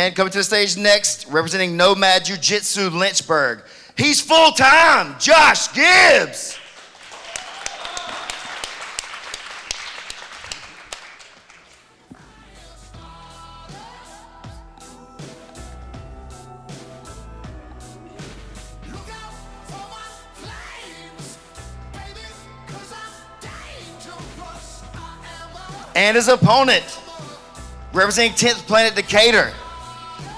And coming to the stage next, representing Nomad Jiu Jitsu Lynchburg. He's full-time, Josh Gibbs. And his opponent, representing 10th Planet Decatur,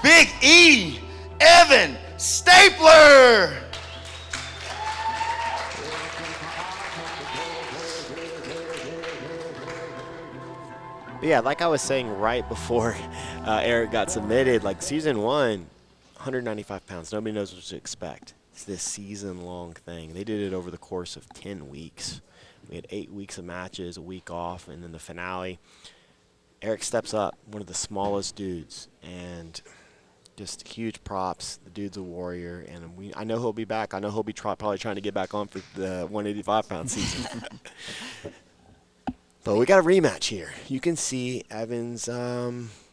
Big E, Evan Stapler. But yeah, like I was saying right before Eric got submitted, like season 1, 195 pounds. Nobody knows what to expect. It's this season-long thing. They did it over the course of 10 weeks. We had 8 weeks of matches, a week off, and then the finale. Eric steps up, one of the smallest dudes, and just huge props. The dude's a warrior, and I know he'll be back. I know he'll be probably trying to get back on for the 185-pound season. But we got a rematch here. You can see Evan's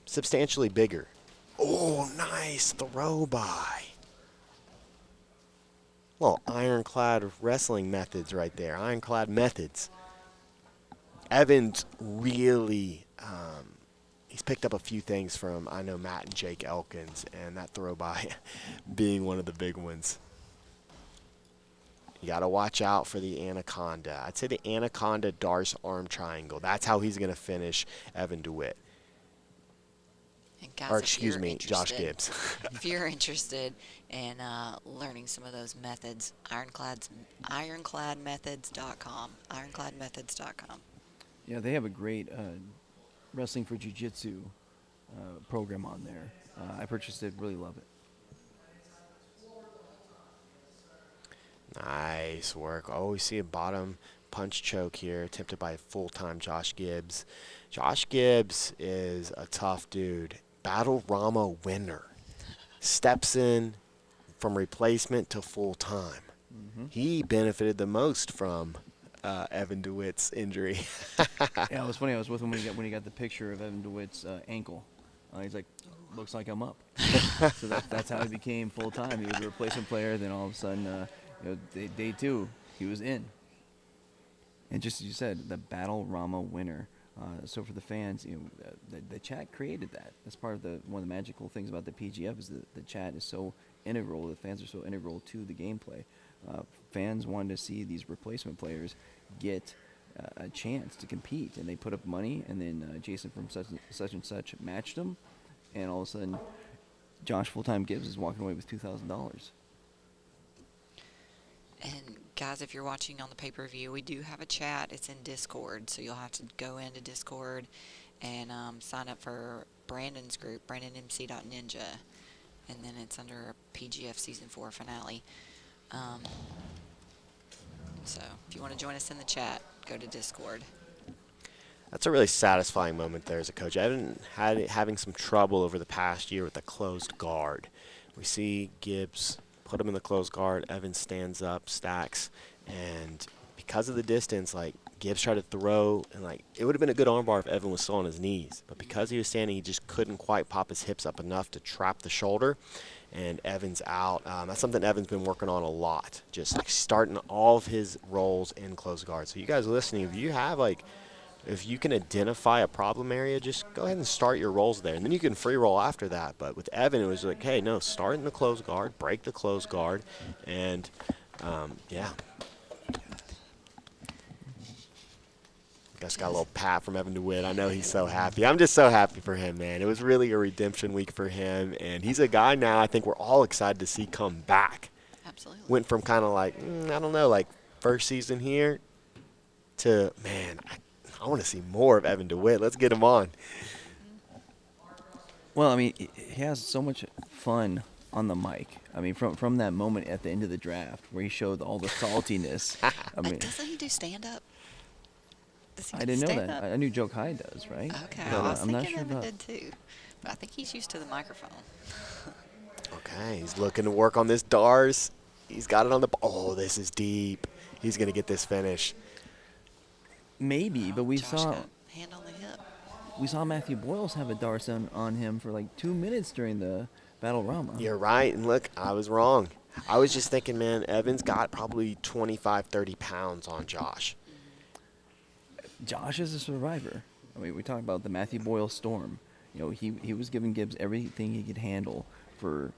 substantially bigger. Oh, nice throw by. Well, ironclad wrestling methods right there. Ironclad methods. Evan's really, he's picked up a few things from, I know, Matt and Jake Elkins, and that throw by being one of the big ones. You got to watch out for the Anaconda. I'd say the Anaconda Darce arm triangle. That's how he's going to finish Evan DeWitt. And guys, or excuse me, Josh Gibbs. If you're interested in learning some of those methods, ironcladmethods.com. Ironcladmethods.com. Yeah, they have a great Wrestling for Jiu Jitsu program on there. I purchased it, really love it. Nice work. Oh, we see a bottom punch choke here, attempted by full-time Josh Gibbs. Josh Gibbs is a tough dude. Battle Rama winner. Steps in from replacement to full-time. Mm-hmm. He benefited the most from Evan DeWitt's injury. Yeah, it was funny. I was with him when he got the picture of Evan DeWitt's ankle. He's like, looks like I'm up. So that's how he became full-time. He was a replacement player. Then all of a sudden, day 2, he was in. And just as you said, the Battle Rama winner. So for the fans, the chat created that. That's part of one of the magical things about the PGF is that the chat is so integral. The fans are so integral to the gameplay. Fans wanted to see these replacement players get a chance to compete, and they put up money, and then Jason from such and such matched them, and all of a sudden, Josh Full-Time Gibbs is walking away with $2,000. And guys, if you're watching on the pay-per-view, we do have a chat. It's in Discord, so you'll have to go into Discord and sign up for Brandon's group, brandonmc.ninja, and then it's under PGF Season 4 finale. So if you want to join us in the chat, go to Discord. That's a really satisfying moment there as a coach. Evan having some trouble over the past year with the closed guard. We see Gibbs put him in the closed guard. Evan stands up, stacks, and because of the distance, like Gibbs tried to throw, and like it would have been a good armbar if Evan was still on his knees. But because he was standing, he just couldn't quite pop his hips up enough to trap the shoulder, and Evan's out. That's something Evan's been working on a lot, just like starting all of his rolls in closed guard. So you guys listening, if you can identify a problem area, just go ahead and start your rolls there. And then you can free roll after that. But with Evan, it was like, hey, no, start in the closed guard, break the closed guard, and, yeah. Guys got a little pat from Evan DeWitt. I know he's so happy. I'm just so happy for him, man. It was really a redemption week for him. And he's a guy now I think we're all excited to see come back. Absolutely. Went from kind of like, I don't know, like first season here to, man, I want to see more of Evan DeWitt. Let's get him on. Well, I mean, he has so much fun on the mic. I mean, from that moment at the end of the draft where he showed all the saltiness. I mean, doesn't he do stand-up? I didn't know that. I knew Joe Kai does, right? Okay, but, I was I'm thinking not sure Evan about. did too. But I think he's used to the microphone. Okay, he's looking to work on this Dars. He's got it on the – oh, this is deep. He's going to get this finish. Maybe, but we Josh saw got hand on the hip. we saw Matthew Boyles have a dart on him for like 2 minutes during the Battle Rama. You're right, and look, I was wrong. I was just thinking, man, Evan's got probably 25, 30 pounds on Josh. Josh is a survivor. I mean, we talk about the Matthew Boyles storm. You know, he was giving Gibbs everything he could handle for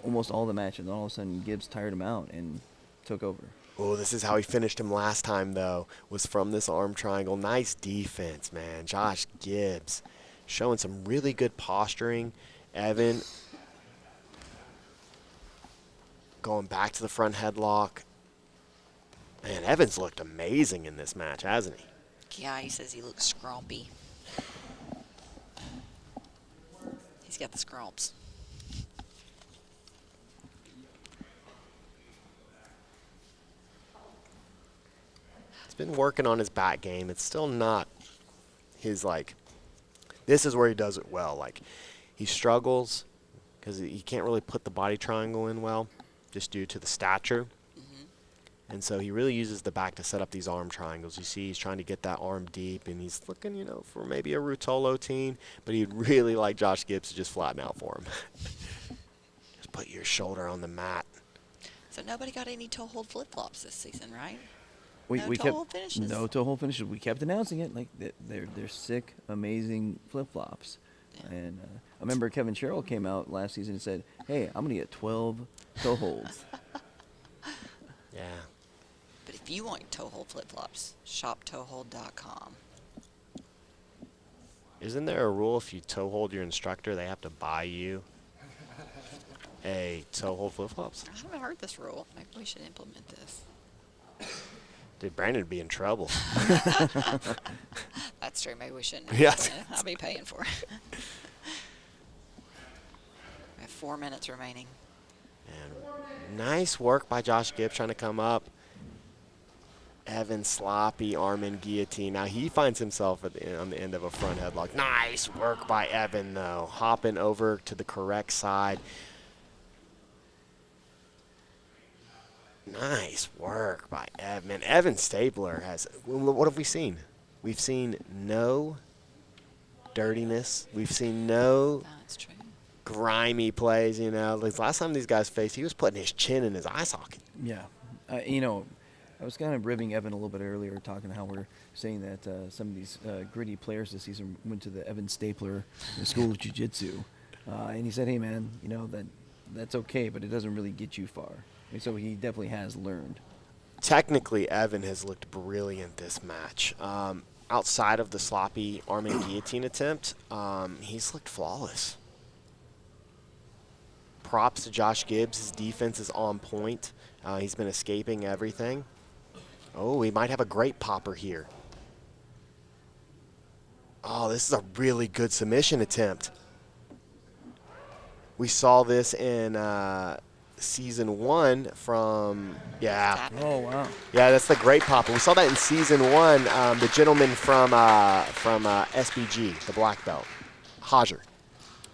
almost all the matches, and all of a sudden Gibbs tired him out and took over. Oh, this is how he finished him last time, though, was from this arm triangle. Nice defense, man. Josh Gibbs showing some really good posturing. Evan going back to the front headlock. Man, Evans looked amazing in this match, hasn't he? Yeah, he says he looks scrumpy. He's got the scrumps. He's been working on his back game. It's still not his, like, this is where he does it well. Like, he struggles because he can't really put the body triangle in well just due to the stature. And so he really uses the back to set up these arm triangles. You see he's trying to get that arm deep, and he's looking, you know, for maybe a Rutolo team, but he'd really like Josh Gibbs to just flatten out for him. Just put your shoulder on the mat. So nobody got any toe hold flip-flops this season, right? We No toe kept hold finishes? no toe hold finishes. We kept announcing it like they're sick, amazing flip flops. Yeah. And I remember Kevin Sherrill came out last season and said, "Hey, I'm gonna get 12 toe holds." Yeah. But if you want toe hold flip-flops, shoptoehold.com. Isn't there a rule if you toe hold your instructor, they have to buy you a toe hold flip-flops? I haven't heard this rule. Maybe we should implement this. Dude, Brandon would be in trouble. That's true. Maybe we shouldn't. Yeah. I'll be paying for it. We have 4 minutes remaining. And nice work by Josh Gibbs trying to come up. Evan sloppy arm in guillotine. Now he finds himself on the end of a front headlock. Nice work by Evan, though. Hopping over to the correct side. Nice work by Evan. Evan Stapler has, what have we seen? We've seen no dirtiness. We've seen no That's true. grimy plays, you know. Like last time these guys faced, he was putting his chin in his eye socket. Yeah, you know, I was kind of ribbing Evan a little bit earlier, talking how we're saying that some of these gritty players this season went to the Evan Stapler School of Jiu Jitsu, and he said, "Hey, man, you know that's okay, but it doesn't really get you far." And so he definitely has learned. Technically, Evan has looked brilliant this match. Outside of the sloppy arm and guillotine attempt, he's looked flawless. Props to Josh Gibbs. His defense is on point. He's been escaping everything. Oh, we might have a great popper here. Oh, this is a really good submission attempt. We saw this in season 1 from, yeah. Oh wow! Yeah, that's the great popper. We saw that in season 1. The gentleman from SBG, the black belt, Hodger.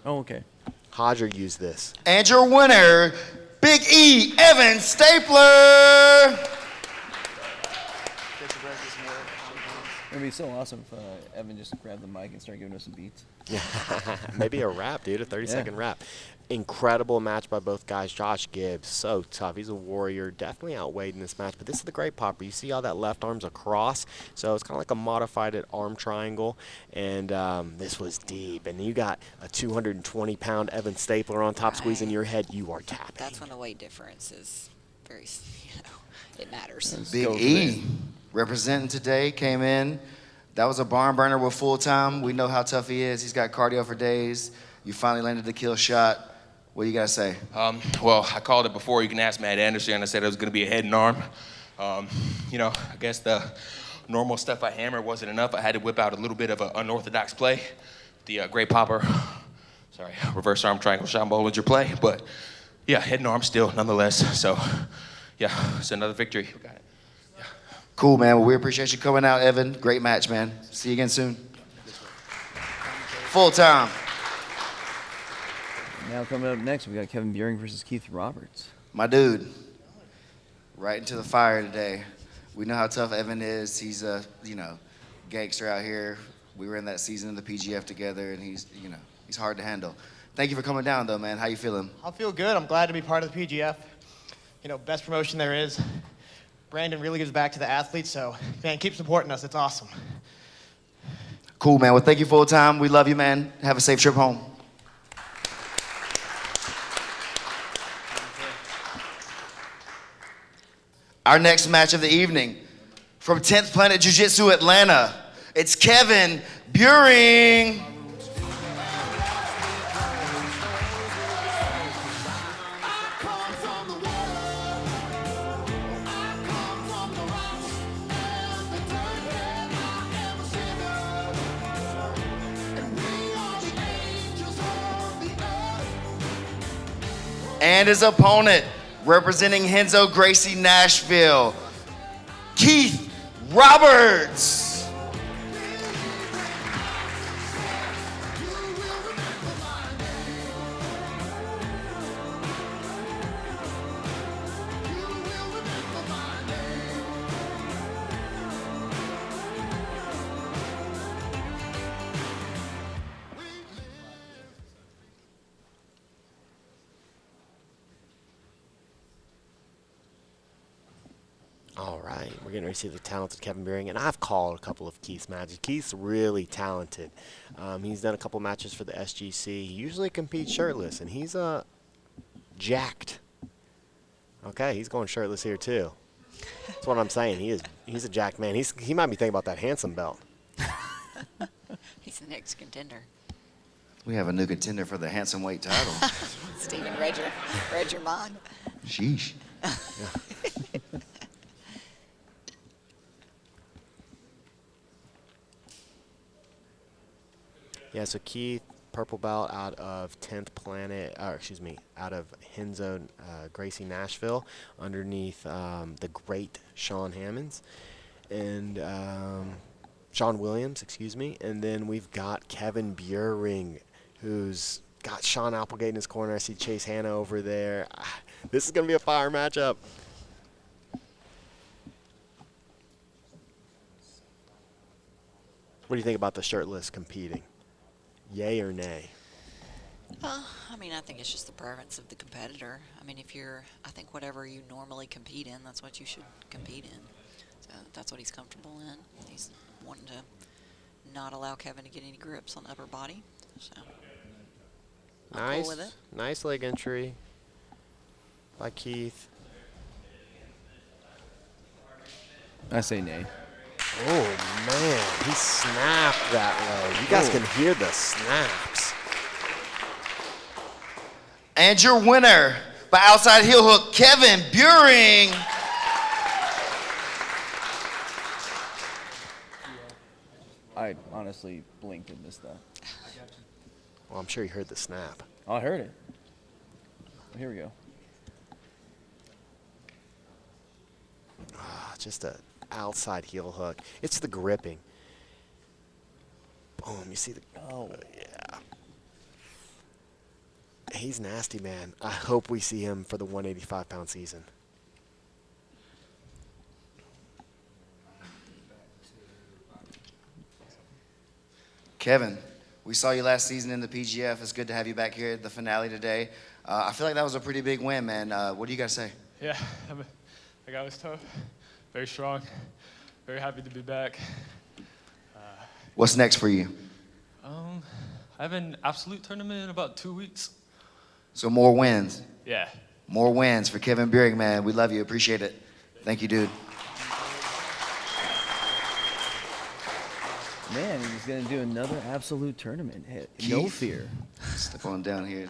Oh okay. Hodger used this. And your winner, Big E, Evan Stapler. It'd be so awesome if Evan just grabbed the mic and started giving us some beats. Yeah, maybe a rap, dude, a 30-second rap. Incredible match by both guys. Josh Gibbs, so tough. He's a warrior, definitely outweighed in this match. But this is the great popper. You see how that left arm's across? So it's kind of like a modified arm triangle. And this was deep. And you got a 220-pound Evan Stapler on top squeezing your head. You are tapping. That's when the weight difference is very, it matters. Big E representing today, came in. That was a barn burner with full time. We know how tough he is. He's got cardio for days. You finally landed the kill shot. What do you got to say? Well, I called it before. You can ask Matt Anderson, and I said it was going to be a head and arm. You know, I guess the normal stuff I hammered wasn't enough. I had to whip out a little bit of an unorthodox play. The great popper, reverse arm triangle shot Bollinger play. But, yeah, head and arm still, nonetheless. So, yeah, it's another victory. We got it. Yeah. Cool, man. Well, we appreciate you coming out, Evan. Great match, man. See you again soon. Full time. Now coming up next, we got Kevin Buring versus Keith Roberts. My dude, right into the fire today. We know how tough Evan is. He's a, gangster out here, We were in that season of the PGF together, and he's hard to handle. Thank you for coming down, though, man. How you feeling? I feel good. I'm glad to be part of the PGF. Best promotion there is. Brandon really gives back to the athletes, so, man, keep supporting us. It's awesome. Cool, man. Well, thank you full time. We love you, man. Have a safe trip home. Our next match of the evening, from 10th Planet Jiu Jitsu Atlanta, it's Kevin Buring. And his opponent, representing Henzo Gracie Nashville, Keith Roberts. All right, we're getting ready to see the talented Kevin Buring, and I've called a couple of Keith's matches. Keith's really talented. He's done a couple matches for the SGC. He usually competes shirtless, and he's jacked. Okay, he's going shirtless here too. That's what I'm saying. He's a jacked man. He might be thinking about that handsome belt. He's the next contender. We have a new contender for the handsome weight title. Steven, read your mind. Sheesh. Yeah, so Keith, purple belt out of 10th Planet, out of Henzo Gracie Nashville, underneath the great Sean Hammonds, and Sean Williams, and then we've got Kevin Buring, who's got Sean Applegate in his corner. I see Chase Hanna over there. This is going to be a fire matchup. What do you think about the shirtless competing? Yay or nay? I think it's just the preference of the competitor. I think whatever you normally compete in, that's what you should compete in. So that's what he's comfortable in. He's wanting to not allow Kevin to get any grips on the upper body. So I'm cool with it. Nice leg entry by Keith. I say nay. Oh, man. He snapped that leg. You guys can hear the snaps. And your winner by outside heel hook, Kevin Buring. I honestly blinked and missed that. Well, I'm sure you heard the snap. Oh, I heard it. Here we go. Just a outside heel hook. It's the gripping. Boom, you see the... Oh, yeah. He's nasty, man. I hope we see him for the 185-pound season. Kevin, we saw you last season in the PGF. It's good to have you back here at the finale today. I feel like that was a pretty big win, man. What do you got to say? Yeah, that guy was tough, very strong, very happy to be back. What's next for you? I have an absolute tournament in about 2 weeks. So more wins. Yeah. More wins for Kevin Buring, man. We love you. Appreciate it. Thank you, dude. Man, he's going to do another absolute tournament. Hey, no Keith. fear. Step on down here.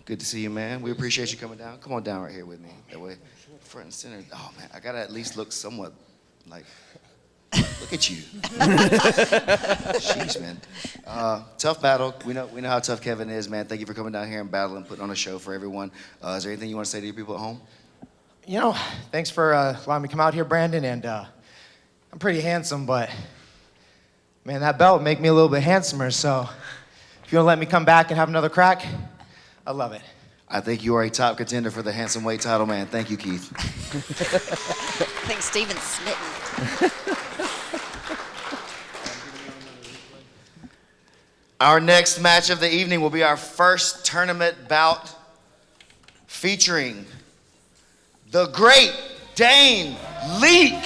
Good to see you, man. We appreciate you coming down. Come on down right here with me. That way, front and center. Oh, man, I got to at least look somewhat like, look at you. Jeez, man. Tough battle. We know how tough Kevin is, man. Thank you for coming down here and battling, putting on a show for everyone. Is there anything you want to say to your people at home? Thanks for allowing me to come out here, Brandon. And I'm pretty handsome, but, man, that belt would make me a little bit handsomer. So if you want to let me come back and have another crack, I love it. I think you are a top contender for the handsome weight title, man. Thank you, Keith. I think Steven's smitten. Our next match of the evening will be our first tournament bout featuring the great Dane Leak.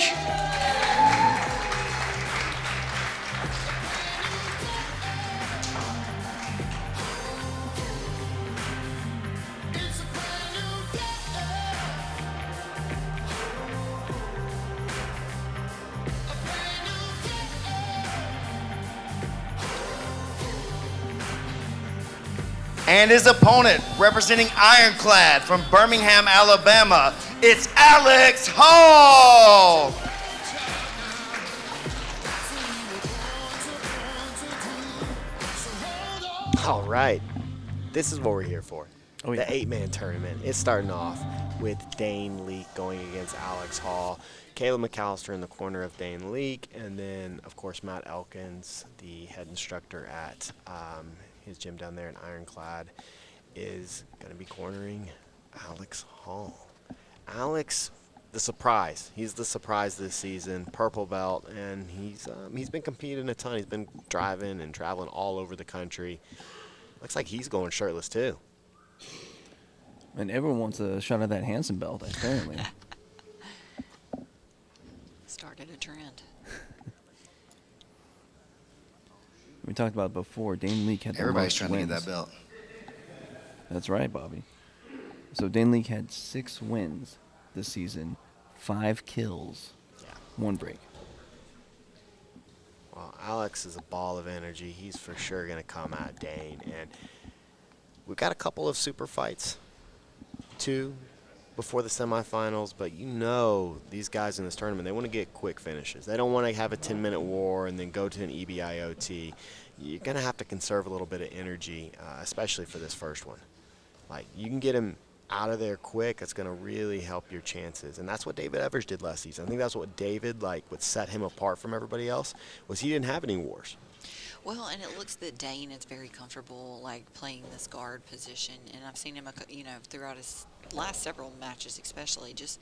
And his opponent, representing Ironclad from Birmingham, Alabama, it's Alex Hall. All right, this is what we're here for. Oh, yeah. The 8-man tournament. It's starting off with Dane Leak going against Alex Hall. Caleb McAllister in the corner of Dane Leak, and then, of course, Matt Elkins, the head instructor at his gym down there in Ironclad, is going to be cornering Alex Hall. Alex, the surprise. He's the surprise this season, purple belt, and he's been competing a ton. He's been driving and traveling all over the country. Looks like he's going shirtless too. And everyone wants a shot of that Hansen belt, apparently. Started a trend. We talked about it before. Dane Leak had the Everybody's most trying wins. to get that belt. That's right, Bobby. So Dane Leak had 6 wins this season, 5 kills, 1 break. Well, Alex is a ball of energy. He's for sure going to come at Dane. And we've got a couple of super fights, 2 before the semifinals, but you know these guys in this tournament, they want to get quick finishes. They don't want to have a 10-minute war and then go to an EBIOT. You're going to have to conserve a little bit of energy, especially for this first one. Like, you can get him out of there quick, it's going to really help your chances. And that's what David Evers did last season. I think that's what David, what set him apart from everybody else, was he didn't have any wars. Well, and it looks that Dane is very comfortable, playing this guard position. And I've seen him, throughout his last several matches, especially, just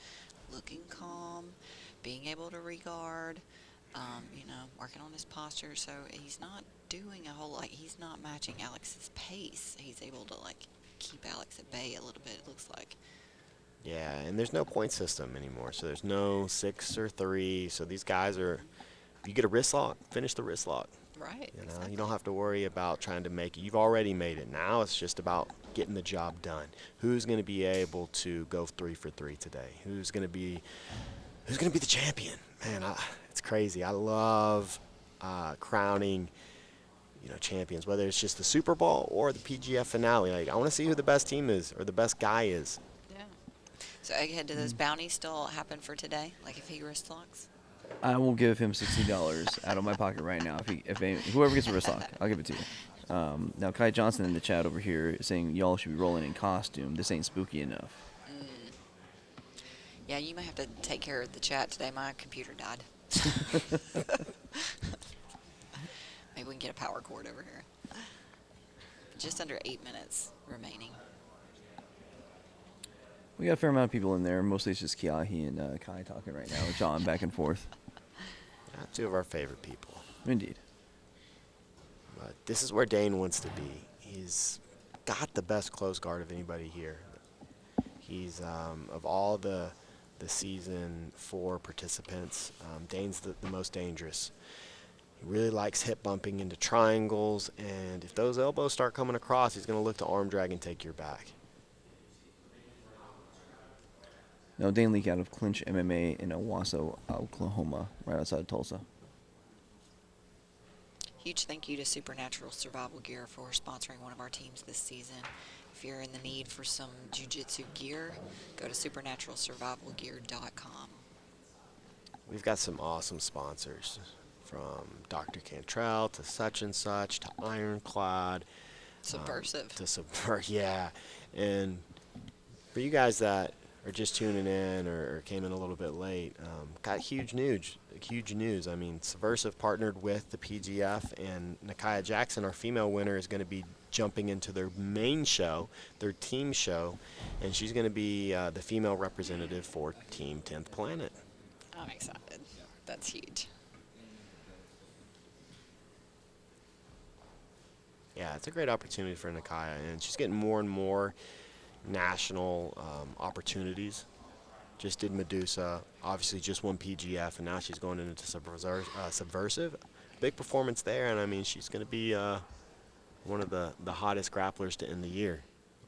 looking calm, being able to regard, working on his posture. So he's not doing a whole lot. He's not matching Alex's pace. He's able to keep Alex at bay a little bit. It looks like. Yeah, and there's no point system anymore. So there's no 6 or 3. So these guys are, you get a wrist lock, finish the wrist lock. Right. Exactly. You don't have to worry about trying to make it. You've already made it. Now it's just about getting the job done. Who's going to be able to go 3 for 3 today? Who's going to be the champion? Man, it's crazy. I love crowning, champions, whether it's just the Super Bowl or the PGF finale. I want to see who the best team is or the best guy is. Yeah. So, Egghead, do those bounties still happen for today? If he wrist locks? I will give him $60 out of my pocket right now. Whoever gets a wrist lock, I'll give it to you. Now, Kai Johnson in the chat over here is saying y'all should be rolling in costume. This ain't spooky enough. Yeah, you may have to take care of the chat today. My computer died. Maybe we can get a power cord over here. Just under 8 minutes remaining. We got a fair amount of people in there. Mostly it's just Kiahi and Kai talking right now. John back and forth. 2 of our favorite people. Indeed. But this is where Dane wants to be. He's got the best close guard of anybody here. He's, of all the season 4 participants, Dane's the most dangerous. He really likes hip bumping into triangles, and if those elbows start coming across, he's going to look to arm drag and take your back. Now, Dane Leak out of Clinch MMA in Owasso, Oklahoma, right outside of Tulsa. Huge thank you to Supernatural Survival Gear for sponsoring one of our teams this season. If you're in the need for some Jiu Jitsu gear, go to supernaturalsurvivalgear.com. We've got some awesome sponsors, from Dr. Cantrell to Such and Such to Ironclad. Subversive. Yeah. And for you guys that are just tuning in or came in a little bit late, got huge news. I mean, Subversive partnered with the PGF, and Nakia Jackson, our female winner, is going to be jumping into their main show, their team show, and she's going to be the female representative for Team 10th Planet. I'm excited. That's huge. Yeah, it's a great opportunity for Nakaya, and she's getting more and more national opportunities. Just did Medusa, obviously just won PGF, and now she's going into Subversive. Big performance there, and I mean, she's going to be one of the hottest grapplers to end the year.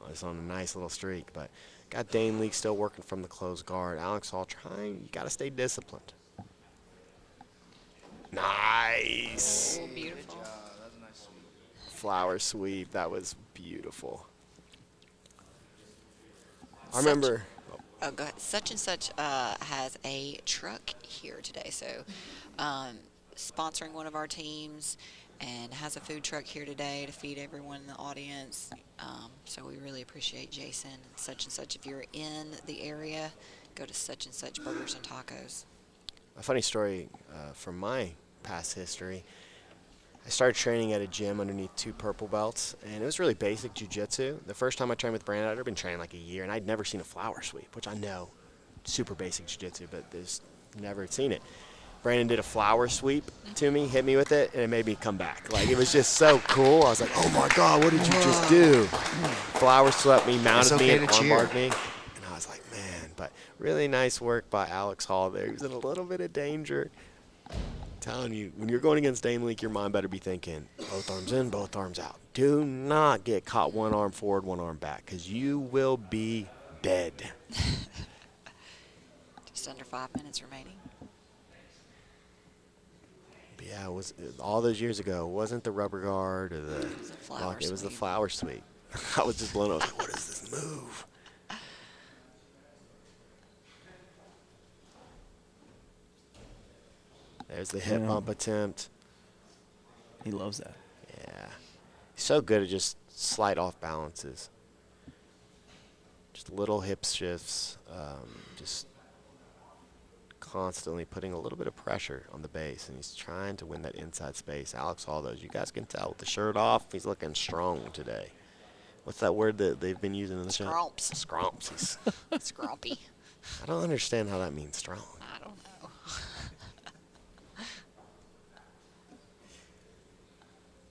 It's on a nice little streak, but got Dane Leake still working from the closed guard. Alex Hall trying, you got to stay disciplined. Nice. Oh, beautiful. Flower sweep, that was beautiful. I remember. Oh, go ahead. Such and Such has a truck here today, so sponsoring one of our teams and has a food truck here today to feed everyone in the audience. So we really appreciate Jason and Such. If you're in the area, go to Such and Such Burgers and Tacos. A funny story from my past history. I started training at a gym underneath 2 purple belts, and it was really basic jiu-jitsu. The first time I trained with Brandon, I'd already been training like a year, and I'd never seen a flower sweep, which I know, super basic jiu-jitsu, but there's never seen it. Brandon did a flower sweep to me, hit me with it, and it made me come back. Like, it was just so cool. I was like, oh my God, what did you just do? Flower swept me, mounted me, and armbarred me. And I was like, man, but really nice work by Alex Hall there. He was in a little bit of danger. Telling you, when you're going against Dane Leake, your mind better be thinking, both arms in, both arms out. Do not get caught one arm forward, one arm back, because you will be dead. Just under 5 minutes remaining. But yeah, it was all those years ago. It wasn't the rubber guard or the It was a flower it was the sweep. flower sweep. I was just blown away. I was like, what is this move? There's the hip bump attempt. He loves that. Yeah. He's so good at just slight off balances. Just little hip shifts. Just constantly putting a little bit of pressure on the base, and he's trying to win that inside space. Alex Hall, those you guys can tell with the shirt off, he's looking strong today. What's that word that they've been using in the show? Scrumps. Scrumps. He's Scrumpy. I don't understand how that means strong. I don't know.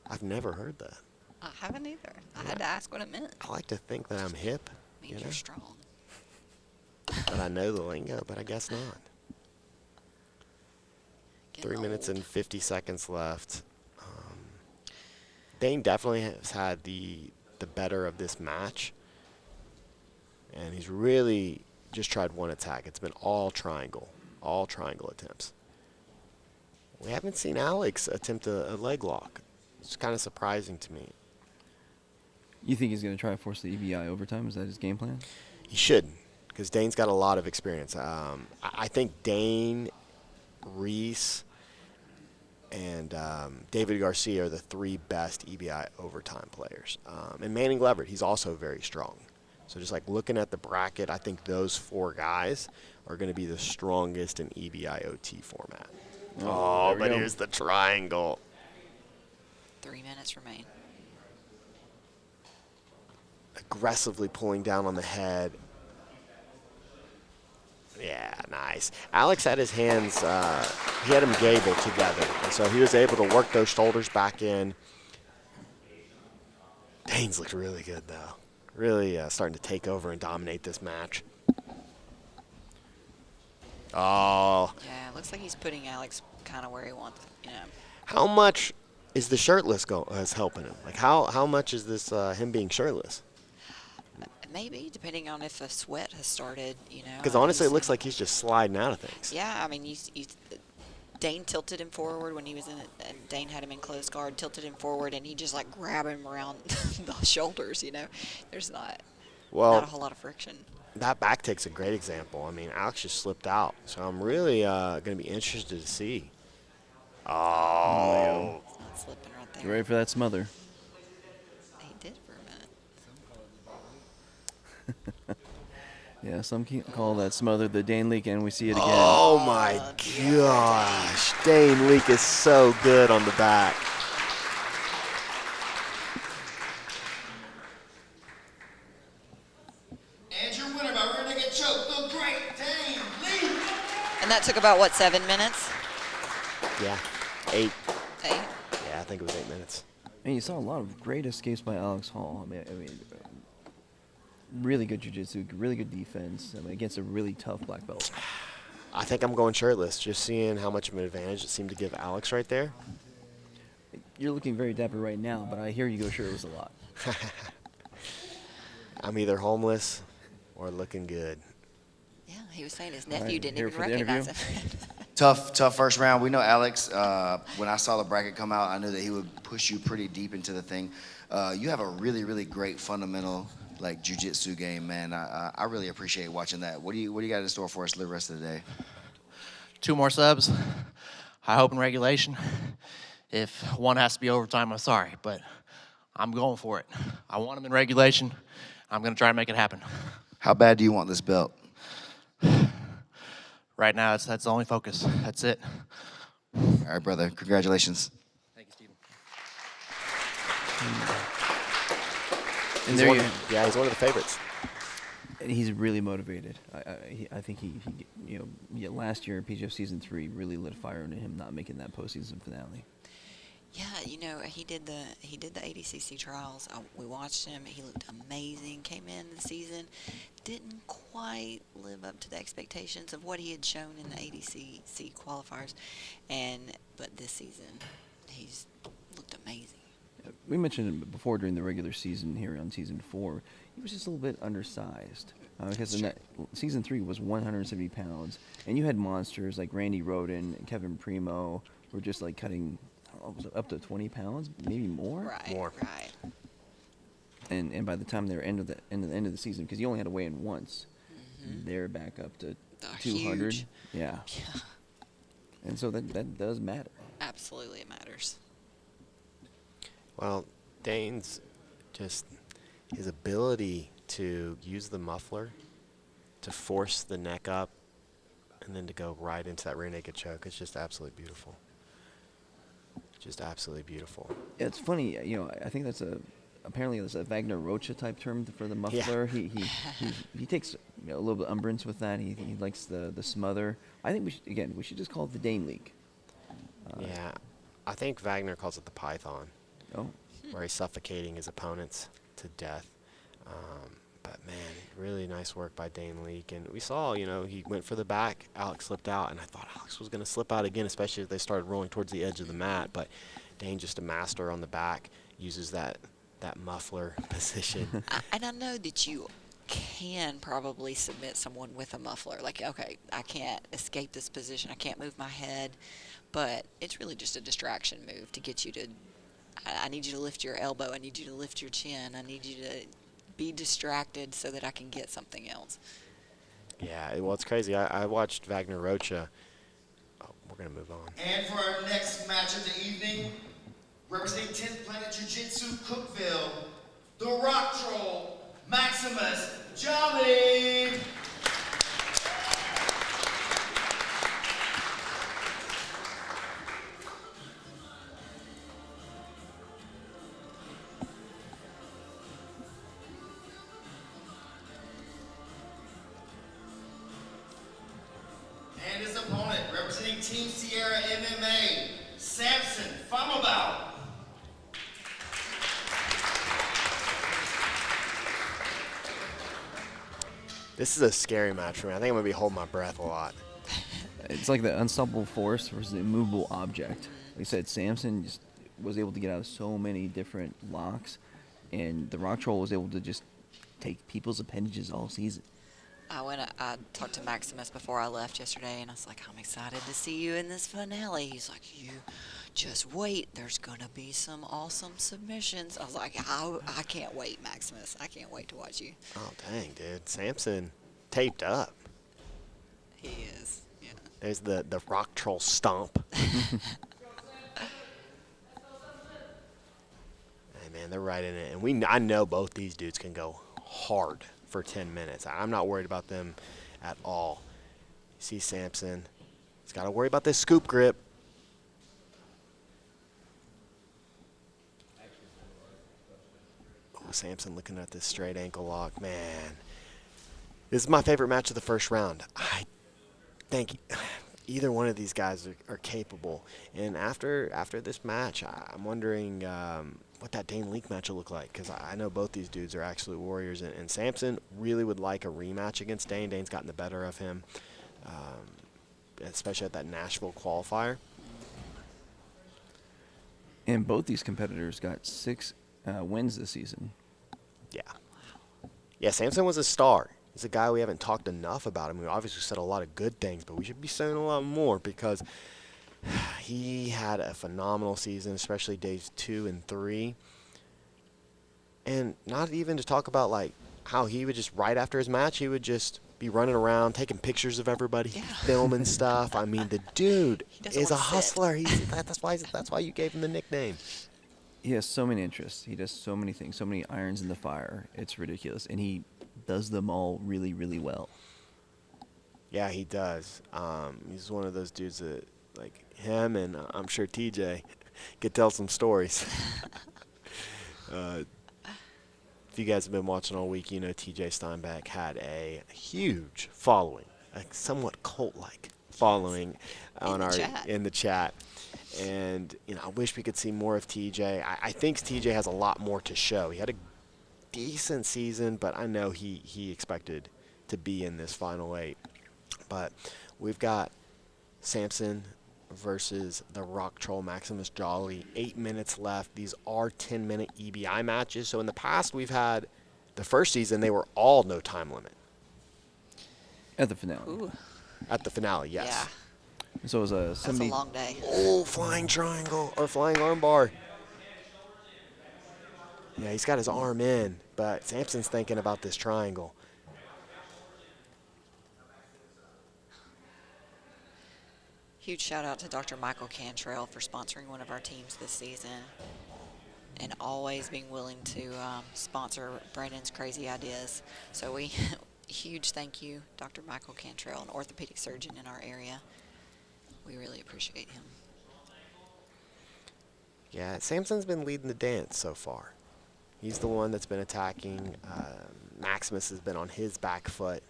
I've never heard that. I haven't either. I had to ask what it meant. I like to think that I'm hip, Means you know, you're strong. that I know the lingo, but I guess not. Getting 3 minutes old. and 50 seconds left. Dane definitely has had the better of this match, and he's really just tried one attack. It's been all triangle attempts. We haven't seen Alex attempt a leg lock. It's kind of surprising to me. You think he's going to try to force the EBI overtime? Is that his game plan? He should, because Dane's got a lot of experience. I think Dane, Reese, and David Garcia are the 3 best EBI overtime players. And Manning Leverett, he's also very strong. So just like looking at the bracket, I think those 4 guys are going to be the strongest in EBI OT format. Oh, there we but go. here's the triangle. 3 minutes remain. Aggressively pulling down on the head. Yeah, nice. Alex had his hands, he had them gabled together, and so he was able to work those shoulders back in. Dane's looked really good, though. Really starting to take over and dominate this match. Oh. Yeah, it looks like he's putting Alex kind of where he wants, you know. How much is the shirtless is helping him? Like, how much is this him being shirtless? Maybe, depending on if a sweat has started, you know. Because honestly, it looks like he's just sliding out of things. Yeah, I mean, Dane tilted him forward when he was in it, and Dane had him in close guard, tilted him forward, and he just like grabbed him around the shoulders, you know. There's not a whole lot of friction. That back take's a great example. I mean, Alex just slipped out, so I'm really going to be interested to see. Oh. Slipping right there. You ready for that smother? He did for a minute. Yeah, some call that smother the Dane Leake, and we see it again. Oh my gosh. Dane Leake is so good on the back. And your winner by rear naked choke, the great Dane Leake. And that took about, what, 7 minutes? Yeah. 8. 8? Yeah, I think it was 8 minutes. And you saw a lot of great escapes by Alex Hall. I mean, really good jiu-jitsu, really good defense. I mean, against a really tough black belt. I think I'm going shirtless, just seeing how much of an advantage it seemed to give Alex right there. You're looking very dapper right now, but I hear you go shirtless a lot. I'm either homeless or looking good. Yeah, he was saying his All nephew right, didn't here even for the recognize interview. him. Tough first round. We know Alex. When I saw the bracket come out, I knew that he would push you pretty deep into the thing. You have a really, really great fundamental like jiu-jitsu game, man. I really appreciate watching that. What do you got in store for us the rest of the day? 2 more subs. I hope in regulation. If one has to be overtime, I'm sorry, but I'm going for it. I want him in regulation. I'm going to try to make it happen. How bad do you want this belt? Right now, that's the only focus. That's it. All right, brother. Congratulations. Thank you, Stephen. And there you go. Yeah, he's one of the favorites. And he's really motivated. I think he last year PGF season 3 really lit a fire into him not making that postseason finale. Yeah, he did the ADCC trials. We watched him. He looked amazing. Came in the season, didn't quite live up to the expectations of what he had shown in the ADCC qualifiers, but this season, he's looked amazing. We mentioned it before during the regular season here on season 4. He was just a little bit undersized because season 3 was 170 pounds, and you had monsters like Randy Roden and Kevin Primo who were just like cutting up to 20 pounds, maybe more. Right. More. Right. And by the time they were end of the season, because you only had to weigh in once, they're back up to 200. Huge. Yeah. Yeah. And so that does matter. Absolutely, it matters. Well, Dane's just his ability to use the muffler to force the neck up and then to go right into that rear naked choke. It's just absolutely beautiful. Just absolutely beautiful. It's funny, I think apparently that's a Wagner Rocha type term for the muffler. Yeah. He takes a little bit of umbrance with that. He likes the smother. I think we should just call it the Dane League. Yeah, I think Wagner calls it the Python, Oh, where he's suffocating his opponents to death. But man, really nice work by Dane Leak. And we saw, he went for the back. Alex slipped out, and I thought Alex was going to slip out again, especially if they started rolling towards the edge of the mat. But Dane, just a master on the back, uses that muffler position. And I know that you can probably submit someone with a muffler. Like, okay, I can't escape this position. I can't move my head. But it's really just a distraction move to get you to, I need you to lift your elbow. I need you to lift your chin. I need you to be distracted so that I can get something else. Yeah, well, it's crazy. I watched Wagner Rocha. Oh, we're going to move on. And for our next match of the evening, representing 10th Planet Jiu-Jitsu Cookville, the Rock Troll, Maximus Jolly. And his opponent, representing Team Sierra MMA, Samson Famabau. This is a scary match for me. I think I'm going to be holding my breath a lot. it's like the unstoppable force versus the immovable object. Like I said, Samson just was able to get out of so many different locks, and the Rock Troll was able to just take people's appendages all season. I talked to Maximus before I left yesterday, and I was like, I'm excited to see you in this finale. He's like, you just wait. There's going to be some awesome submissions. I was like, I can't wait, Maximus. I can't wait to watch you. Oh, dang, dude. Samson taped up. He is, yeah. There's the Rock Troll stomp. Hey, man, they're right in it. And I know both these dudes can go hard for 10 minutes. I'm not worried about them at all. You see Samson. He's got to worry about this scoop grip. Oh, Samson looking at this straight ankle lock. Man, this is my favorite match of the first round. I think either one of these guys are capable. And after this match, I'm wondering what that Dane Leak match will look like, because I know both these dudes are absolute warriors, and Sampson really would like a rematch against Dane. Dane's gotten the better of him, especially at that Nashville qualifier. And both these competitors got 6 wins this season. Yeah. Yeah, Sampson was a star. He's a guy we haven't talked enough about him. We obviously said a lot of good things, but we should be saying a lot more because he had a phenomenal season, especially days 2 and 3. And not even to talk about like how he would just right after his match, he would just be running around taking pictures of everybody, filming stuff. I mean, the dude is a hustler. That's why you gave him the nickname. He has so many interests. He does so many things, so many irons in the fire. It's ridiculous, and he does them all really, really well. Yeah, he does. He's one of those dudes that, like him and I'm sure TJ could tell some stories. If you guys have been watching all week, you know TJ Steinbeck had a huge following, a somewhat cult-like following in the chat. And I wish we could see more of TJ. I think TJ has a lot more to show. He had a decent season, but I know he expected to be in this final 8. But we've got Sampson versus the Rock Troll Maximus Jolly. 8 minutes left. These are 10-minute EBI matches. So in the past, we've had the first season, they were all no time limit. At the finale. Ooh. At the finale, yes. Yeah. So it was a That's a long day. Oh, flying triangle or flying arm bar. Yeah, he's got his arm in, but Sampson's thinking about this triangle. Huge shout out to Dr. Michael Cantrell for sponsoring one of our teams this season and always being willing to sponsor Brandon's crazy ideas. So huge thank you, Dr. Michael Cantrell, an orthopedic surgeon in our area. We really appreciate him. Yeah, Sampson's been leading the dance so far. He's the one that's been attacking. Maximus has been on his back foot.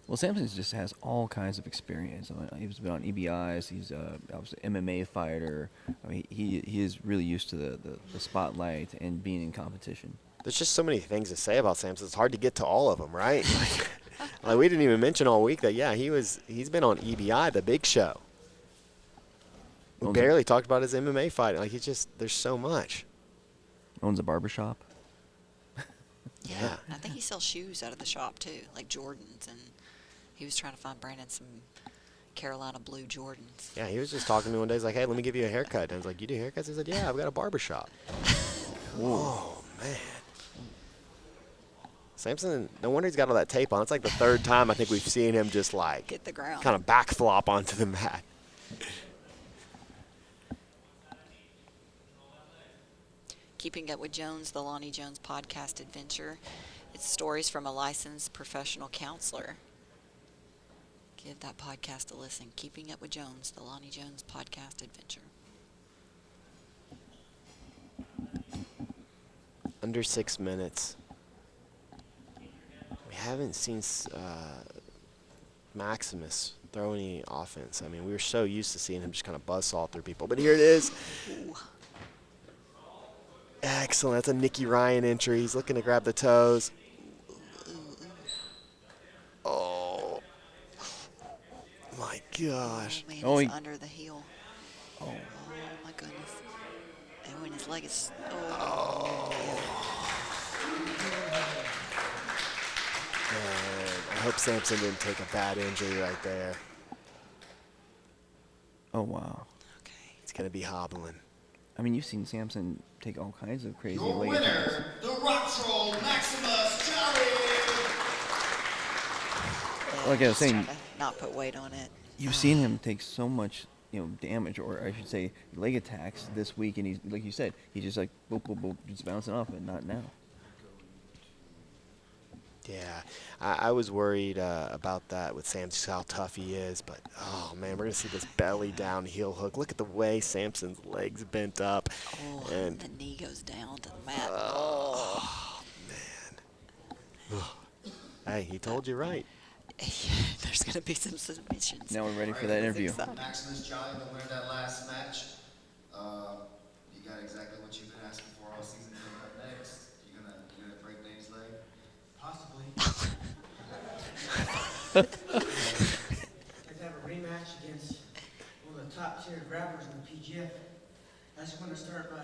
Well, Sampson just has all kinds of experience. He's been on EBIs. He's obviously an MMA fighter. I mean, he is really used to the spotlight and being in competition. There's just so many things to say about Sampson. It's hard to get to all of them, right? Like we didn't even mention all week that he's been on EBI, the big show. We barely talked about his MMA fight. Like there's so much. Owns a barbershop. Yeah, I think he sells shoes out of the shop too, like Jordans, and he was trying to find Brandon some Carolina blue Jordans. Yeah, he was just talking to me one day. He's like, "Hey, let me give you a haircut." And I was like, "You do haircuts?" He said, "Yeah, I've got a barbershop." Oh man. Sampson, no wonder he's got all that tape on. It's like the 3rd time I think we've seen him just like hit the ground, kind of back flop onto the mat. Keeping Up with Jones, the Lonnie Jones podcast adventure. It's stories from a licensed professional counselor. Give that podcast a listen. Keeping Up with Jones, the Lonnie Jones podcast adventure. Under 6 minutes. We haven't seen Maximus throw any offense. I mean, we were so used to seeing him just kind of buzzsaw through people. But here it is. Ooh. Excellent. That's a Nicky Ryan entry. He's looking to grab the toes. Oh. My gosh. Oh, man, Oh, he's under the heel. Oh, my goodness. And when his leg is... Man, I hope Sampson didn't take a bad injury right there. Oh, wow. Okay. He's going to be hobbling. I mean, you've seen Sampson take all kinds of crazy Your leg winner, attacks. the Rock Troll Maximus Jolly. Yeah, Like I was just saying, trying to not put weight on it. You've seen him take so much, damage, or I should say, leg attacks this week, and he's like you said, he's just like boop, boop, boop, just bouncing off, but not now. Yeah, I was worried about that with Sam, just how tough he is. But, oh, man, we're going to see this belly down heel hook. Look at the way Sampson's legs bent up. Oh, and the knee goes down to the mat. Oh, man. Hey, he told you right. There's going to be some submissions. Now we're ready for that interview. Maximus Jolly, the winner of that last match. You got exactly what you've been asking for all season coming up next? You gonna break Dave's leg? Possibly. Let's have a rematch against one of the top tier grapplers in the PGF. I just want to start by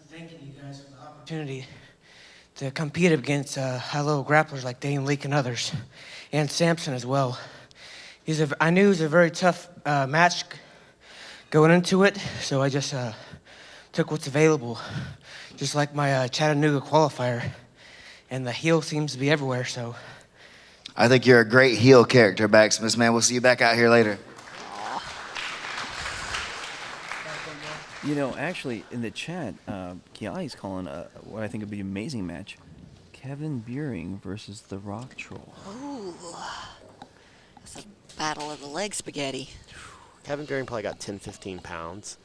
thanking you guys for the opportunity to compete against high-level grapplers like Dane Leak and others, and Samson as well. I knew it was a very tough match going into it, so I just took what's available, just like my Chattanooga qualifier, and the heel seems to be everywhere, so. I think you're a great heel character, Maximus, man. We'll see you back out here later. You know, actually, in the chat, Kiai's calling what I think would be an amazing match. Kevin Buring versus the Rock Troll. Ooh. It's a battle of the leg spaghetti. Kevin Buring probably got 10, 15 pounds.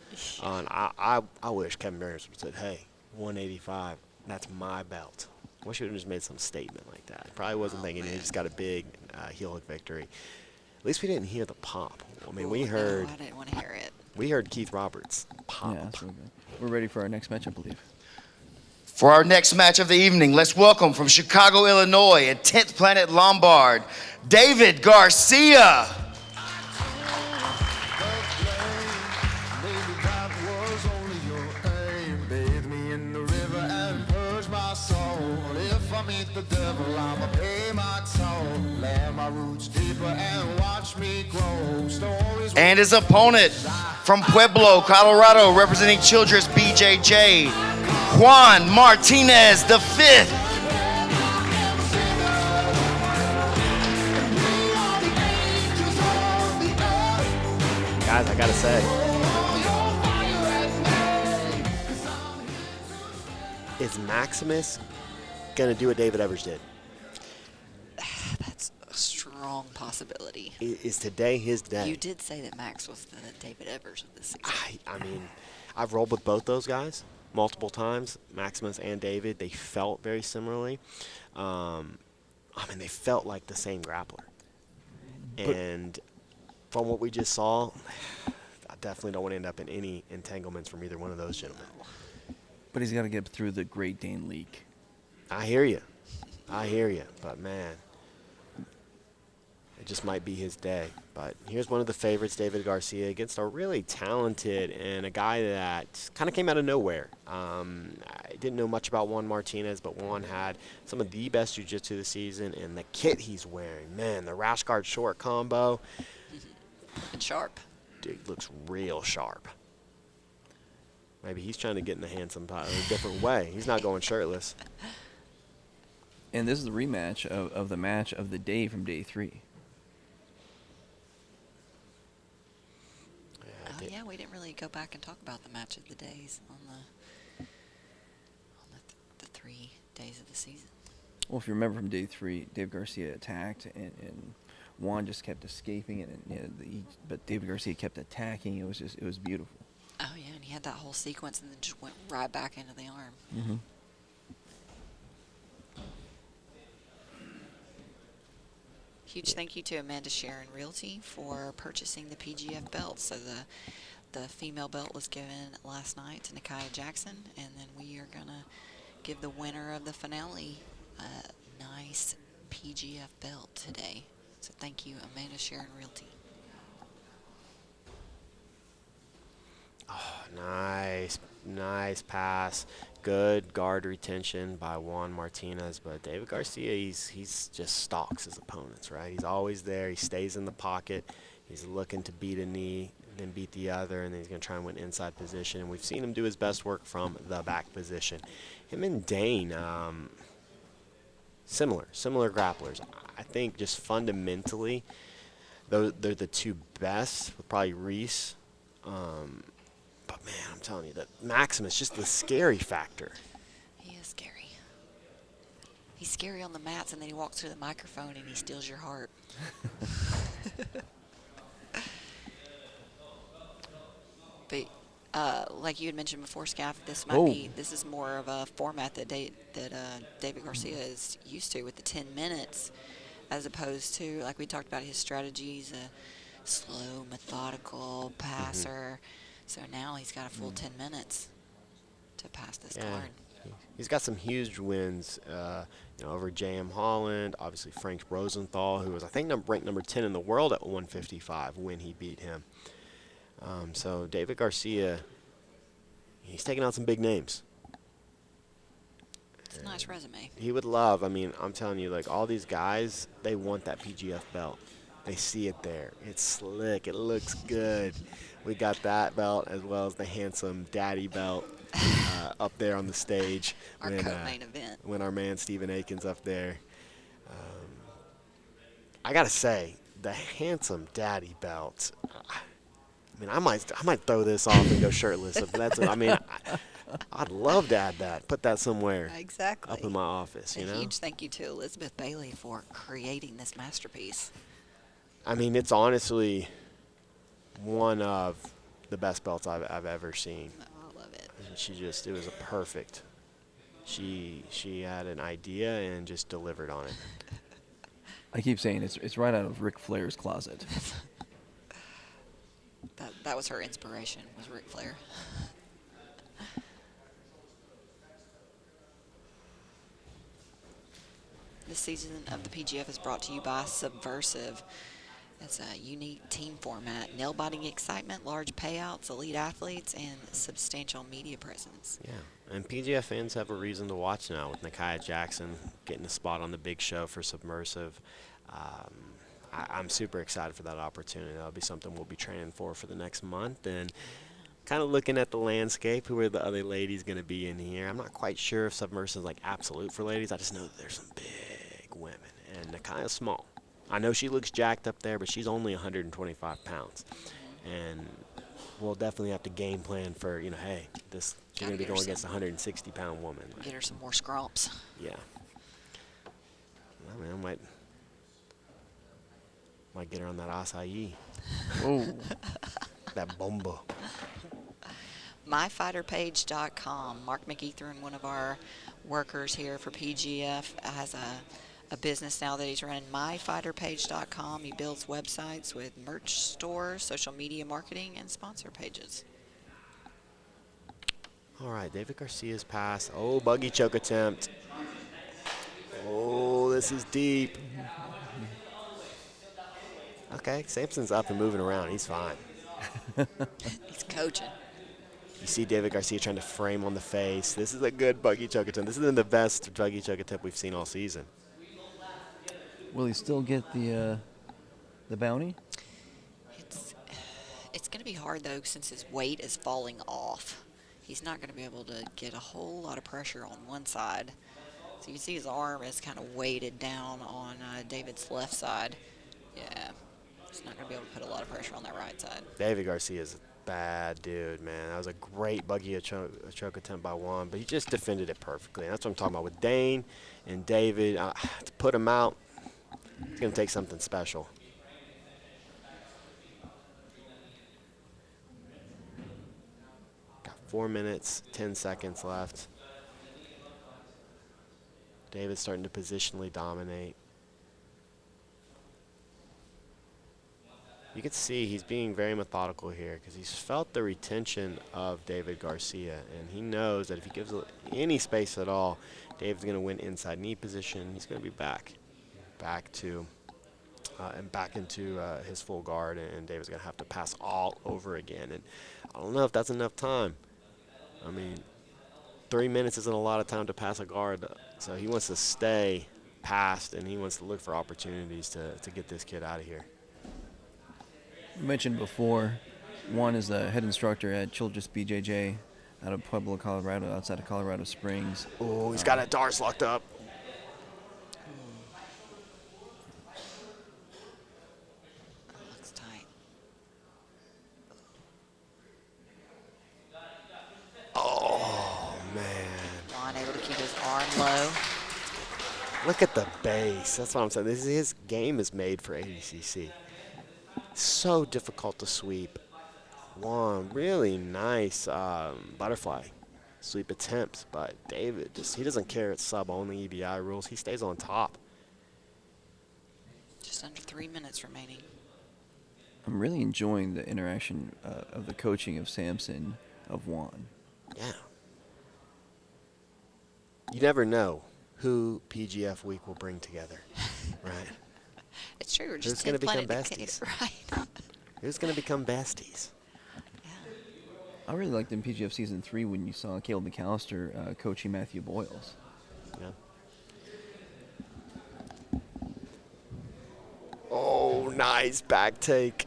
And I wish Kevin Buring would have said, hey, 185, that's my belt. Wish he would have just made some statement like that. Probably wasn't thinking he just got a big heel hook victory. At least we didn't hear the pop. I mean, we heard. No, I didn't want to hear it. We heard Keith Roberts pop. Yeah, that's really good. We're ready for our next match, I believe. For our next match of the evening, let's welcome from Chicago, Illinois, at 10th Planet Lombard, David Garcia. The devil, I'ma pay my toll. Land my roots deeper and watch me grow. Stories. And his opponent from Pueblo, Colorado, representing Childress BJJ, Juan Martinez the Fifth. Guys, I gotta say, is Maximus gonna do what David Evers did? That's a strong possibility. Is today his day? You did say that Max was the David Evers of this season. I mean, I've rolled with both those guys multiple times, Maximus and David. They felt very similarly. I mean, they felt like the same grappler. And from what we just saw, I definitely don't want to end up in any entanglements from either one of those gentlemen. But he's got to get through the Great Dane Leak. I hear you. But, man, it just might be his day. But here's one of the favorites, David Garcia, against a really talented and a guy that kind of came out of nowhere. I didn't know much about Juan Martinez, but Juan had some of the best jiu-jitsu this season, and the kit he's wearing, man, the rash guard short combo. And sharp. Dude, looks real sharp. Maybe he's trying to get in the hand in a different way. He's not going shirtless. And this is the rematch of the match of the day from day 3. Yeah, we didn't really go back and talk about the match of the days on the 3 days of the season. Well, if you remember from day 3, Dave Garcia attacked, and Juan just kept escaping, but David Garcia kept attacking. It was beautiful. Oh, yeah, and he had that whole sequence and then just went right back into the arm. Mm-hmm. Huge thank you to Amanda Sharon Realty for purchasing the PGF belt. So the female belt was given last night to Nakia Jackson, and then we are going to give the winner of the finale a nice PGF belt today. So thank you, Amanda Sharon Realty. Oh, nice pass. Good guard retention by Juan Martinez, but David Garcia, he's just stalks his opponents, right? He's always there. He stays in the pocket. He's looking to beat a knee, then beat the other, and then he's going to try and win inside position. And we've seen him do his best work from the back position. Him and Dane, similar grapplers. I think just fundamentally, they're the two best, with probably Reese. But, man, I'm telling you, that Maximus, just the scary factor. He is scary. He's scary on the mats, and then he walks to the microphone and he steals your heart. But like you had mentioned before, Scaff, this is more of a format that David Garcia is used to with the 10 minutes, as opposed to, like we talked about, his strategies, a slow, methodical passer. So now he's got a full 10 minutes to pass this Yeah. guard. He's got some huge wins, over J.M. Holland, obviously Frank Rosenthal, who was, I think, ranked number 10 in the world at 155 when he beat him. So David Garcia, he's taking out some big names. It's a nice resume. He would love, I'm telling you, like, all these guys, they want that PGF belt. They see it there. It's slick. It looks good. We got that belt as well as the handsome daddy belt up there on the stage. Our co-main event. When our man Stephen Aiken's up there. I got to say, the handsome daddy belt, I might throw this off and go shirtless. If that's, I'd love to add that. Put that somewhere. Exactly. Up in my office, A huge thank you to Elizabeth Bailey for creating this masterpiece. It's honestly one of the best belts I've ever seen. Oh, I love it. It was a perfect. She had an idea and just delivered on it. I keep saying it's right out of Ric Flair's closet. That was her inspiration, was Ric Flair. This season of the PGF is brought to you by Subversive. It's a unique team format, nail-biting excitement, large payouts, elite athletes, and substantial media presence. Yeah, and PGF fans have a reason to watch now with Nakia Jackson getting a spot on the big show for Submersive. I'm super excited for that opportunity. That'll be something we'll be training for the next month, and kind of looking at the landscape. Who are the other ladies going to be in here? I'm not quite sure if Submersive is like absolute for ladies. I just know that there's some big women, and Nakia's small. I know she looks jacked up there, but she's only 125 pounds. And we'll definitely have to game plan for, hey, you're going to be going against a 160-pound woman. Get her some more scrumps. Yeah. I might get her on that acai. Oh. That bomba. MyFighterPage.com. Mark Mccaghren, one of our workers here for PGF, has a business now that he's running, MyFighterPage.com. He builds websites with merch stores, social media marketing, and sponsor pages. All right, David Garcia's pass. Oh, buggy choke attempt. Oh, this is deep. Okay, Sampson's up and moving around. He's fine. He's coaching. You see David Garcia trying to frame on the face. This is a good buggy choke attempt. This is the best buggy choke attempt we've seen all season. Will he still get the bounty? It's going to be hard, though, since his weight is falling off. He's not going to be able to get a whole lot of pressure on one side. So you can see his arm is kind of weighted down on David's left side. Yeah, he's not going to be able to put a lot of pressure on that right side. David Garcia is a bad dude, man. That was a great buggy choke attempt by Juan, but he just defended it perfectly. And that's what I'm talking about with Dane and David. To put him out, it's going to take something special. Got 4 minutes, 10 seconds left. David's starting to positionally dominate. You can see he's being very methodical here because he's felt the retention of David Garcia, and he knows that if he gives any space at all, David's going to win inside knee position. He's going to be back into his full guard, and David's going to have to pass all over again. And I don't know if that's enough time. 3 minutes isn't a lot of time to pass a guard, so he wants to stay past, and he wants to look for opportunities to get this kid out of here. You mentioned before, Juan is the head instructor at Childress BJJ out of Pueblo, Colorado, outside of Colorado Springs. Oh, he's got a Dars locked up. Looks tight. Oh, man. Juan able to keep his arm low. Look at the base. That's what I'm saying. His game is made for ADCC. So difficult to sweep. Juan, really nice butterfly sweep attempt, but David, he doesn't care. It's sub-only EBI rules. He stays on top. Just under 3 minutes remaining. I'm really enjoying the interaction of the coaching of Samson, of Juan. Yeah. You never know who PGF Week will bring together, right? It's true. We're just Who's gonna 10th planet become dictator, besties? right? Who's going to become besties? I really liked in PGF Season 3 when you saw Caleb McAllister coaching Matthew Boyles. Yeah. Oh, nice back take.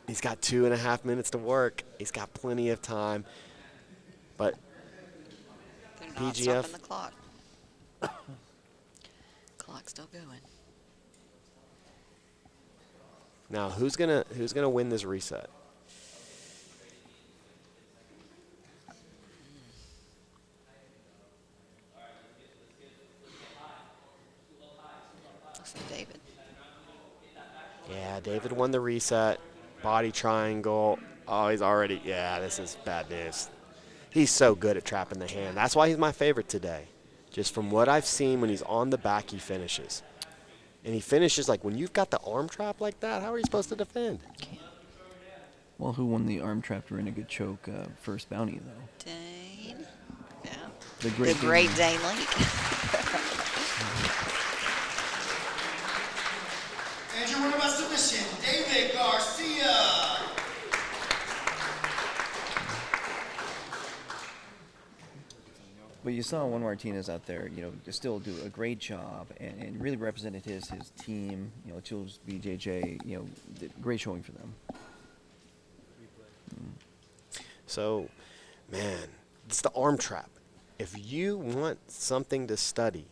He's got 2.5 minutes to work. He's got plenty of time. But They're not PGF stopping the clock. Clock's still going. now who's gonna win this reset? Looks like David. Yeah, David won the reset. Body triangle. Oh, he's already. Yeah, this is bad news. He's so good at trapping the hand. That's why he's my favorite today. Just from what I've seen, when he's on the back, he finishes. And he finishes like when you've got the arm trap like that, how are you supposed to defend? Well, who won the arm trap during a good choke first bounty, though? Dane. Yeah. The great Dane Lee. And your winner by submission, David Garcia. But you saw Juan Martinez out there, still do a great job and really represented his team, chose BJJ, great showing for them. So, man, it's the arm trap. If you want something to study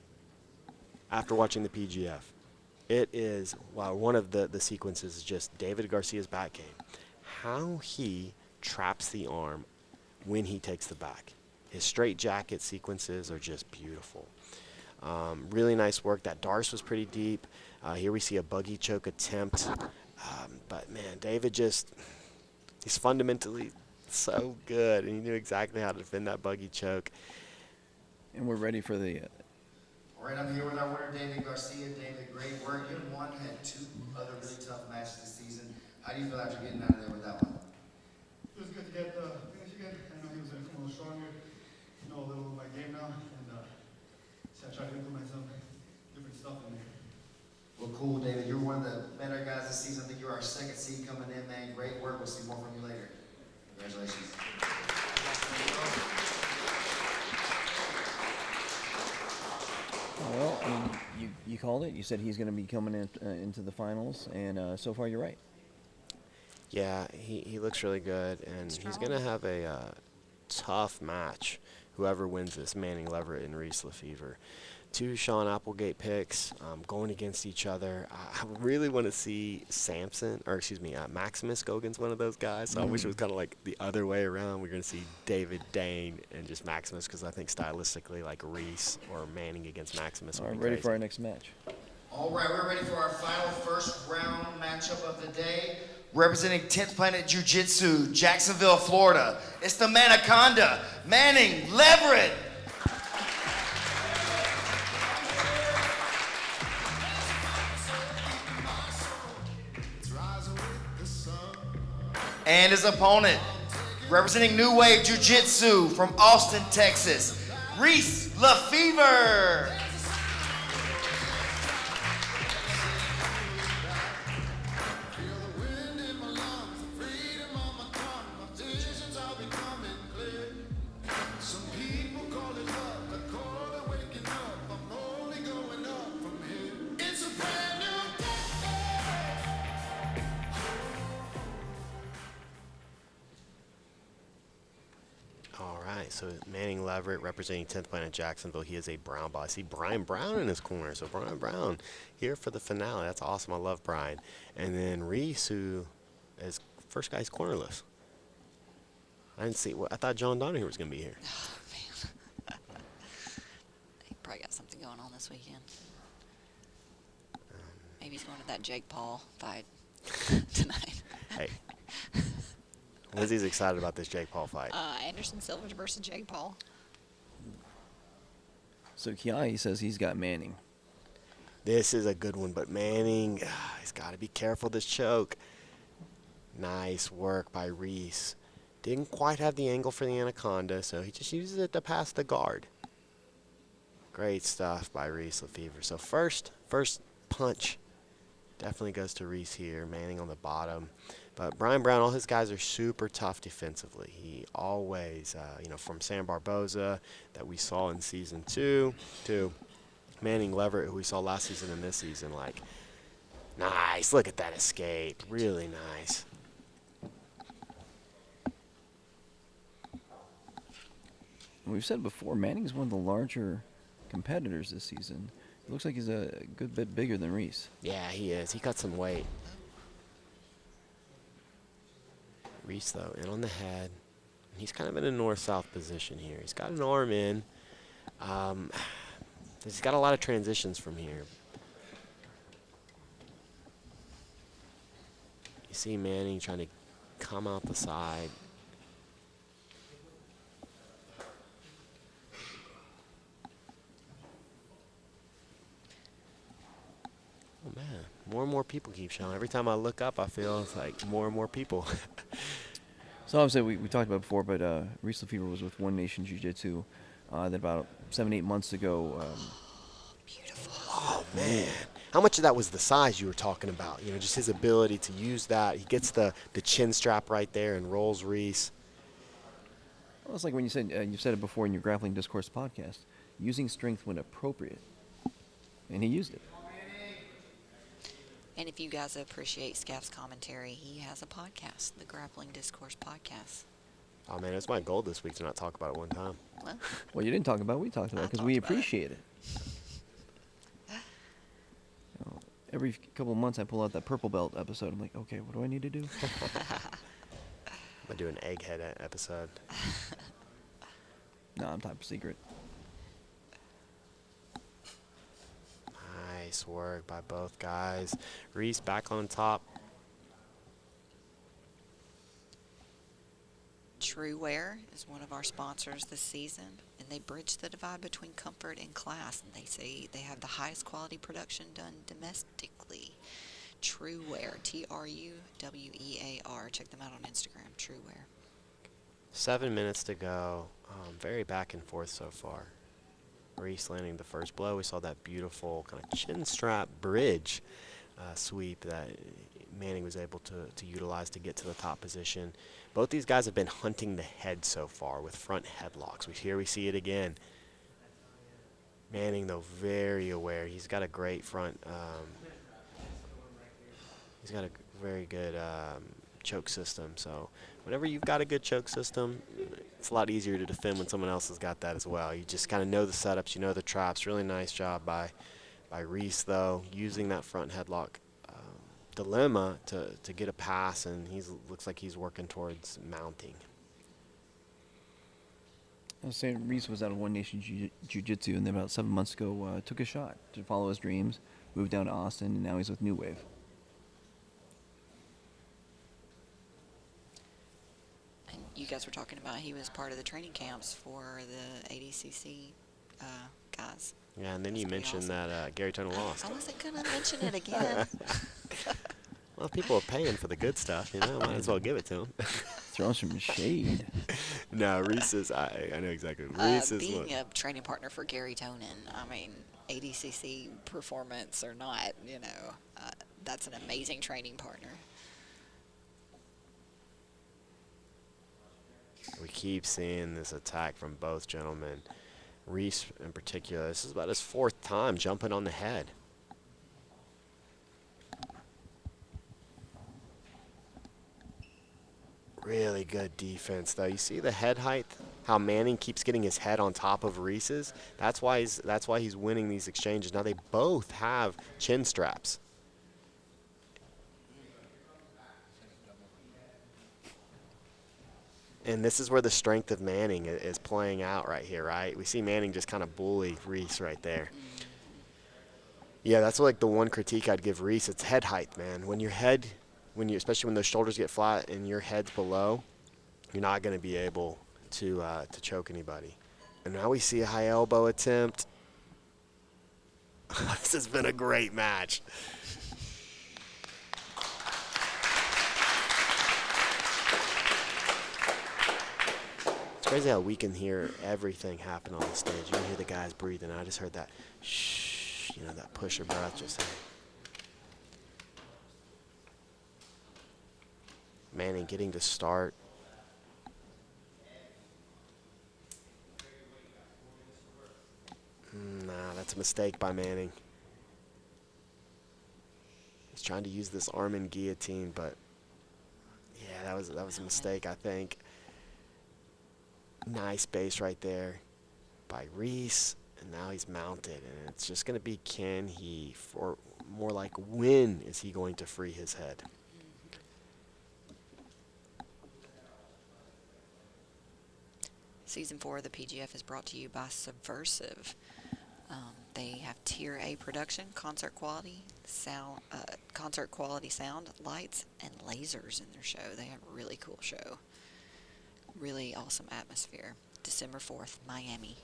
after watching the PGF, it is, one of the sequences is just David Garcia's back game. How he traps the arm when he takes the back. His straight jacket sequences are just beautiful. Really nice work. That Darce was pretty deep. Here we see a buggy choke attempt. But, man, David he's fundamentally so good, and he knew exactly how to defend that buggy choke. And we're ready for the... Right, I'm here with our winner, David Garcia. David, great work. You and Juan had 2 other really tough matches this season. How do you feel after getting out of there with that one? It was good to get the finish again. I know he was going to come a little stronger, know a little of my game now, and so I tried to implement some different stuff in there. Well, cool, David. You're one of the better guys this season. I think you're our 2nd seed coming in, man. Great work. We'll see more from you later. Congratulations. Well, I mean, you called it. You said he's going to be coming into the finals, and so far you're right. Yeah, he looks really good, and he's going to have a tough match, whoever wins this, Manning Leverett and Reese Lefevre. 2 Sean Applegate picks going against each other. I really want to see Maximus go against one of those guys. So I wish it was kind of like the other way around. We're going to see David Dane and just Maximus, because I think stylistically, like Reese or Manning against Maximus would be Ready crazy. for our next match. All right, we're ready for our final first round matchup of the day. Representing 10th Planet Jiu Jitsu, Jacksonville, Florida. It's the Manaconda, Manning Leverett. And his opponent, representing New Wave Jiu Jitsu from Austin, Texas, Reese Lefevre. So Manning Leverett representing 10th Planet Jacksonville. He is a brown belt. I see Brian Brown in his corner. So Brian Brown here for the finale. That's awesome. I love Brian. And then Reese, who is first guy's cornerless. I didn't see. I thought John Donahue was going to be here. Oh, man. He probably got something going on this weekend. Maybe he's going to that Jake Paul fight tonight. Hey. Lizzie's excited about this Jake Paul fight. Anderson Silva versus Jake Paul. So Kiai says he's got Manning. This is a good one, but Manning, he's got to be careful this choke. Nice work by Reese. Didn't quite have the angle for the anaconda, so he just uses it to pass the guard. Great stuff by Reese Lefevre. So first punch definitely goes to Reese here. Manning on the bottom. But Brian Brown, all his guys are super tough defensively. He always, from Sam Barboza that we saw in season 2 to Manning Leverett, who we saw last season and this season, like, nice. Look at that escape. Really nice. We've said before, Manning's one of the larger competitors this season. It looks like he's a good bit bigger than Reese. Yeah, he is. He cut some weight. Reese, though, in on the head. He's kind of in a north-south position here. He's got an arm in. He's got a lot of transitions from here. You see Manning trying to come out the side. Oh, man. More and more people keep showing. Every time I look up, I feel it's like more and more people. So obviously we talked about it before, but Reese Lefevre was with One Nation Jiu Jitsu then about 7-8 months ago. Beautiful. Oh, man. How much of that was the size you were talking about? You know, just his ability to use that. He gets the chin strap right there and rolls Reese. Well, it's like when you said you've said it before in your Grappling Discourse podcast, using strength when appropriate, and he used it. And if you guys appreciate Scaff's commentary, he has a podcast, the Grappling Discourse Podcast. Oh, man, it's my goal this week to not talk about it one time. Well, you didn't talk about it. We talked about it because we appreciate it. Every couple of months I pull out that purple belt episode. I'm like, okay, what do I need to do? I'm going to do an egghead episode. No, I'm top secret. Nice work by both guys. Reese back on top. TrueWear is one of our sponsors this season, and they bridge the divide between comfort and class, and they say they have the highest quality production done domestically. TrueWear, TruWear. Check them out on Instagram, TrueWear. 7 minutes to go. Very back and forth so far. Reese landing the first blow. We saw that beautiful kind of chin strap bridge sweep that Manning was able to utilize to get to the top position. Both these guys have been hunting the head so far with front headlocks. Here we see it again. Manning, though, very aware. He's got a great front. He's got a very good choke system. So whenever you've got a good choke system, it's a lot easier to defend when someone else has got that as well. You just kind of know the setups, you know the traps. Really nice job by Reese, though, using that front headlock dilemma to get a pass, and looks like he's working towards mounting. I was saying Reese was out of One Nation Jiu Jitsu, and then about 7 months ago took a shot to follow his dreams, moved down to Austin, and now he's with New Wave. And you guys were talking about he was part of the training camps for the ADCC guys. Yeah, and then you mentioned awesome. that Gary Turner lost. I wasn't going to mention it again. Well, people are paying for the good stuff, might as well give it to them. Throwing some shade. No, Reese is, I know exactly. Reese is being a training partner for Gary Tonin, I mean, ADCC performance or not, that's an amazing training partner. We keep seeing this attack from both gentlemen. Reese in particular, this is about his 4th time jumping on the head. Really good defense, though. You see the head height, how Manning keeps getting his head on top of Reese's? That's why he's winning these exchanges. Now they both have chin straps. And this is where the strength of Manning is playing out right here, right? We see Manning just kind of bully Reese right there. Yeah, that's like the one critique I'd give Reese. It's head height, man. Especially when those shoulders get flat and your head's below, you're not going to be able to choke anybody. And now we see a high elbow attempt. This has been a great match. It's crazy how we can hear everything happen on the stage. You can hear the guys breathing. I just heard that shh, you know, that push of breath just Manning getting to start. Nah, that's a mistake by Manning. He's trying to use this arm in guillotine, but yeah, that was a mistake, I think. Nice base right there by Reese, and now he's mounted, and it's just going to be or more like when is he going to free his head? Season 4 of the PGF is brought to you by Subversive. They have Tier A production, concert quality sound, lights, and lasers in their show. They have a really cool show. Really awesome atmosphere. December 4th, Miami.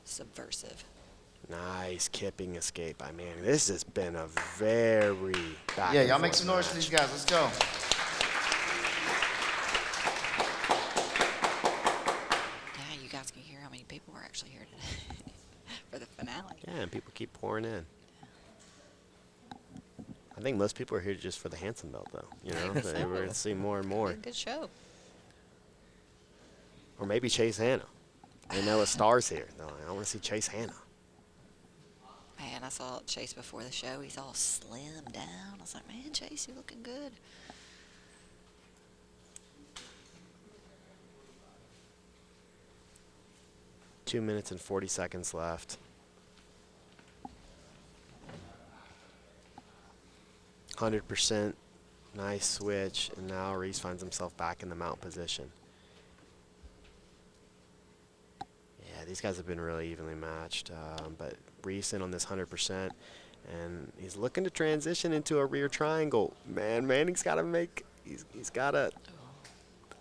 Subversive. Nice kipping escape by Manning. This has been a very back Yeah, and y'all make forth some noise for match. these guys. Let's go. Yeah, you guys can hear how many people are actually here today for the finale. Yeah, and people keep pouring in. I think most people are here just for the Hanson belt, though. You know, they were to see more and more. Good show. Or maybe Chase Hanna. They know a star's here. They're like, I want to see Chase Hanna. Man, I saw Chase before the show. He's all slim down. I was like, man, Chase, you looking good. Two minutes and 40 seconds left. 100%. Nice switch. And now Reese finds himself back in the mount position. Yeah, these guys have been really evenly matched. But Reese in on this 100%. And he's looking to transition into a rear triangle. Man, Manning's got to make, he's got to,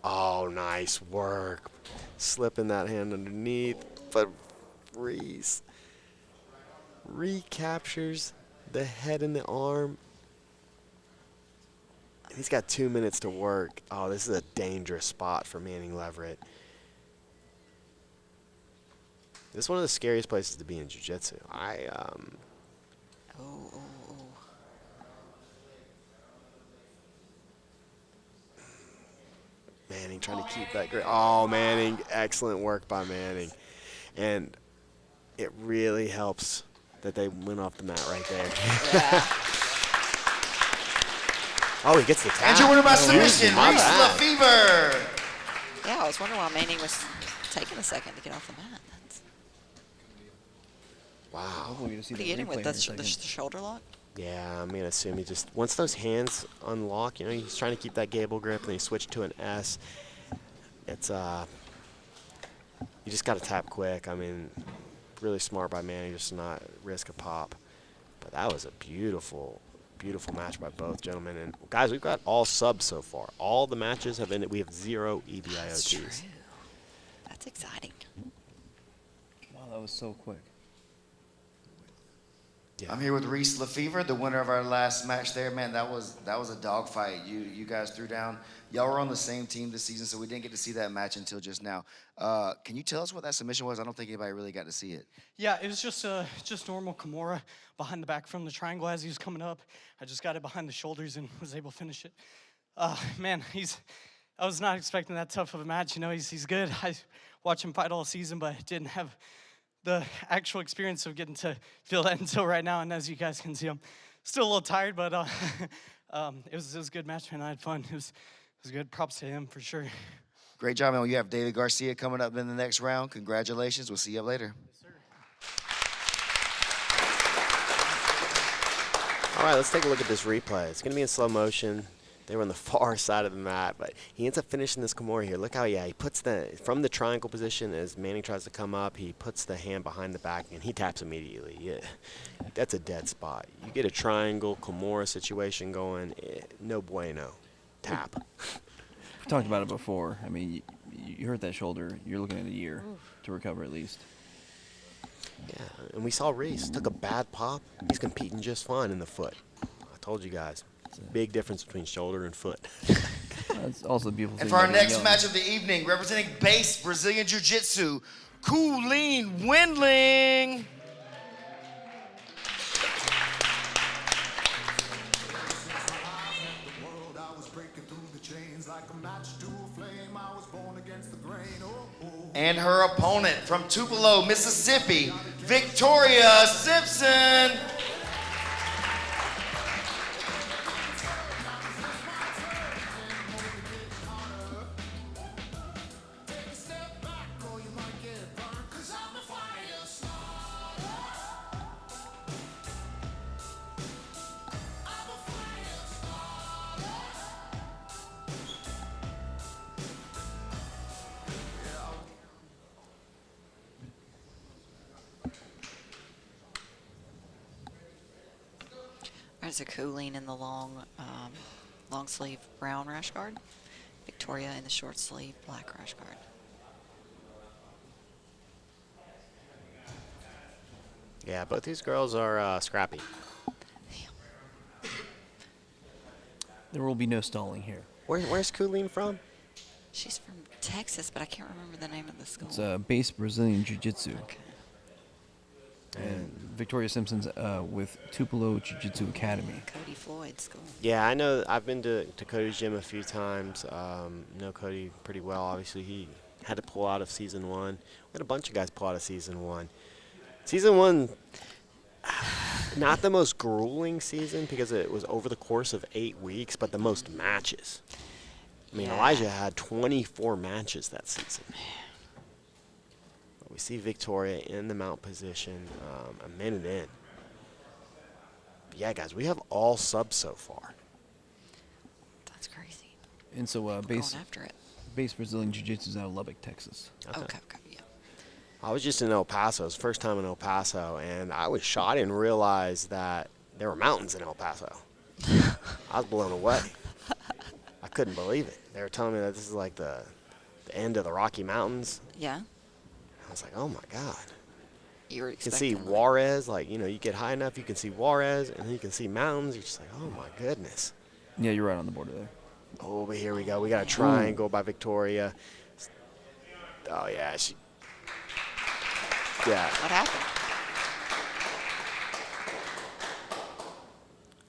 oh, nice work. Slipping that hand underneath. But Reese recaptures the head and the arm. And he's got 2 minutes to work. Oh, this is a dangerous spot for Manning Leverett. This is one of the scariest places to be in jiu-jitsu. Manning trying to keep that grip. Oh, Manning, excellent work by Manning. And it really helps that they went off the mat right there. Yeah. Oh, he gets the tap. And your winner by submission, My Reese bad. Lefevre. Yeah, I was wondering why Manning was taking a second to get off the mat. Wow. Hopefully we get to see What that are you hitting replay with? in a That's the second. shoulder lock? Yeah, I'm going to assume he just, once those hands unlock, you know, he's trying to keep that gable grip, and he switched to an S. It's, you just got to tap quick. I mean, really smart by Manning, just to not risk a pop. But that was a beautiful, beautiful match by both gentlemen. And guys, we've got all subs so far. All the matches have ended. We have 0 EBIOTs. That's true. That's exciting. Wow, that was so quick. I'm here with Reese Lefevre, the winner of our last match there. Man, that was a dogfight. You guys threw down. Y'all were on the same team this season, so we didn't get to see that match until just now. Can you tell us what that submission was? I don't think anybody really got to see it. Yeah, it was just normal Kimura behind the back from the triangle as he was coming up. I just got it behind the shoulders and was able to finish it. Man, I was not expecting that tough of a match. You know, he's good. I watched him fight all season, but didn't have the actual experience of getting to feel that until right now. And as you guys can see, I'm still a little tired, but it was a good match, man. I had fun. It was good. Props to him for sure. Great job, man. You have David Garcia coming up in the next round. Congratulations. We'll see you up later. All right, let's take a look at this replay. It's going to be in slow motion. They were on the far side of the mat, but he ends up finishing this Kimura here. Look how, he puts from the triangle position as Manning tries to come up, he puts the hand behind the back, and he taps immediately. Yeah, that's a dead spot. You get a triangle Kimura situation going, no bueno. Tap. We talked about it before. I mean, you hurt that shoulder. You're looking at a year to recover at least. Yeah, and we saw Reese took a bad pop. He's competing just fine in the foot. I told you guys. Big difference between shoulder and foot. That's also a beautiful thing. And for our about being next young. match of the evening, representing base Brazilian Jiu Jitsu, Colleen Windling. And her opponent from Tupelo, Mississippi, Victoria Simpson. There's a Colleen in the long sleeve brown rash guard. Victoria in the short sleeve black rash guard. Yeah, both these girls are scrappy. There will be no stalling here. Where's Colleen from? She's from Texas, but I can't remember the name of the school. It's base Brazilian Jiu-Jitsu. Okay. And Victoria Simpson's with Tupelo Jiu-Jitsu Academy. Cody Floyd's school. Yeah, I know. I've been to Cody's gym a few times. Know Cody pretty well. Obviously, he had to pull out of season 1. We had a bunch of guys pull out of season 1. Season 1, not the most grueling season because it was over the course of 8 weeks, but the most matches. I mean, Yeah. Elijah had 24 matches that season. We see Victoria in the mount position a minute in. Yeah, guys, we have all subs so far. That's crazy. And so We're base going after it. base Brazilian Jiu-Jitsu is out of Lubbock, Texas. Okay, yeah. I was just in El Paso. It was the first time in El Paso, and I was shocked and realized that there were mountains in El Paso. I was blown away. I couldn't believe it. They were telling me that this is like the end of the Rocky Mountains. Yeah. I was like, oh my God. You were You can see expecting Juarez, you get high enough, you can see Juarez, and then you can see mountains. You're just like, oh my goodness. Yeah, you're right on the border there. Oh, but here we go. We got a triangle by Victoria. Oh, yeah. Yeah. What happened?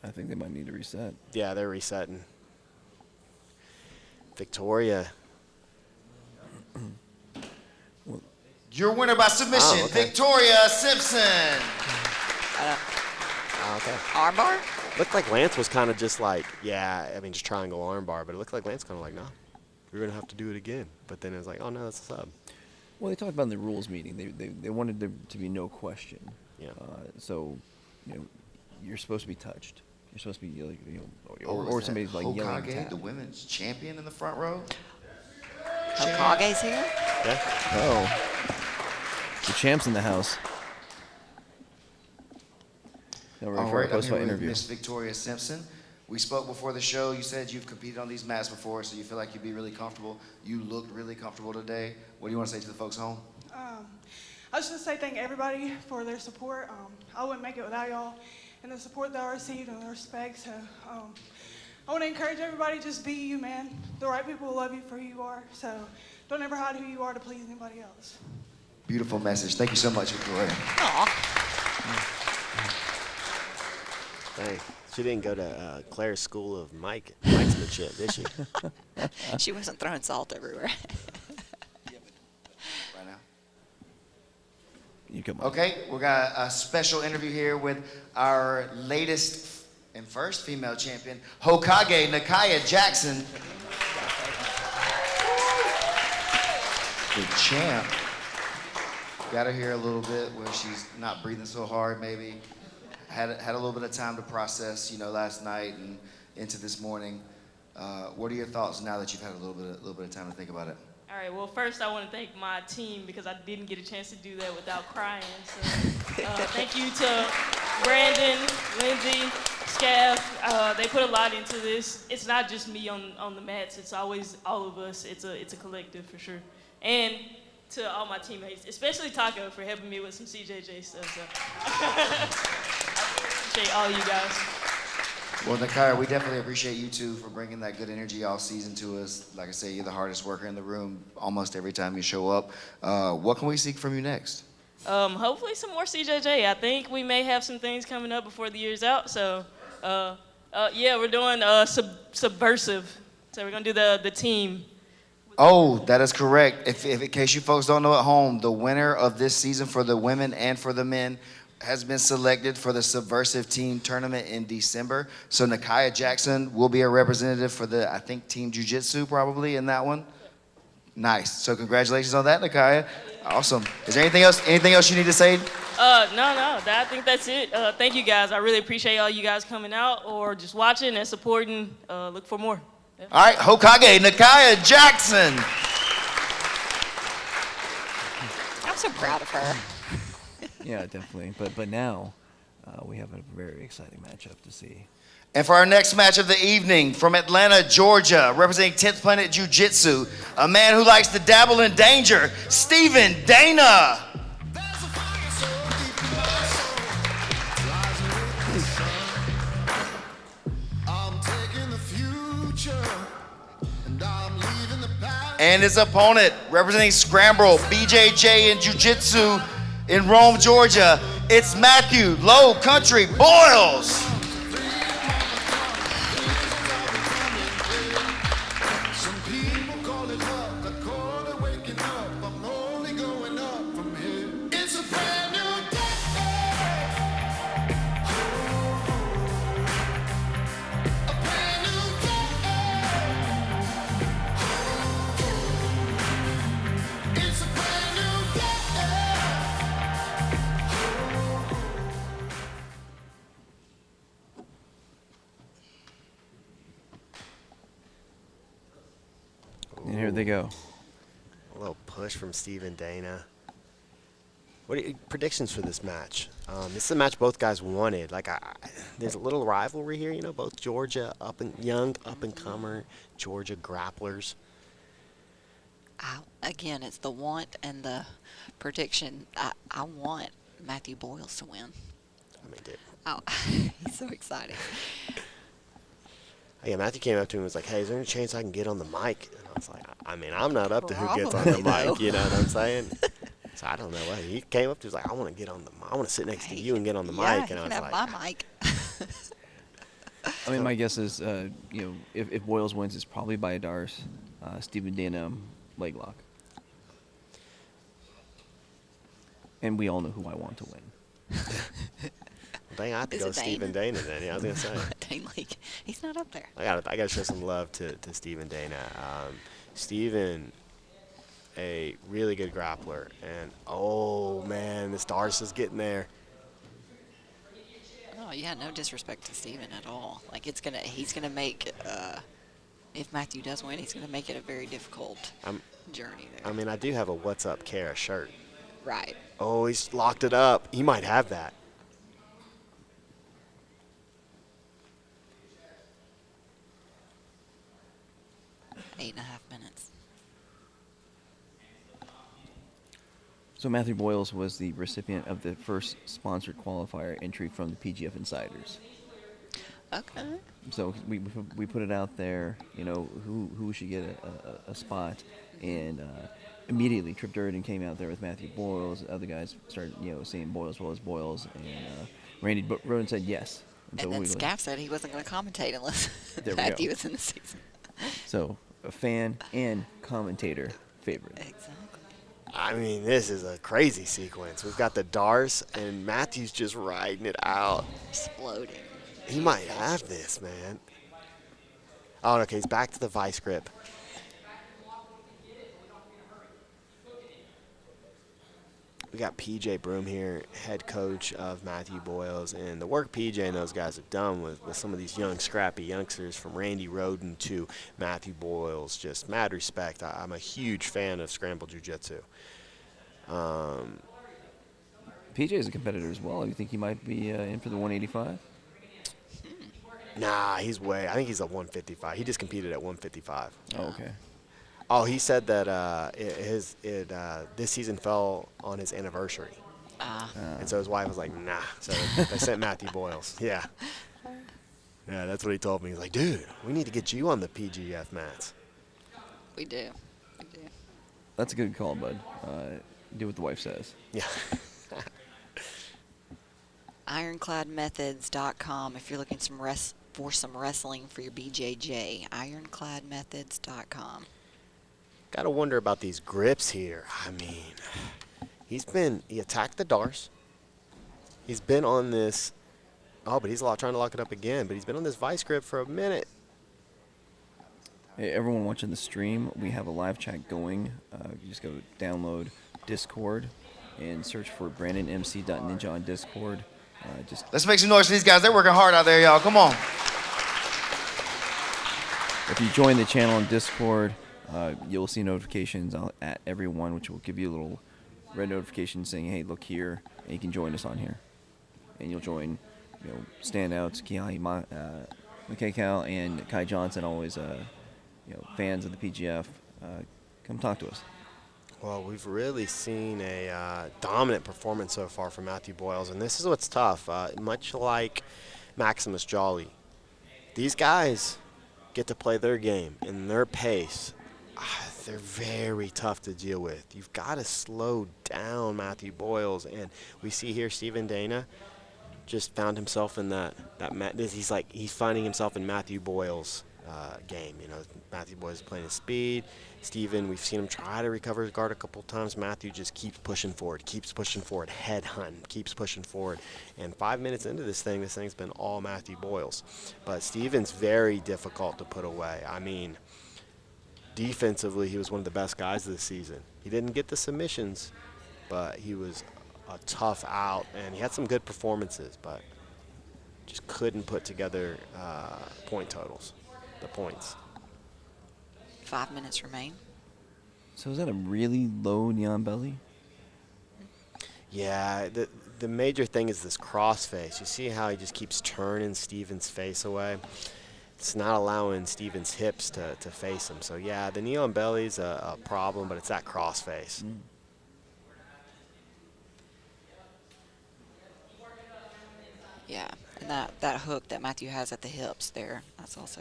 I think they might need to reset. Yeah, they're resetting. Victoria. Your winner by submission, Oh, okay. Victoria Simpson. Okay. Armbar? Looked like Lance was kind of just like, just triangle armbar, but it looked like Lance kind of like, no, we're going to have to do it again. But then it was like, oh, no, that's a sub. Well, they talked about in the rules meeting. They wanted there to be no question. Yeah. So, you're supposed to be touched. You're supposed to be, Oh, or is that somebody's like yelling. Mccaghren, Tap. the women's champion in the front row. Mccaghen's here? Yeah. Oh, the champ's in the house. Now we're ready All for our right, I'm here post-fight with interview. Miss Victoria Simpson. We spoke before the show. You said you've competed on these mats before, so you feel like you'd be really comfortable. You looked really comfortable today. What do you want to say to the folks home? I just want to say thank everybody for their support. I wouldn't make it without y'all and the support that I received and the respect. So I want to encourage everybody, just be you, man. The right people will love you for who you are. So don't ever hide who you are to please anybody else. Beautiful message. Thank you so much, Victoria. Hey, she didn't go to Claire's school of Mikesmanship, did she? She wasn't throwing salt everywhere. Right now. You come on. Okay, we got a special interview here with our latest and first female champion, Mccaghren Nakaya Jackson. The champ. Got her here a little bit where she's not breathing so hard, maybe. Had a little bit of time to process, last night and into this morning. What are your thoughts now that you've had a little bit of time to think about it? All right, well, first I want to thank my team because I didn't get a chance to do that without crying. So thank you to Brandon, Lindsay, Scaff. They put a lot into this. It's not just me on the mats. It's always all of us. It's a collective for sure. And to all my teammates, especially Taco for helping me with some CJJ stuff. So. I appreciate all you guys. Well, Nakaya, we definitely appreciate you two for bringing that good energy all season to us. Like I say, you're the hardest worker in the room almost every time you show up. What can we seek from you next? Hopefully some more CJJ. I think we may have some things coming up before the year's out. So, yeah, we're doing subversive. So we're gonna do the team. Oh, that is correct. If in case you folks don't know at home, the winner of this season for the women and for the men has been selected for the Subversive Team Tournament in December. So Nakaya Jackson will be a representative for the, I think, Team Jiu Jitsu probably in that one. Nice. So congratulations on that, Nakaya. Awesome. Is there anything else you need to say? No. I think that's it. Thank you guys. I really appreciate all you guys coming out or just watching and supporting. Look for more. Yeah. All right, Hokage Nakaya Jackson. I'm so proud of her. Yeah, definitely. But now we have a very exciting matchup to see. And for our next match of the evening, from Atlanta, Georgia, representing 10th Planet Jiu Jitsu, a man who likes to dabble in danger, Stephen Dana. And his opponent, representing Scramble, BJJ, and Jiu Jitsu in Rome, Georgia, it's Matthew Low Country Boyles. And here they go. A little push from Stephen Dana. What are your predictions for this match? This is a match both guys wanted. There's a little rivalry here, you know, both Georgia young up and comer Georgia grapplers. Again, it's the want and the prediction. I want Matthew Boyles to win. I mean, dude. Oh, he's so excited. Yeah, Matthew came up to me and was like, hey, is there any chance I can get on the mic? And I was like, I mean, I'm not up to who gets on the mic, you know what I'm saying? So I don't know. He came up to me, was like, I want to get on the I want to sit next to you and get on the mic. And I was have like, my mic. I mean, my guess is, if Boyles wins, it's probably by a Dars, Stephen Dana leg lock. And we all know who I want to win. Dang, I have to Is go it Stephen Dana then. Yeah, I was gonna say. Dane League. He's not up there. I gotta show some love to Stephen Dana. Stephen, a really good grappler, and oh man, this Dars is getting there. Oh yeah, no disrespect to Steven at all. Like he's gonna make if Matthew does win, he's gonna make it a very difficult journey there. I mean, I do have a "What's Up, Kara" shirt. Right. Oh, he's locked it up. He might have that. Eight and a half minutes. So Matthew Boyles was the recipient of the first sponsored qualifier entry from the PGF Insiders. Okay. So we put it out there, you know, who should get a spot, and immediately Trip Durden came out there with Matthew Boyles. Other guys started, saying Boyles, and Randy Roden said yes. And then Scaff said he wasn't going to commentate unless Matthew was in the season. So a fan and commentator favorite. Exactly. I mean, this is a crazy sequence. We've got the Dars, and Matthew's just riding it out. Exploding. He might have this, man. Oh, okay, he's back to the vice grip. We got PJ Broom here, head coach of Matthew Boyles, and the work PJ and those guys have done with some of these young, scrappy youngsters, from Randy Roden to Matthew Boyles, just mad respect. I'm a huge fan of Scramble Jiu-Jitsu. PJ is a competitor as well. You think he might be in for the 185? Nah, I think he's a 155. He just competed at 155. Oh, okay. Oh, he said that this season fell on his anniversary. And so his wife was like, nah. So they sent Matthew Boyles. Yeah. Yeah, that's what he told me. He's like, dude, we need to get you on the PGF mats. We do. We do. That's a good call, bud. Do what the wife says. Yeah. Ironcladmethods.com if you're looking for some wrestling for your BJJ. Ironcladmethods.com. Got to wonder about these grips here. I mean, he attacked the Dars. He's been on this, but he's trying to lock it up again, but he's been on this vice grip for a minute. Hey, everyone watching the stream, we have a live chat going. You just go download Discord and search for BrandonMC.Ninja on Discord. Let's make some noise for these guys. They're working hard out there, y'all. Come on. If you join the channel on Discord, you'll see notifications at everyone, which will give you a little red notification saying, hey, look here, and you can join us on here. And you'll join, standouts, Mccaghren and Kai Johnson, always, fans of the PGF. Come talk to us. Well, we've really seen a dominant performance so far from Matthew Boyles, and this is what's tough. Much like Maximus Jolly, these guys get to play their game in their pace. They're very tough to deal with. You've got to slow down Matthew Boyles, and we see here Stephen Dana just found himself in he's finding himself in Matthew Boyles' game. Matthew Boyles is playing his speed. Stephen, we've seen him try to recover his guard a couple times. Matthew just keeps pushing forward, head hunt, keeps pushing forward. And 5 minutes into this thing's been all Matthew Boyles. But Stephen's very difficult to put away. I mean, defensively, he was one of the best guys of the season. He didn't get the submissions, but he was a tough out, and he had some good performances, but just couldn't put together point totals, the points. 5 minutes remain. So is that a really low neon belly? Yeah, the major thing is this cross face. You see how he just keeps turning Stephen's face away? It's not allowing Stephen's hips to face him. So, yeah, the neon belly's a problem, but it's that cross face. Mm. Yeah, and that hook that Matthew has at the hips there, that's also,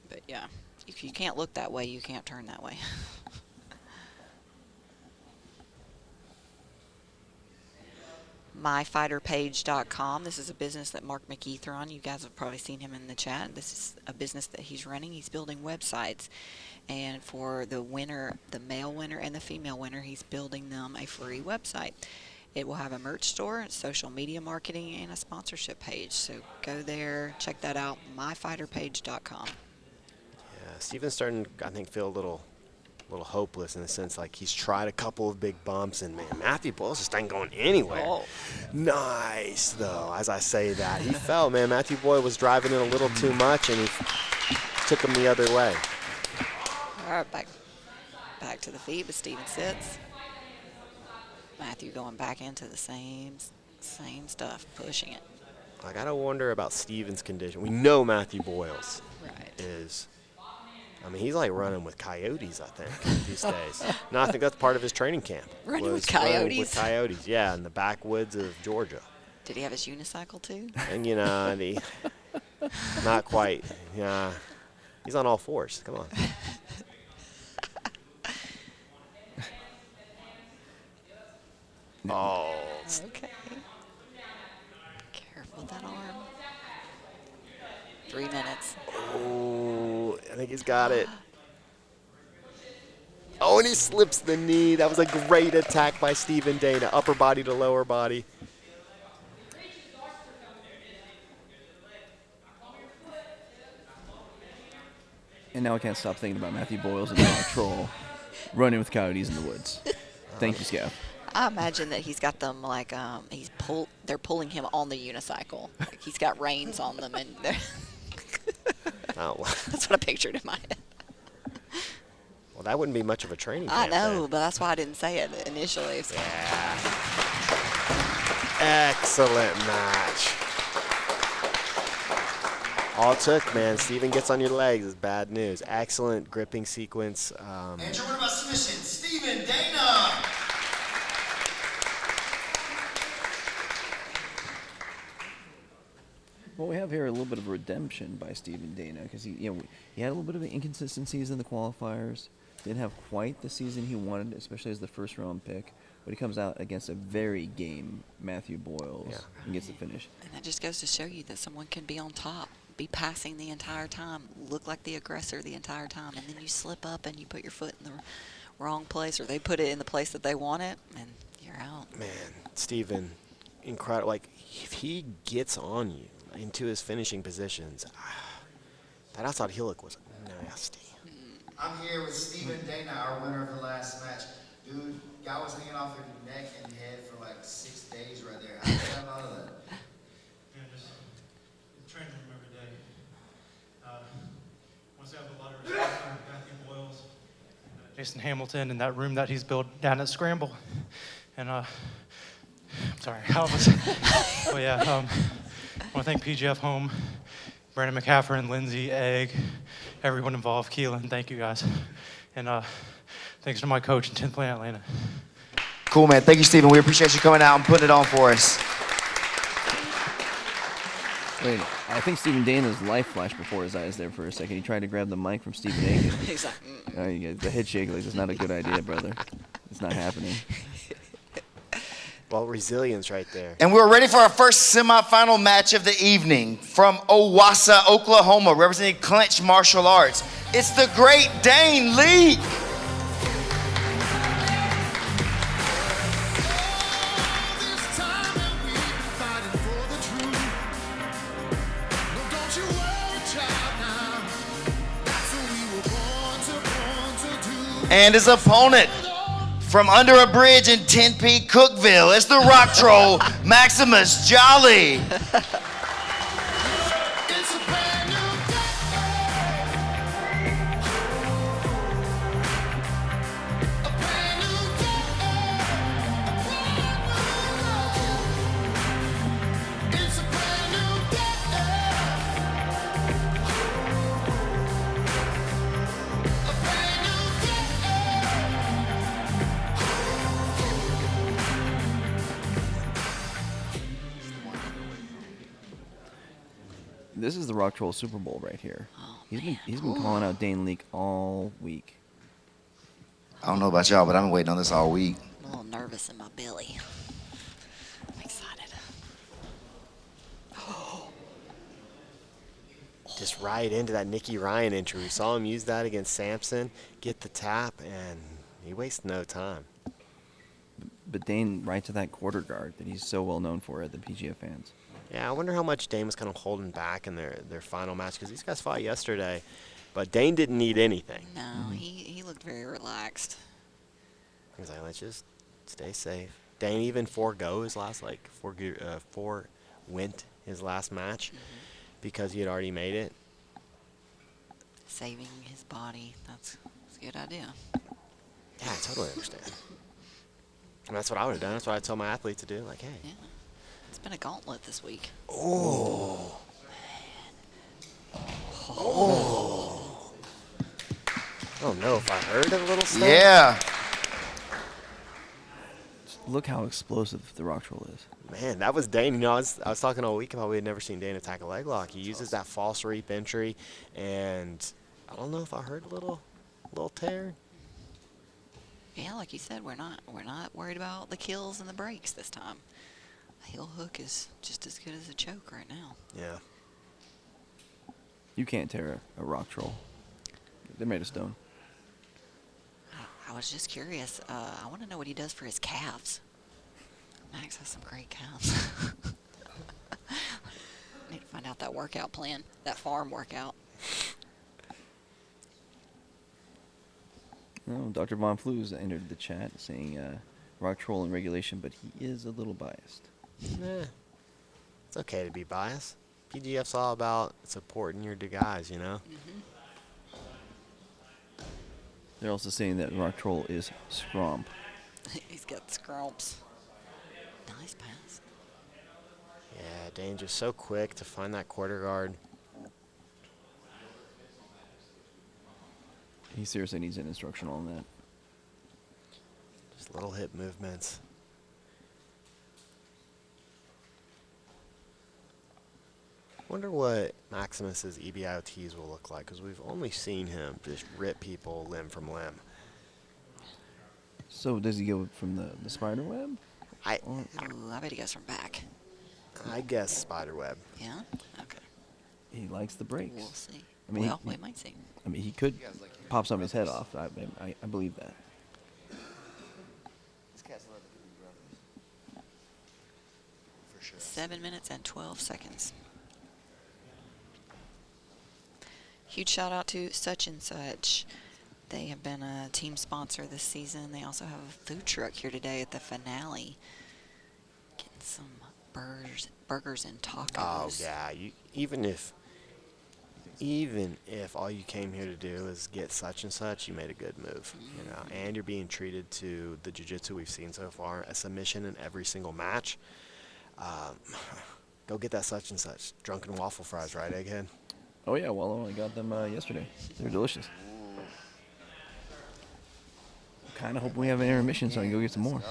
but yeah, if you can't look that way, you can't turn that way. MyFighterPage.com. This is a business that Mark Mccaghren, you guys have probably seen him in the chat. This is a business that he's running. He's building websites. And for the winner, the male winner and the female winner, he's building them a free website. It will have a merch store, social media marketing, and a sponsorship page. So go there, check that out, myfighterpage.com. Yeah, Stephen's starting, I think, feel a little hopeless in the sense like he's tried a couple of big bumps, and man, Matthew Boyles just ain't going anywhere. Oh. Nice, though, as I say that. He felt, man, Matthew Boyles was driving in a little too much, and he took him the other way. All right, back to the feet, but Stephen sits. Matthew going back into the same stuff, pushing it. I got to wonder about Stephen's condition. We know Matthew Boyles is, I mean, he's like running with coyotes, I think, these days. No, I think that's part of his training camp. Running with coyotes? Running with coyotes, yeah, in the backwoods of Georgia. Did he have his unicycle too? And, not quite. Yeah, he's on all fours. Come on. Oh. Okay. Careful with that arm. 3 minutes. Oh, I think he's got it. Oh, and he slips the knee. That was a great attack by Stephen Dana. Upper body to lower body. And now I can't stop thinking about Matthew Boyles and Dog Troll running with coyotes in the woods. Thank you, Scav. I imagine that he's got them like they're pulling him on the unicycle. Like he's got reins on them, and that's what I pictured in my head. Well, that wouldn't be much of a training I camp know, then. but that's why I didn't say it initially. So. Yeah. Excellent match. All it took, man. Stephen gets on your legs is bad news. Excellent gripping sequence. And your word about submission, Stephen Dana. Well, we have here a little bit of redemption by Stephen Dana because he had a little bit of inconsistencies in the qualifiers. Didn't have quite the season he wanted, especially as the first round pick. But he comes out against a very game Matthew Boyles and gets the finish. And that just goes to show you that someone can be on top, be passing the entire time, look like the aggressor the entire time, and then you slip up and you put your foot in the wrong place, or they put it in the place that they want it, and you're out. Man, Steven, incredible. Like, if he gets on you into his finishing positions, that outside heel hook was nasty. I'm here with Stephen Dana, our winner of the last match. Dude, guy was hanging off your neck and head for like 6 days right there. How did you have out of that? Yeah, just training him every day. Once I have a lot of respect for Matthew Boyles and Jason Hamilton in that room that he's built down at Scramble. And I'm sorry, I was, but yeah, I want to thank PGF Home, Brandon Mccaghren, Lindsay, Egg, everyone involved, Keelan, thank you guys. And thanks to my coach in 10th Planet Atlanta. Cool, man. Thank you, Stephen. We appreciate you coming out and putting it on for us. Wait, I think Stephen Dana's life flashed before his eyes there for a second. He tried to grab the mic from Stephen Aiken. He's like, the head shake, like, it's not a good idea, brother. It's not happening. Well, resilience right there. And we're ready for our first semifinal match of the evening from Owasso, Oklahoma, representing Clinch Martial Arts. It's the Great Dane Lee. And his opponent from under a bridge in Tempe, Cookville, it's the rock troll, Maximus Jolly. This is the Rock Troll Super Bowl right here. He's been calling out Dane Leak all week. I don't know about y'all, but I've been waiting on this all week. I'm a little nervous in my belly. I'm excited. Just right into that Nicky Ryan entry. We saw him use that against Sampson, get the tap, and he wasted no time. But Dane right to that quarter guard that he's so well known for at the PGF fans. Yeah, I wonder how much Dane was kind of holding back in their final match, because these guys fought yesterday, but Dane didn't need anything. No, he looked very relaxed. He was like, let's just stay safe. Dane even forego his last, went his last match because he had already made it. Saving his body, that's a good idea. Yeah, I totally understand. And that's what I would have done. That's what I tell my athletes to do. Like, hey. Yeah. It's been a gauntlet this week. Oh. Oh. I don't know if I heard a little stuff. Yeah. Look how explosive the Rock Troll is. Man, that was Dane. You know, I was talking all week about we had never seen Dane attack a leg lock. He uses that false reap entry, and I don't know if I heard a little tear. Yeah, like you said, we're not worried about the kills and the breaks this time. A heel hook is just as good as a choke right now. Yeah. You can't tear a Rock Troll. They're made of stone. I was just curious. I want to know what he does for his calves. Max has some great calves. Need to find out that workout plan, that farm workout. Oh, Dr. Von Flues entered the chat saying Rock Troll in regulation, but he is a little biased. It's okay to be biased. PGF's all about supporting your guys, you know? They're also saying that Rock Troll is scromp. He's got scrumps. Nice pass. Yeah, Dane's just so quick to find that quarter guard. He seriously needs an instructional on that. Just little hip movements. Wonder what Maximus's EBIOTs will look like, because we've only seen him just rip people limb from limb. So does he go from the spider web? Ooh, I bet he goes from back. I guess spider web. Yeah? Okay. He likes the breaks. We'll see. I mean, Well, we might see. I mean, he could pop somebody's head off. I believe that. 7 minutes and 12 seconds. Huge shout out to Such and Such. They have been a team sponsor this season. They also have a food truck here today at the finale. Getting some burgers and tacos. Oh yeah, even if all you came here to do is get Such and Such, you made a good move. You know, and you're being treated to the jiu-jitsu we've seen so far, a submission in every single match. Go get that Such and Such drunken waffle fries, right, Egghead? Oh yeah, well, I got them yesterday. They're delicious. Kind of hope we have an intermission so I can go get some more.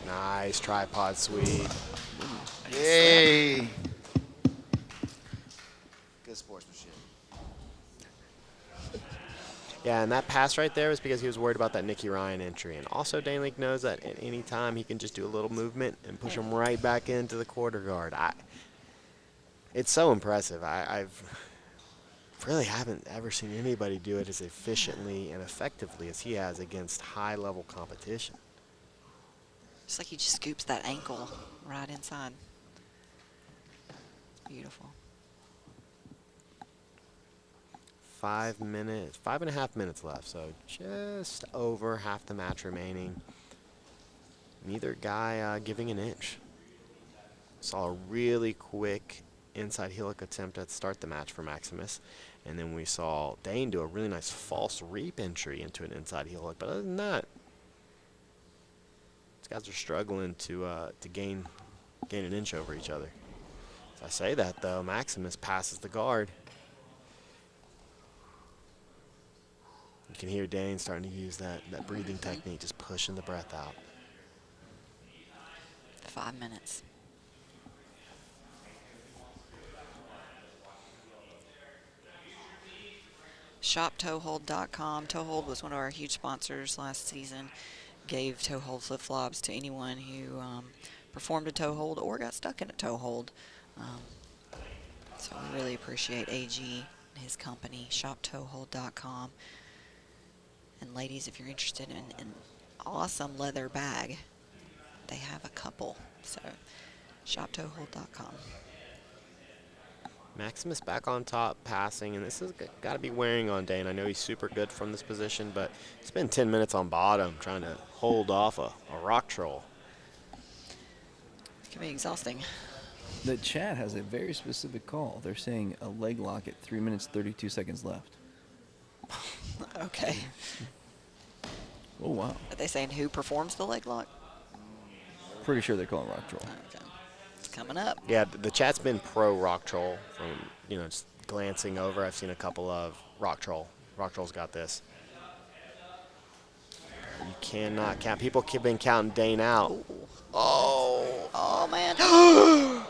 Nice tripod sweep. Yay! Good sportsmanship. Yeah, and that pass right there was because he was worried about that Nicky Ryan entry. And also, Dane Leak knows that at any time he can just do a little movement and push him right back into the quarter guard. It's so impressive. I've really haven't ever seen anybody do it as efficiently and effectively as he has against high-level competition. It's like he just scoops that ankle right inside. Beautiful. 5 minutes, 5.5 minutes left, so just over half the match remaining. Neither guy giving an inch. Saw a really quick inside heel hook attempt at start the match for Maximus, and then we saw Dane do a really nice false reap entry into an inside heel hook. But other than that, these guys are struggling to gain an inch over each other. As I say that though, Maximus passes the guard. You can hear Dane starting to use that breathing technique, just pushing the breath out. 5 minutes. ShopToehold.com. Toehold was one of our huge sponsors last season. Gave toehold flip-flops to anyone who performed a toehold or got stuck in a toehold. So we really appreciate AG and his company, ShopToehold.com. And ladies, if you're interested in an awesome leather bag, they have a couple. So, ShopToehold.com. Maximus back on top, passing, and this has got to be wearing on Dane. I know he's super good from this position, but it's been 10 minutes on bottom trying to hold off a rock troll. It can be exhausting. The chat has a very specific call. They're saying a leg lock at 3 minutes, 32 seconds left. Okay. Oh, wow. Are they saying who performs the leg lock? Pretty sure they're calling rock troll. Okay. It's coming up. Yeah, the chat's been pro rock troll from, just glancing over. I've seen a couple of rock troll. Rock troll's got this. You cannot count. People have been counting Dane out. Oh man. Oh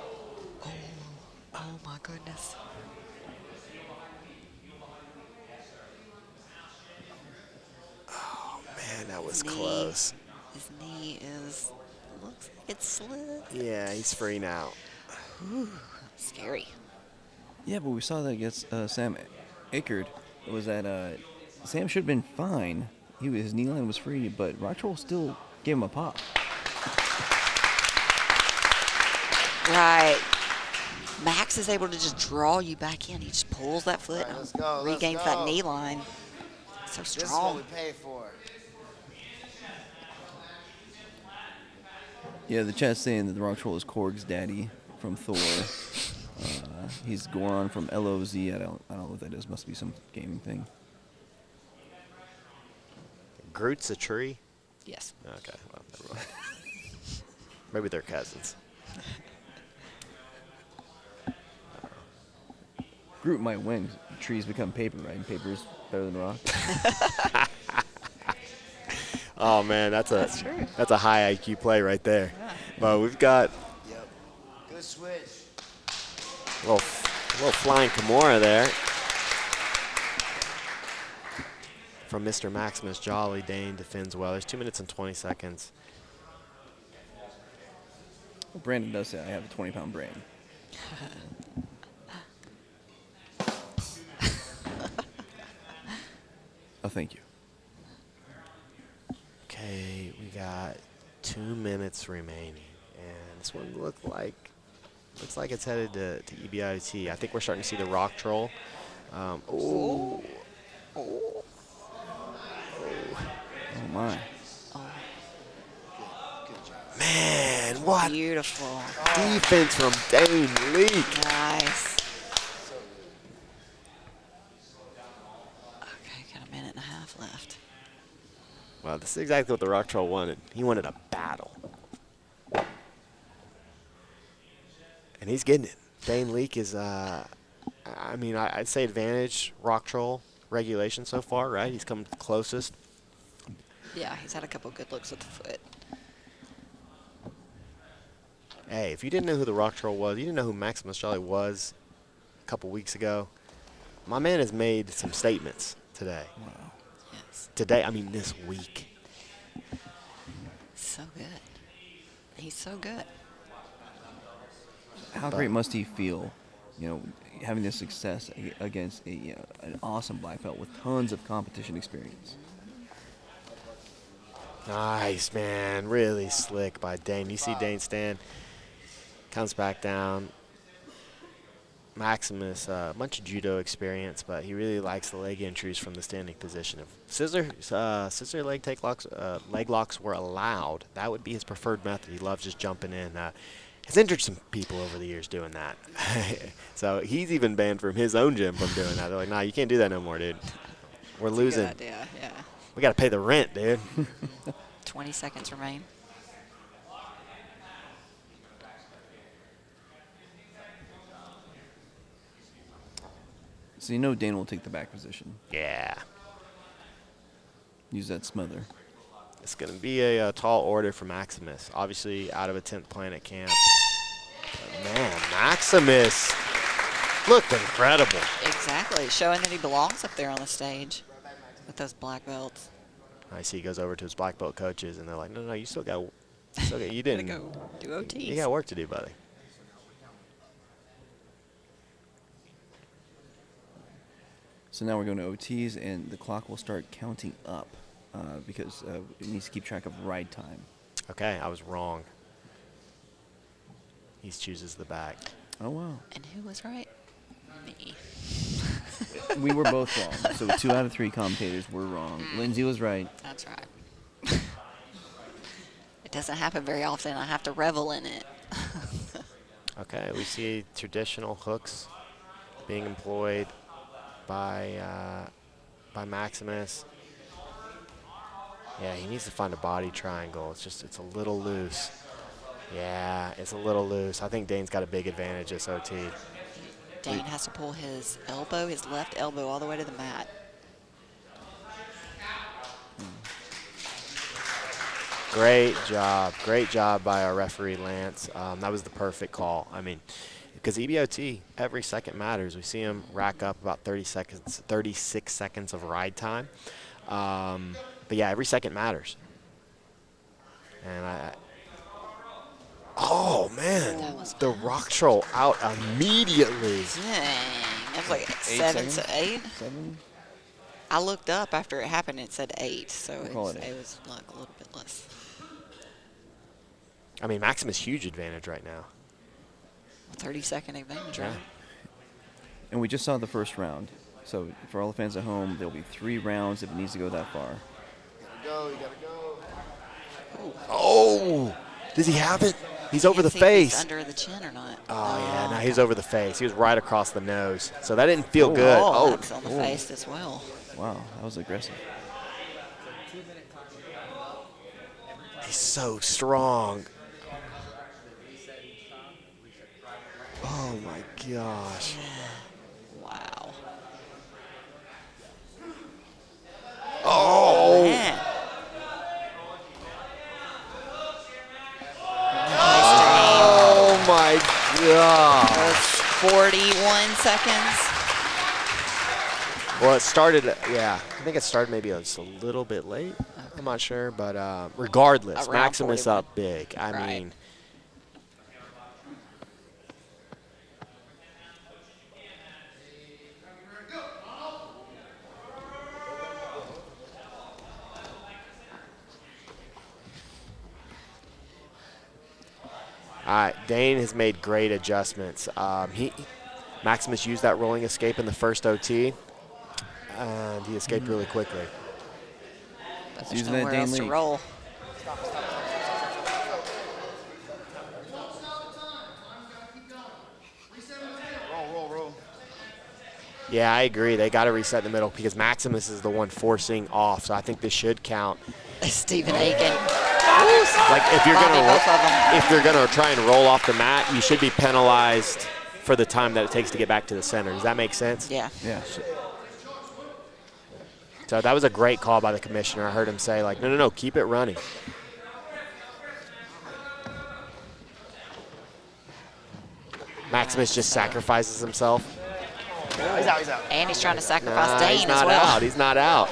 my goodness. Man, that was close. His knee looks like it's slid. Yeah, he's free now. Whew, scary. Yeah, but we saw that against Sam Akerd. It was that Sam should have been fine. His knee line was free, but rock troll still gave him a pop. Right. Max is able to just draw you back in. He just pulls that foot Right, and let's go, let's regains go. that knee line. So This is what strong. we pay for. Yeah, the chat's saying that the rock troll is Korg's daddy from Thor. He's Goron from LOZ. I don't know what that is. Must be some gaming thing. Groot's a tree? Yes. Okay, well, never mind. Maybe they're cousins. Group might win. Trees become paper, right? And paper is better than rock. Oh man, that's true. a high IQ play right there. But we've got Yep. Good switch. a little flying Kimura there from Mr. Maximus Jolly. Dane defends well. There's 2 minutes and 20 seconds. Well, Brandon does say I have a 20-pound brain. Oh, thank you. Okay, we got 2 minutes remaining, and this one looks like it's headed to EBIT. I think we're starting to see the rock troll. Oh my. Man, what Beautiful. defense from Dane Leak. Nice. Okay, got a minute and a half left. Well, this is exactly what the rock troll wanted. He wanted a battle. And he's getting it. Dane Leak is, I'd say advantage rock troll regulation so far, right? He's come closest. Yeah, he's had a couple good looks with the foot. Hey, if you didn't know who the rock troll was, you didn't know who Maximus Jolly was a couple weeks ago, my man has made some statements today. Wow. Yes. Today, I mean this week. So good. He's so good. How great must he feel, having this success against an awesome black belt with tons of competition experience? Nice, man. Really slick by Dane. You see Dane stand, comes back down. Maximus, a bunch of judo experience, but he really likes the leg entries from the standing position. If scissor leg locks were allowed, that would be his preferred method. He loves just jumping in. Has injured some people over the years doing that. So he's even banned from his own gym from doing that. They're like, nah, you can't do that no more, dude. We're losing. Good idea, yeah. We got to pay the rent, dude. 20 seconds remain. So Dane will take the back position. Yeah. Use that smother. It's going to be a tall order for Maximus. Obviously out of a 10th Planet camp. But man, Maximus looked incredible. Exactly, showing that he belongs up there on the stage with those black belts. I see he goes over to his black belt coaches, and they're like, no, you still got, you didn't. Gotta go do OTs. You got work to do, buddy. So now we're going to OTs, and the clock will start counting up because it needs to keep track of ride time. Okay, I was wrong. He chooses the back. Oh, wow. And who was right? Me. We were both wrong. So 2 out of 3 commentators were wrong. Lindsay was right. That's right. It doesn't happen very often. I have to revel in it. Okay, we see traditional hooks being employed by Maximus. Yeah, he needs to find a body triangle. It's a little loose. Yeah, it's a little loose. I think Dane's got a big advantage this OT. Dane has to pull his left elbow all the way to the mat. Great job by our referee, Lance. That was the perfect call. I mean, because EBOT, every second matters. We see him rack up about 36 seconds of ride time. But yeah, every second matters. And oh man, the rock troll out immediately. Dang, that was like 7 to 8. 7? I looked up after it happened. It said 8, so it Call was it 8. like a little bit less. I mean, Maximus huge advantage right now. 30-second advantage, right? And we just saw the first round. So for all the fans at home, there'll be 3 rounds if it needs to go that far. You gotta go. Oh, does he have it? He's over the See if he's face. under the chin or not. Oh, yeah, no, he's over the face. He was right across the nose. So that didn't feel good. Oh, that's on the face as well. Wow, that was aggressive. He's so strong. Oh, my gosh. Wow. God. It was 41 seconds. Well, it started, yeah, I think it started maybe just a little bit late. I'm not sure, but regardless, Around Maximus 41. up big. I Right. mean, all right, Dane has made great adjustments. Maximus used that rolling escape in the first OT, and he escaped really quickly. There's Using that nowhere Dane else to leak. roll. Yeah, I agree. They got to reset in the middle because Maximus is the one forcing off, so I think this should count. Stephen Aiken. Like if you're Bobby, gonna both of 'em. if they're gonna try and roll off the mat, you should be penalized for the time that it takes to get back to the center. Does that make sense? Yeah. Yeah. So that was a great call by the commissioner. I heard him say like, no, keep it running. Maximus just sacrifices himself. He's out. And he's trying to sacrifice Nah, Dane he's as not well. out. He's not out.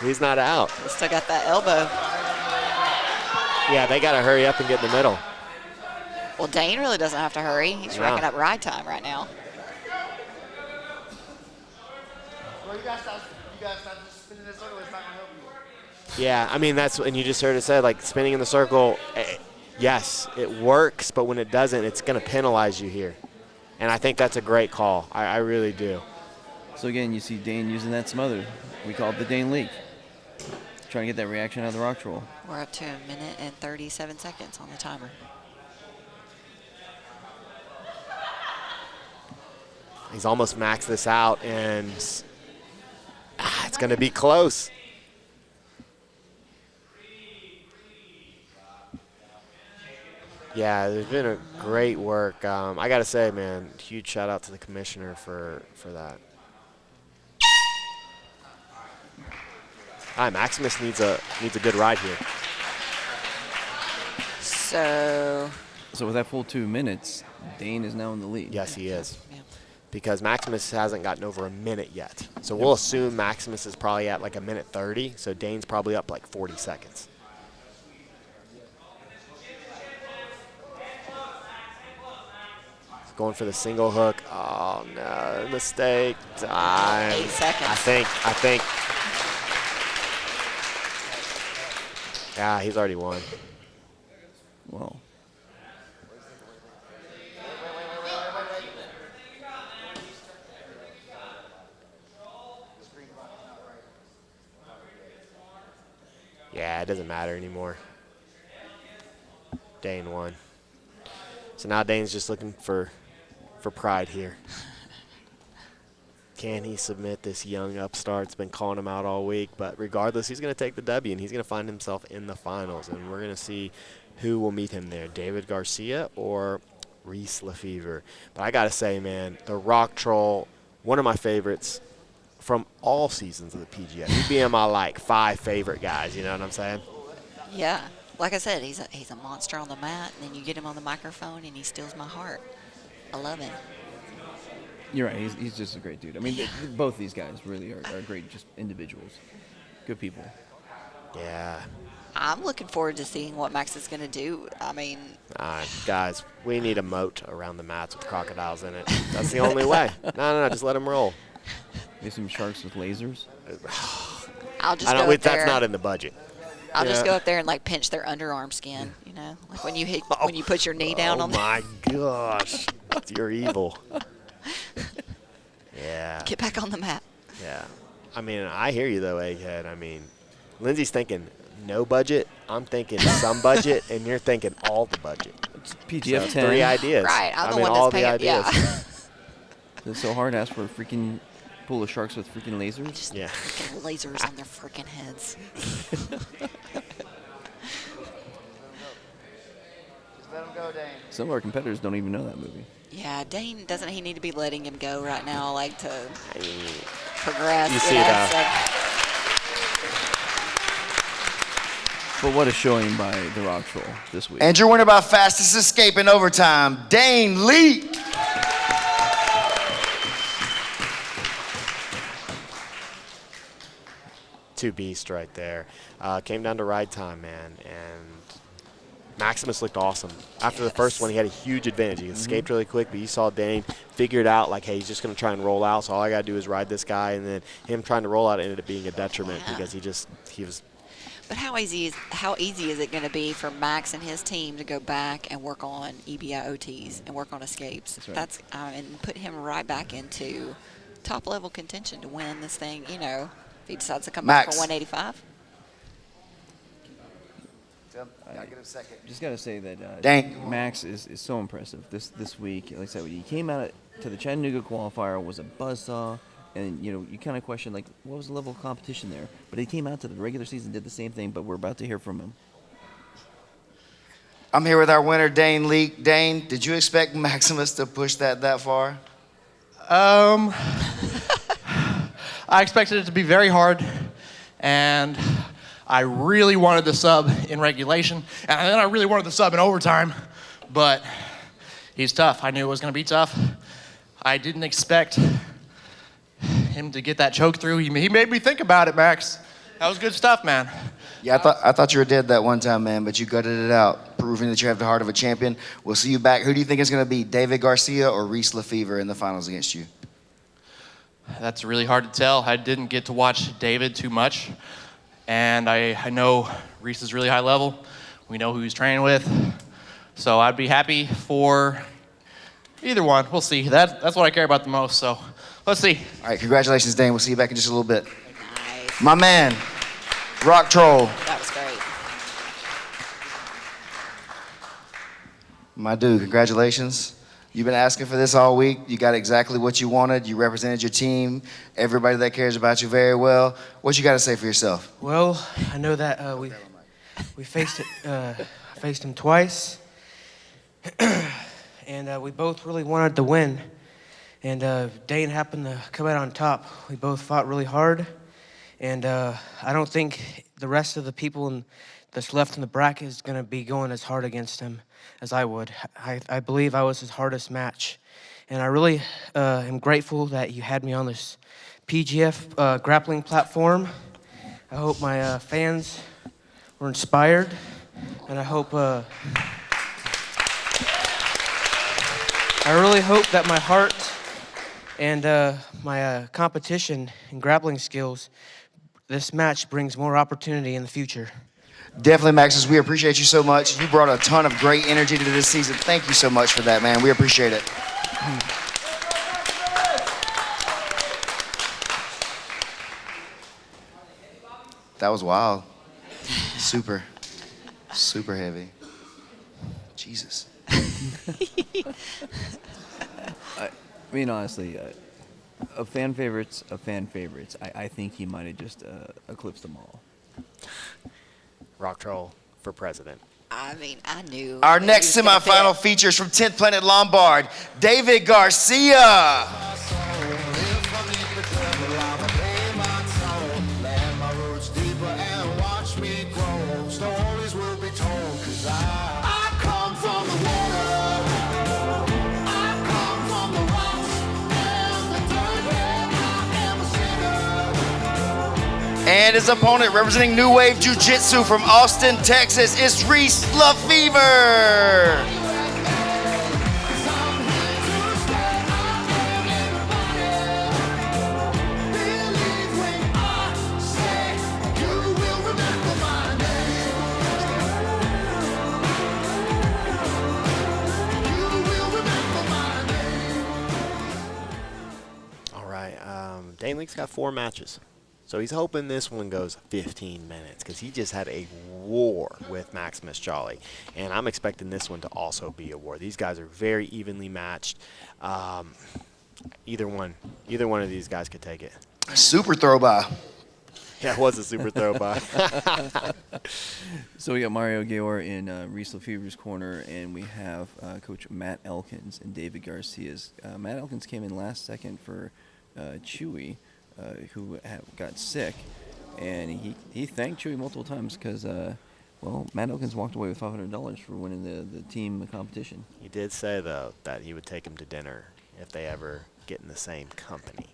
He's not out. He's still got that elbow. Yeah, they got to hurry up and get in the middle. Well, Dane really doesn't have to hurry. He's No. racking up ride time right now. Well, you guys stop just spinning this circle. It's not gonna help you. Yeah, I mean, and you just heard it said, like, spinning in the circle, yes, it works, but when it doesn't, it's going to penalize you here. And I think that's a great call. I really do. So again, you see Dane using that smother. We call it the Dane leak. Trying to get that reaction out of the rock troll. We're up to 1 minute and 37 seconds on the timer. He's almost maxed this out, and it's going to be close. Yeah, there's been a great work. I got to say, man, huge shout out to the commissioner for that. All right, Maximus needs a good ride here. So with that full 2 minutes, Dane is now in the lead. Yes, he is. Yeah. Because Maximus hasn't gotten over a minute yet. So we'll assume Maximus is probably at like 1:30, so Dane's probably up like 40 seconds. Going for the single hook. Oh, no, mistake. Time. 8 seconds. I think. Yeah, he's already won. Well. Yeah, it doesn't matter anymore. Dane won. So now Dane's just looking for pride here. Can he submit this young upstart? It's been calling him out all week, but regardless, he's going to take the W, and he's going to find himself in the finals, and we're going to see who will meet him there, David Garcia or Reese Lefevre. But I got to say, man, the Rock Troll, one of my favorites from all seasons of the PGF. He'd be in my, like, 5 favorite guys, you know what I'm saying? Yeah. Like I said, he's a monster on the mat, and then you get him on the microphone, and he steals my heart. I love him. You're right. He's just a great dude. I mean, both these guys really are great just individuals. Good people. Yeah. I'm looking forward to seeing what Max is going to do. I mean, Guys, we need a moat around the mats with crocodiles in it. That's the only way. No, just let them roll. There's some sharks with lasers. I'll just go up there. That's not in the budget. I'll just go up there and like pinch their underarm skin, you know, like when you put your knee down on them. Oh my gosh, you're evil. Yeah. Get back on the mat. Yeah. I mean, I hear you though, Egghead. I mean, Lindsay's thinking no budget. I'm thinking some budget, and you're thinking all the budget. It's PGF 10. 3 ideas. Right. I'm the one all that's the paying. ideas. Yeah. It's so hard to ask for a freaking pool of sharks with freaking lasers. Just Yeah. freaking lasers on their freaking heads. Just let him go, Dane. Some of our competitors don't even know that movie. Yeah, Dane, doesn't he need to be letting him go right now, like to progress? You see know, that. But what a showing by the Rock Troll this week. And your winner by fastest escape in overtime, Dane Lee. Two beasts right there. Came down to ride time, man, and Maximus looked awesome. After the first one, he had a huge advantage. He escaped really quick, but you saw Dane figured out, like, hey, he's just going to try and roll out, so all I got to do is ride this guy, and then him trying to roll out ended up being a detriment because he was. But how easy is it going to be for Max and his team to go back and work on EBIOTs and work on escapes? That's right. And put him right back into top-level contention to win this thing, you know, if he decides to come back for 185. I'll get him second. Just got to say that Dang. Max is so impressive this week. Like I said, when he came out to the Chattanooga qualifier, was a buzzsaw, and you kind of question, like, what was the level of competition there? But he came out to the regular season, did the same thing, but we're about to hear from him. I'm here with our winner, Dane Lee. Dane, did you expect Maximus to push that far? I expected it to be very hard, and I really wanted the sub in regulation, and then I really wanted the sub in overtime, but he's tough. I knew it was going to be tough. I didn't expect him to get that choke through. He made me think about it, Max. That was good stuff, man. Yeah, I thought you were dead that one time, man, but you gutted it out, proving that you have the heart of a champion. We'll see you back. Who do you think is going to be, David Garcia or Reese Lefevre in the finals against you? That's really hard to tell. I didn't get to watch David too much, and I know Reese is really high level. We know who he's training with, so I'd be happy for either one. We'll see. That's what I care about the most, so let's see. All right, congratulations, Dane. We'll see you back in just a little bit. Nice. My man, Rock Troll. That was great. My dude, congratulations. You've been asking for this all week. You got exactly what you wanted. You represented your team, everybody that cares about you very well. What you got to say for yourself? Well, I know that we faced him twice, and we both really wanted to win. And Dane happened to come out on top. We both fought really hard, and I don't think the rest of the people that's left in the bracket is going to be going as hard against him as I would. I believe I was his hardest match, and I really am grateful that you had me on this PGF grappling platform. I hope my fans were inspired, and I hope I really hope that my heart and my competition and grappling skills, this match brings more opportunity in the future. Definitely, Maximus. We appreciate you so much. You brought a ton of great energy to this season. Thank you so much for that, man. We appreciate it. That was wild. Super heavy. Jesus. I mean, honestly, of fan favorites, I think he might have just eclipsed them all. Rock Troll for president. I mean, I knew. Our next semifinal features from 10th Planet Lombard, David Garcia. And his opponent, representing New Wave Jiu Jitsu from Austin, Texas, is Reese Lefevre. All right, Dane Lee's got 4 matches. So he's hoping this one goes 15 minutes because he just had a war with Maximus Jolly. And I'm expecting this one to also be a war. These guys are very evenly matched. Either one of these guys could take it. Super throw by. Yeah, it was a super throw by. So we got Mario Gayor in Reese Lefevre's corner, and we have Coach Matt Elkins and David Garcia's. Matt Elkins came in last second for Chewy. Who got sick, and he thanked Chewy multiple times because Well, Matt Elkins walked away with $500 for winning the team competition. He did say, though, that he would take him to dinner if they ever get in the same company.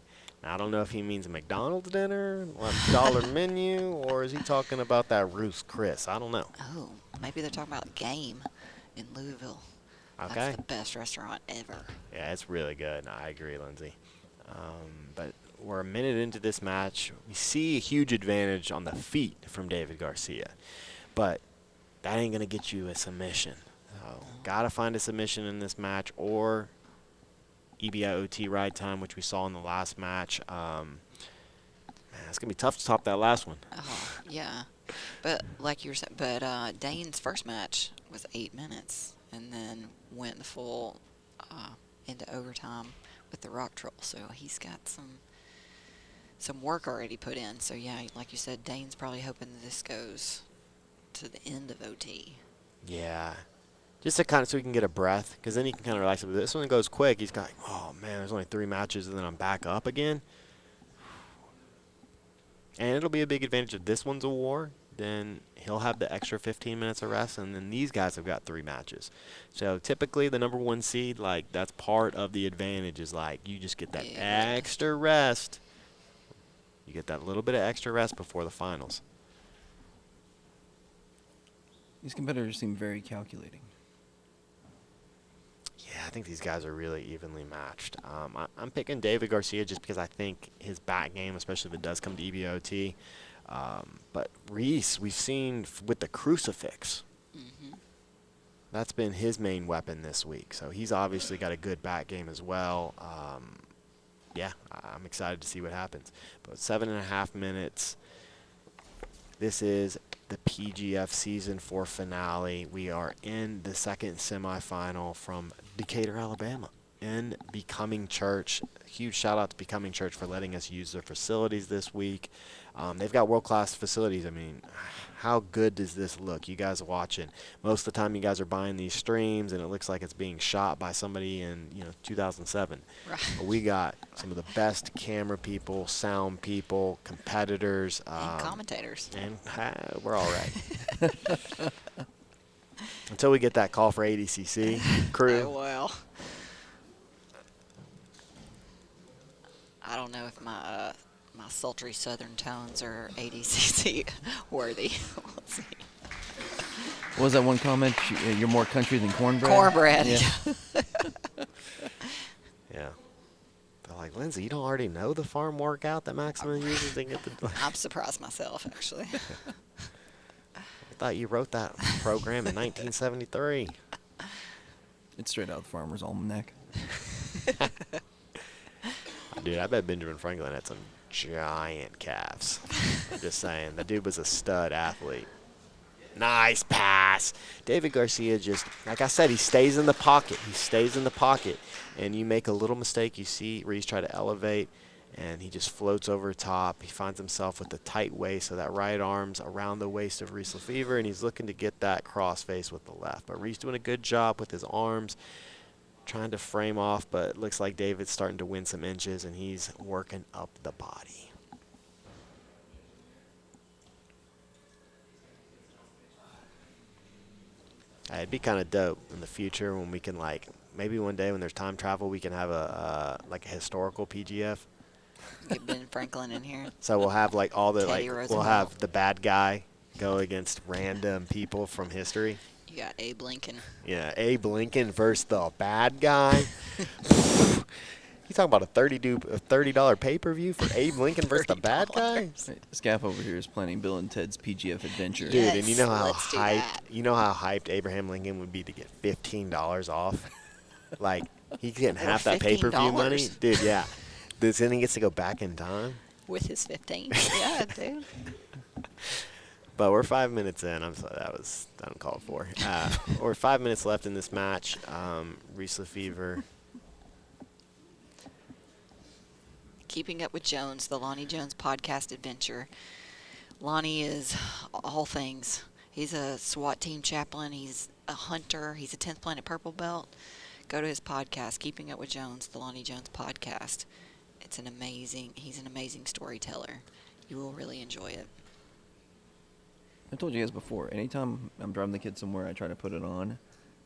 Now, I don't know if he means a McDonald's dinner, $1 menu, or is he talking about that Ruth's Chris? I don't know. Oh, maybe they're talking about Game in Louisville. Okay. That's the best restaurant ever. Yeah, it's really good. No, I agree, Lindsay. But we're a minute into this match. We see a huge advantage on the feet from David Garcia. But that ain't going to get you a submission. So, got to find a submission in this match or EBIOT ride time, which we saw in the last match. Man, it's going to be tough to top that last one. Oh, yeah. But like you were saying, Dane's first match was 8 minutes and then went the full into overtime with the rock troll. So he's got some work already put in. So yeah, like you said, Dane's probably hoping that this goes to the end of OT. Yeah. Just to kind of so he can get a breath, because then he can kind of relax. If this one goes quick, he's got, oh man, there's only 3 matches and then I'm back up again. And it'll be a big advantage if this one's a war. Then he'll have the extra 15 minutes of rest, and then these guys have got 3 matches. So typically the number 1 seed, like, that's part of the advantage is, like, you just get that extra rest. You get that little bit of extra rest before the finals. These competitors seem very calculating. Yeah, I think these guys are really evenly matched. I'm picking David Garcia just because I think his back game, especially if it does come to EBOT. But Reese, we've seen with the crucifix. Mm-hmm. That's been his main weapon this week. So he's obviously got a good back game as well. Yeah, I'm excited to see what happens. But 7.5 minutes. This is the PGF Season 4 finale. We are in the second semifinal from Decatur, Alabama, in Becoming Church. Huge shout out to Becoming Church for letting us use their facilities this week. They've got world-class facilities. I mean, how good does this look? You guys are watching. Most of the time you guys are buying these streams and it looks like it's being shot by somebody in 2007. Right. But we got some of the best camera people, sound people, competitors. And commentators. And we're all right. Until we get that call for ADCC crew. Oh, well. I don't know if my sultry southern tones are ADCC worthy. We'll see. What was that one comment? You're more country than cornbread? Cornbread. Yeah. Yeah. They're like, Lindsay, you don't already know the farm workout that Maximum uses to get the... I'm surprised myself, actually. I thought you wrote that program in 1973. It's straight out of the Farmer's Almanac. Dude, I bet Benjamin Franklin had some giant calves. I'm just saying. The dude was a stud athlete. Nice pass. David Garcia just, like I said, he stays in the pocket. He stays in the pocket. And you make a little mistake, you see Reese try to elevate, and he just floats over top. He finds himself with the tight waist, so that right arm's around the waist of Reese Lefevre, and he's looking to get that cross face with the left. But Reese doing a good job with his arms, trying to frame off, but it looks like David's starting to win some inches, and he's working up the body. It'd be kind of dope in the future when we can, like, maybe one day when there's time travel, we can have a historical PGF. Get Ben Franklin in here. So we'll have like all the Teddy we'll Roosevelt. have the bad guy go against random people from history. You got Abe Lincoln. Yeah, Abe Lincoln versus the bad guy. You talking about a $30 pay-per-view for Abe Lincoln versus the bad guy? Scaff over here is planning Bill and Ted's PGF adventure. Dude, and you know how hyped Abraham Lincoln would be to get $15 off? Like, he's getting half that pay-per-view money. Dude, yeah. Then he gets to go back in time. With his 15. Yeah, dude. But we're 5 minutes in. I'm sorry, that was uncalled for. We're 5 minutes left in this match. Reese Lefevre. Keeping Up with Jones, the Lonnie Jones podcast adventure. Lonnie is all things. He's a SWAT team chaplain. He's a hunter. He's a 10th Planet Purple Belt. Go to his podcast, Keeping Up with Jones, the Lonnie Jones podcast. He's an amazing storyteller. You will really enjoy it. I told you guys before, anytime I'm driving the kids somewhere, I try to put it on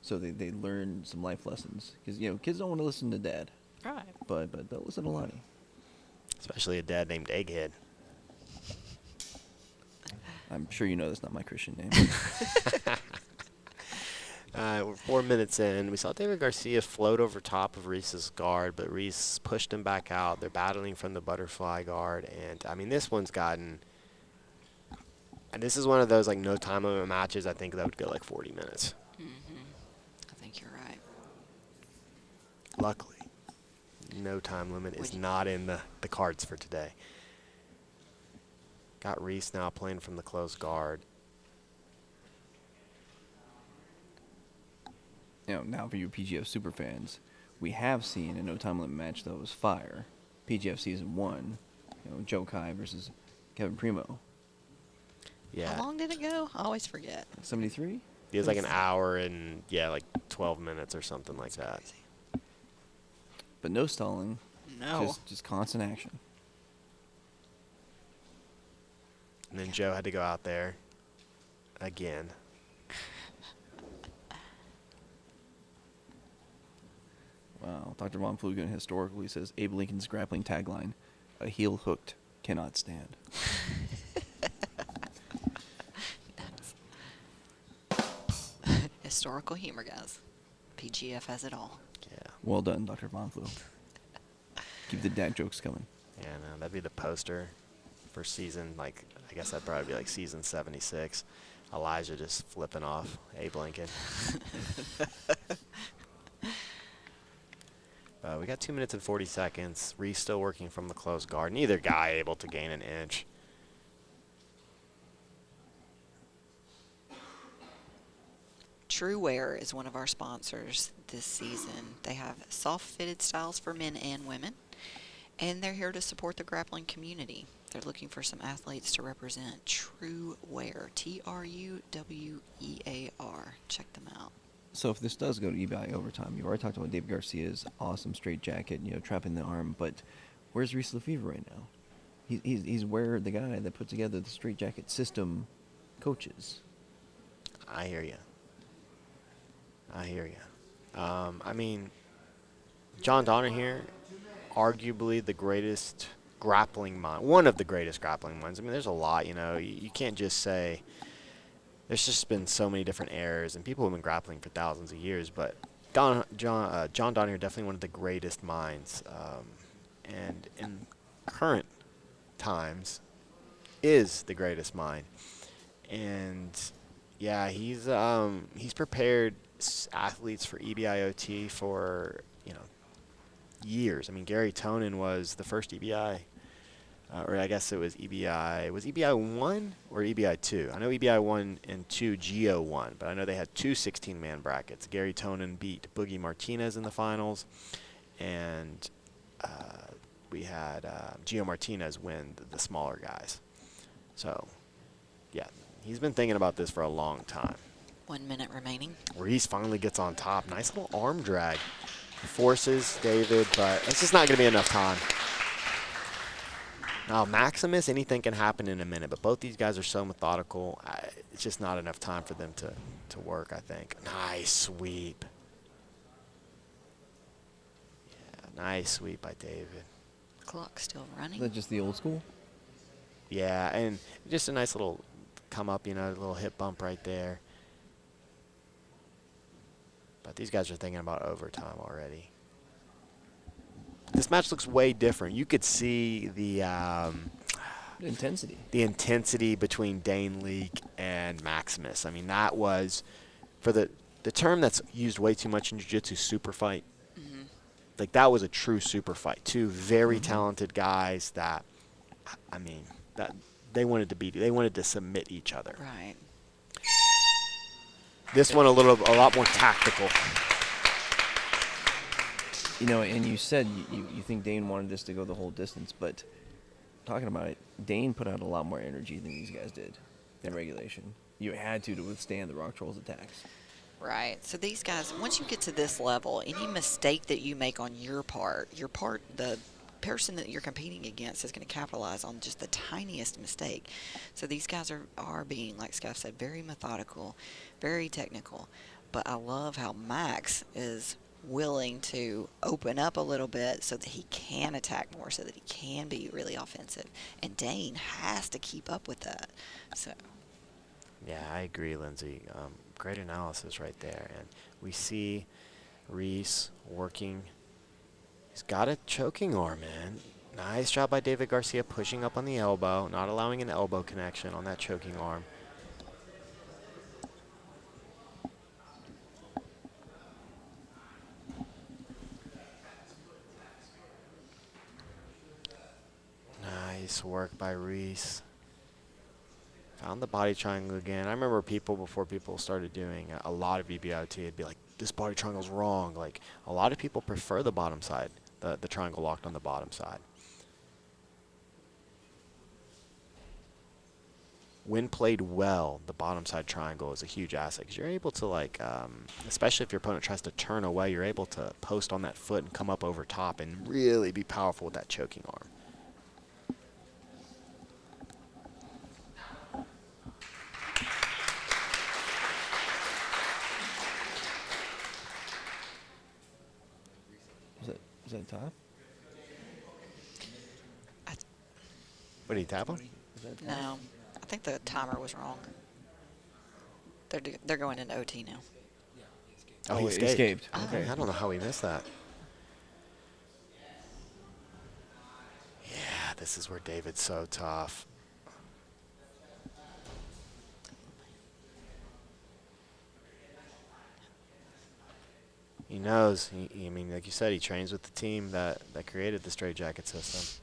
so they learn some life lessons. Because, kids don't want to listen to dad. Right. But they'll listen to Lonnie. Especially a dad named Egghead. I'm sure you know that's not my Christian name. We're 4 minutes in. We saw David Garcia float over top of Reese's guard, but Reese pushed him back out. They're battling from the butterfly guard. And, I mean, this one's gotten... And this is one of those, like, no time limit matches. I think that would go, like, 40 minutes. I think you're right. Luckily, no time limit is not in the cards for today. Got Reese now playing from the closed guard. Now for you PGF superfans, we have seen a no time limit match that was fire. PGF Season 1, Joe Kai versus Kevin Primo. Yeah. How long did it go? I always forget. 73? It was like an hour and, like 12 minutes or something like that. But no stalling. No. Just constant action. And then Joe had to go out there again. Wow. Dr. Von Flugen historically says Abe Lincoln's grappling tagline, "A heel hooked cannot stand." Historical humor, guys. PGF has it all. Yeah. Well done, Dr. Von Flu. Keep the dad jokes coming. Yeah, no, that'd be the poster for season, like, I guess that'd probably be like season 76. Elijah just flipping off Abe Lincoln. We got 2 minutes and 40 seconds. Reese still working from the closed guard. Neither guy able to gain an inch. True Wear is one of our sponsors this season. They have soft-fitted styles for men and women, and they're here to support the grappling community. They're looking for some athletes to represent. True Wear, Truwear. Check them out. So if this does go to EBI overtime, you already talked about Dave Garcia's awesome straight jacket, trapping the arm, but where's Reese Lefevre right now? He's where the guy that put together the straight jacket system coaches. I hear you. I mean, John Donner here, arguably the greatest grappling mind, one of the greatest grappling minds. I mean, there's a lot, you can't just say, there's just been so many different eras, and people have been grappling for thousands of years, but John Donner, definitely one of the greatest minds, and in current times is the greatest mind. And yeah, he's prepared athletes for EBIOT for years. I mean, Gary Tonin was the first EBI, or I guess it was EBI. Was EBI 1 or EBI 2? I know EBI 1 and 2 Geo 1, but I know they had two 16-man brackets. Gary Tonin beat Boogie Martinez in the finals, and we had Gio Martinez win the smaller guys. So, yeah, he's been thinking about this for a long time. 1 minute remaining. Reese finally gets on top. Nice little arm drag. Forces David, but it's just not going to be enough time. Now, Maximus, anything can happen in a minute, but both these guys are so methodical. It's just not enough time for them to work, I think. Nice sweep. Yeah, nice sweep by David. Clock's still running. Is that just the old school? Yeah, and just a nice little come up, a little hip bump right there. But these guys are thinking about overtime already. This match looks way different. You could see the intensity. The intensity between Dane Leake and Maximus. I mean, that was, for the term that's used way too much in jiu-jitsu, super fight. Mm-hmm. Like, that was a true super fight. Two very talented guys that, I mean, that they wanted to submit each other. Right. This one a lot more tactical. And you said you think Dane wanted this to go the whole distance, but talking about it, Dane put out a lot more energy than these guys did in regulation. You had to withstand the Rock Trolls' attacks. Right. So these guys, once you get to this level, any mistake that you make on your part, the person that you're competing against is going to capitalize on just the tiniest mistake. So these guys are being, like Scott said, very methodical, very technical. But I love how Max is willing to open up a little bit so that he can attack more, so that he can be really offensive. And Dane has to keep up with that. So. Yeah, I agree, Lindsay. Great analysis right there. And we see Reese working. He's got a choking arm, man. Nice job by David Garcia pushing up on the elbow, not allowing an elbow connection on that choking arm. Nice work by Reese. Found the body triangle again. I remember before people started doing a lot of EBIOT, it'd be like, this body triangle's wrong. Like, a lot of people prefer the bottom side, the triangle locked on the bottom side. When played well, the bottom side triangle is a huge asset because you're able to, like, especially if your opponent tries to turn away, you're able to post on that foot and come up over top and really be powerful with that choking arm. Is that top? What, did he tap him? No, I think the timer was wrong. They're going into OT now. Oh, he escaped. Okay, I don't know how he missed that. Yeah, this is where David's so tough. He knows. I mean, like you said, he trains with the team that created the straitjacket system.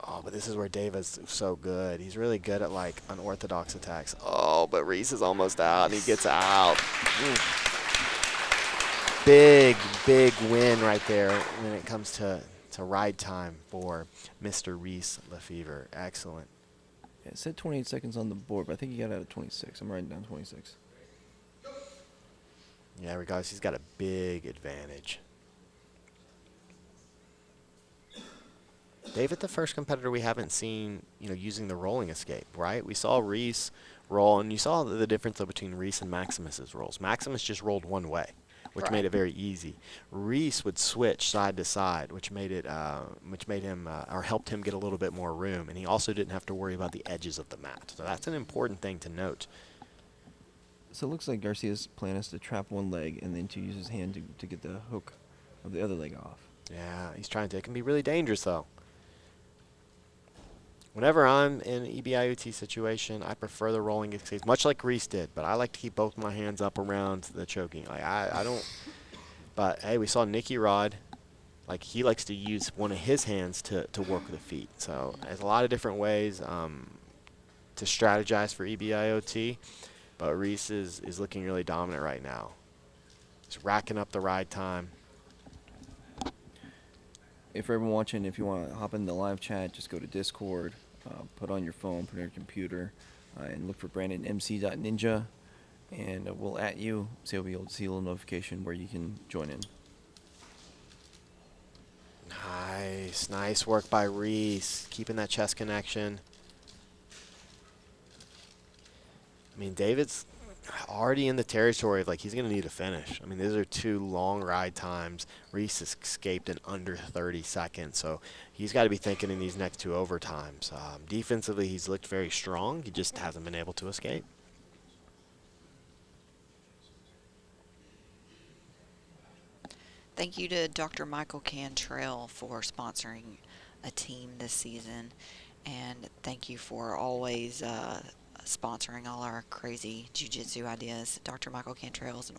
Oh, but this is where David's so good. He's really good at, like, unorthodox attacks. Oh, but Reese is almost out, and he gets out. Big, big win right there when it comes to ride time for Mr. Reese Lefevre. Excellent. Yeah, it said 28 seconds on the board, but I think he got out at 26. I'm writing down 26. Yeah, regardless, he's got a big advantage. David, the first competitor we haven't seen, using the rolling escape, right? We saw Reese roll, and you saw the difference though between Reese and Maximus's rolls. Maximus just rolled one way, which made it very easy. Reese would switch side to side, which made him or helped him get a little bit more room, and he also didn't have to worry about the edges of the mat. So that's an important thing to note. So it looks like Garcia's plan is to trap one leg and then to use his hand to get the hook of the other leg off. Yeah, he's trying to. It can be really dangerous, though. Whenever I'm in an EBIOT situation, I prefer the rolling escape, much like Reese did, but I like to keep both my hands up around the choking. Like, I don't. But, hey, we saw Nicky Rod. Like, he likes to use one of his hands to work the feet. So there's a lot of different ways to strategize for EBIOT. But Reese is looking really dominant right now. He's racking up the ride time. If for everyone watching, if you want to hop in the live chat, just go to Discord, put on your phone, put on your computer, and look for BrandonMC.Ninja, and we'll at you, so you'll be able to see a little notification where you can join in. Nice work by Reese, keeping that chest connection. I mean, David's already in the territory of, like, he's going to need a finish. I mean, these are two long ride times. Reese has escaped in under 30 seconds, so he's got to be thinking in these next two overtimes. Defensively, he's looked very strong. He just hasn't been able to escape. Thank you to Dr. Michael Cantrell for sponsoring a team this season, and thank you for always sponsoring all our crazy jiu-jitsu ideas. Dr. Michael Cantrell is an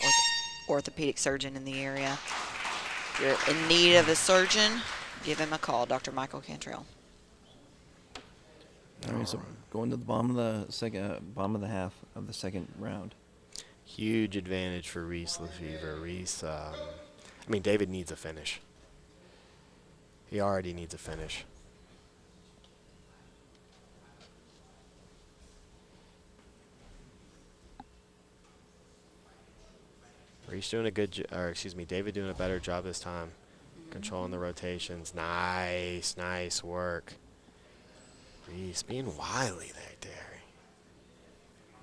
orthopedic surgeon in the area. If you're in need of a surgeon, give him a call, Dr. Michael Cantrell. All right, so going to the bottom of the half of the second round. Huge advantage for Reese Lefevre. Reese, I mean, David needs a finish. He already needs a finish. Reese doing a good, David doing a better job this time. Controlling the rotations. Nice, nice work. Reese being wily there, Derry.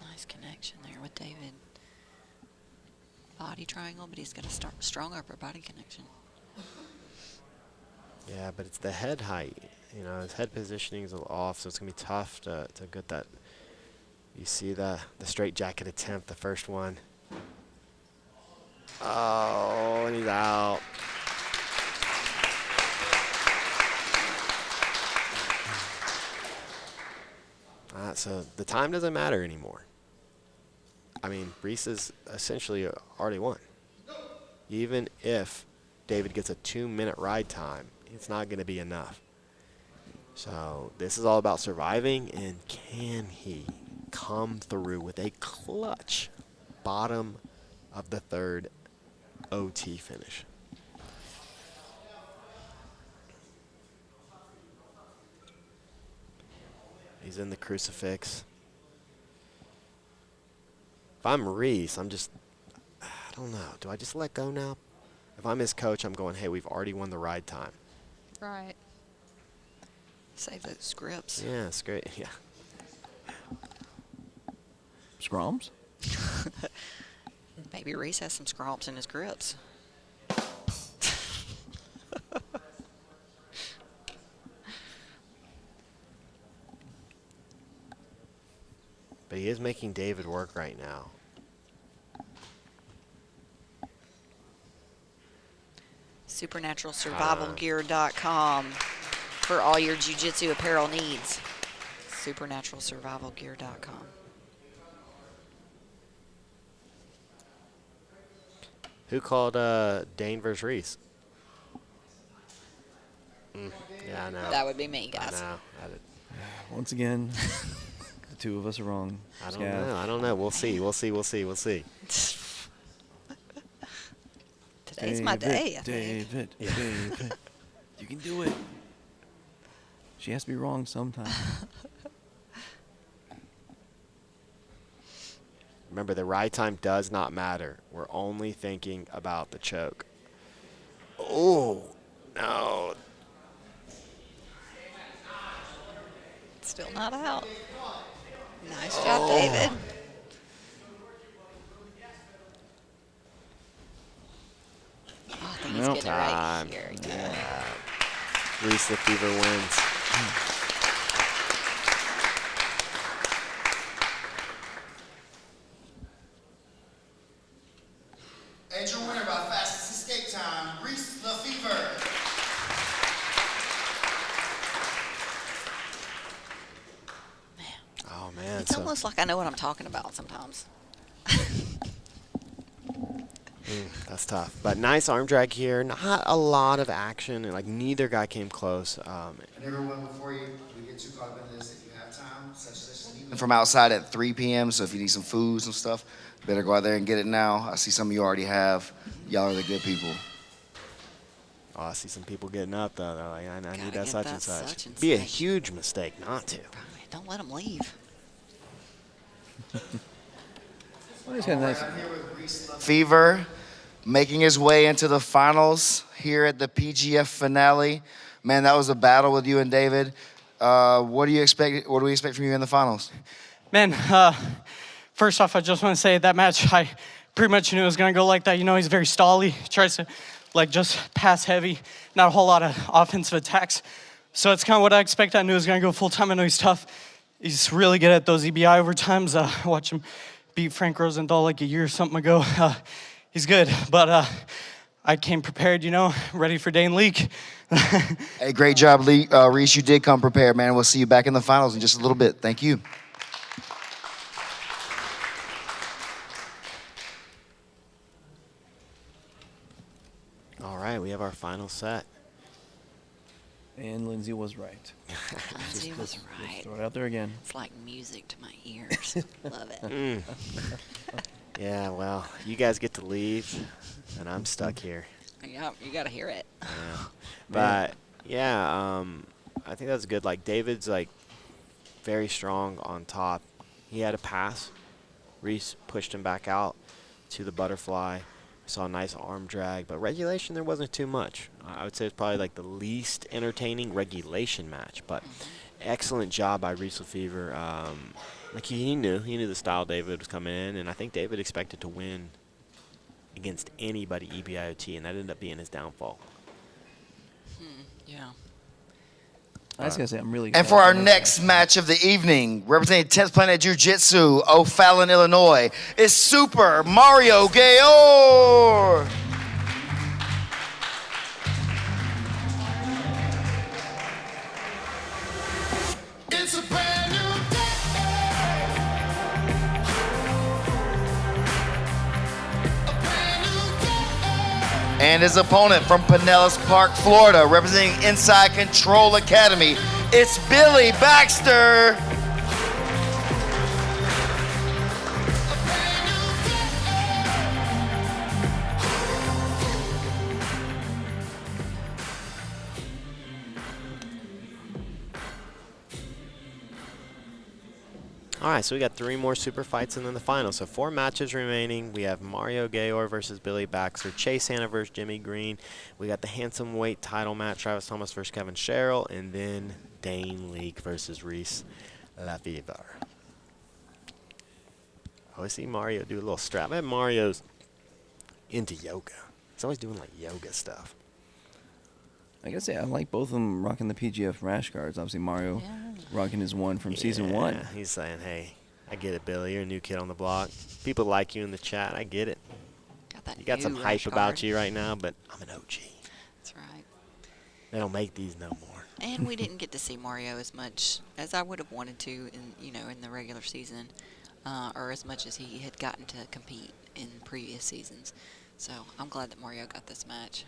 Nice connection there with David. Body triangle, but he's got a strong upper body connection. Yeah, but it's the head height. You know, his head positioning is a little off, so it's going to be tough to get that. You see the straight jacket attempt, the first one. Oh, and he's out. So the time doesn't matter anymore. I mean, Reese has essentially already won. Even if David gets a 2-minute ride time, it's not going to be enough. So this is all about surviving, and can he come through with a clutch bottom of the third OT finish? He's in the crucifix. If I'm Reese, I don't know. Do I just let go now? If I'm his coach, I'm going, hey, we've already won the ride time. Right. Save those scripts. Yeah, it's great. Yeah. Scrums? Maybe Reese has some scrumps in his grips. But he is making David work right now. SupernaturalSurvivalGear.com for all your jiu-jitsu apparel needs. SupernaturalSurvivalGear.com. Who called Dane versus Reese? Yeah, I know. That would be me, guys. I know. Once again, the two of us are wrong. I don't know. We'll see. Today's my day, I think. David. You can do it. She has to be wrong sometime. Remember, the ride time does not matter. We're only thinking about the choke. Oh, no. Still not out. Nice job, David. Oh, I think he's getting it right here. Yeah. Reese the Fever wins. And your winner by fastest escape time, Reese the Fever. Oh, man. It's almost like I know what I'm talking about sometimes. That's tough. But nice arm drag here. Not a lot of action. And, like, neither guy came close. And everyone, before we get too caught up in this, if you have time, such from outside at 3 p.m., so if you need some food, some stuff, better go out there and get it now. I see some of you already have. Y'all are the good people. Oh, I see some people getting up, though. They're like, I need get that such that and such. such and Be a such. huge mistake not to. Don't let him leave. Well, he's got a nice. Fever making his way into the finals here at the PGF finale. Man, that was a battle with you and David. What do you expect? What do we expect from you in the finals? Man, first off, I just want to say that match, I pretty much knew it was going to go like that. You know, he's very stally. He tries to, like, just pass heavy, not a whole lot of offensive attacks. So it's kind of what I expect. I knew it was going to go full time. I know he's tough. He's really good at those EBI overtimes. Watch him beat Frank Rosenthal like a year or something ago. He's good, but I came prepared, you know, ready for Dane Leak. Hey, great job, Reese. You did come prepared, man. We'll see you back in the finals in just a little bit. Thank you. All right, we have our final set. And Lindsay was right. Lindsay was right. Throw it out there again. It's like music to my ears. Love it. Yeah, well, you guys get to leave, and I'm stuck here. Yeah, you got to hear it. Yeah. But, yeah, I think that's good. Like, David's, like, very strong on top. He had a pass. Reese pushed him back out to the butterfly. We saw a nice arm drag, but regulation there wasn't too much. I would say it's probably like the least entertaining regulation match, but excellent job by Reese Lefevre. Like he knew the style David was coming in, and I think David expected to win against anybody EBIOT, and that ended up being his downfall. Yeah. I was gonna say I'm really. And for our next match of the evening, representing 10th Planet Jiu Jitsu, O'Fallon, Illinois, is Super Mario Gayor. It's a brand new And his opponent from Pinellas Park, Florida, representing Inside Control Academy, it's Billy Baxter. All right, so we got 3 more super fights and then the final. So 4 matches remaining. We have Mario Gayor versus Billy Baxter, Chase Hanna versus Jimmy Green. We got the handsome weight title match, Travis Thomas versus Kevin Sherrill, and then Dane Leake versus Reese Lefevre. I always see Mario do a little strap. I bet Mario's into yoga. He's always doing like yoga stuff. I gotta say, I like both of them rocking the PGF rash guards. Obviously, Mario rocking his one from season 1. He's saying, hey, I get it, Billy. You're a new kid on the block. People like you in the chat. I get it. You got some hype about you right now, but I'm an OG. That's right. They don't make these no more. And we didn't get to see Mario as much as I would have wanted to in the regular season, or as much as he had gotten to compete in previous seasons. So I'm glad that Mario got this match.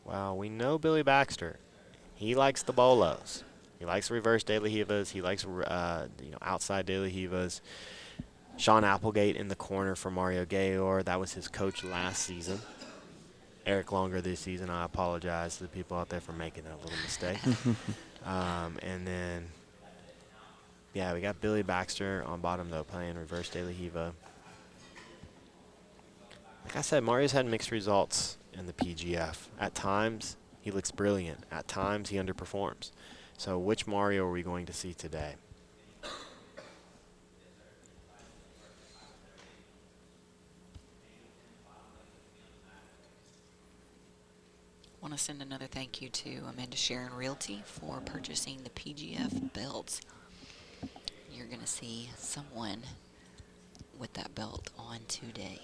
Wow, we know Billy Baxter. He likes the bolos. He likes reverse De La Rivas. He likes outside De La Rivas. Sean Applegate in the corner for Mario Gayor. That was his coach last season. Eric Longer this season. I apologize to the people out there for making that little mistake. And then, yeah, we got Billy Baxter on bottom, though, playing reverse De La Riva. Like I said, Mario's had mixed results in the PGF. At times, he looks brilliant. At times, he underperforms. So which Mario are we going to see today? Want to send another thank you to Amanda Sharon Realty for purchasing the PGF belts. You're going to see someone with that belt on today.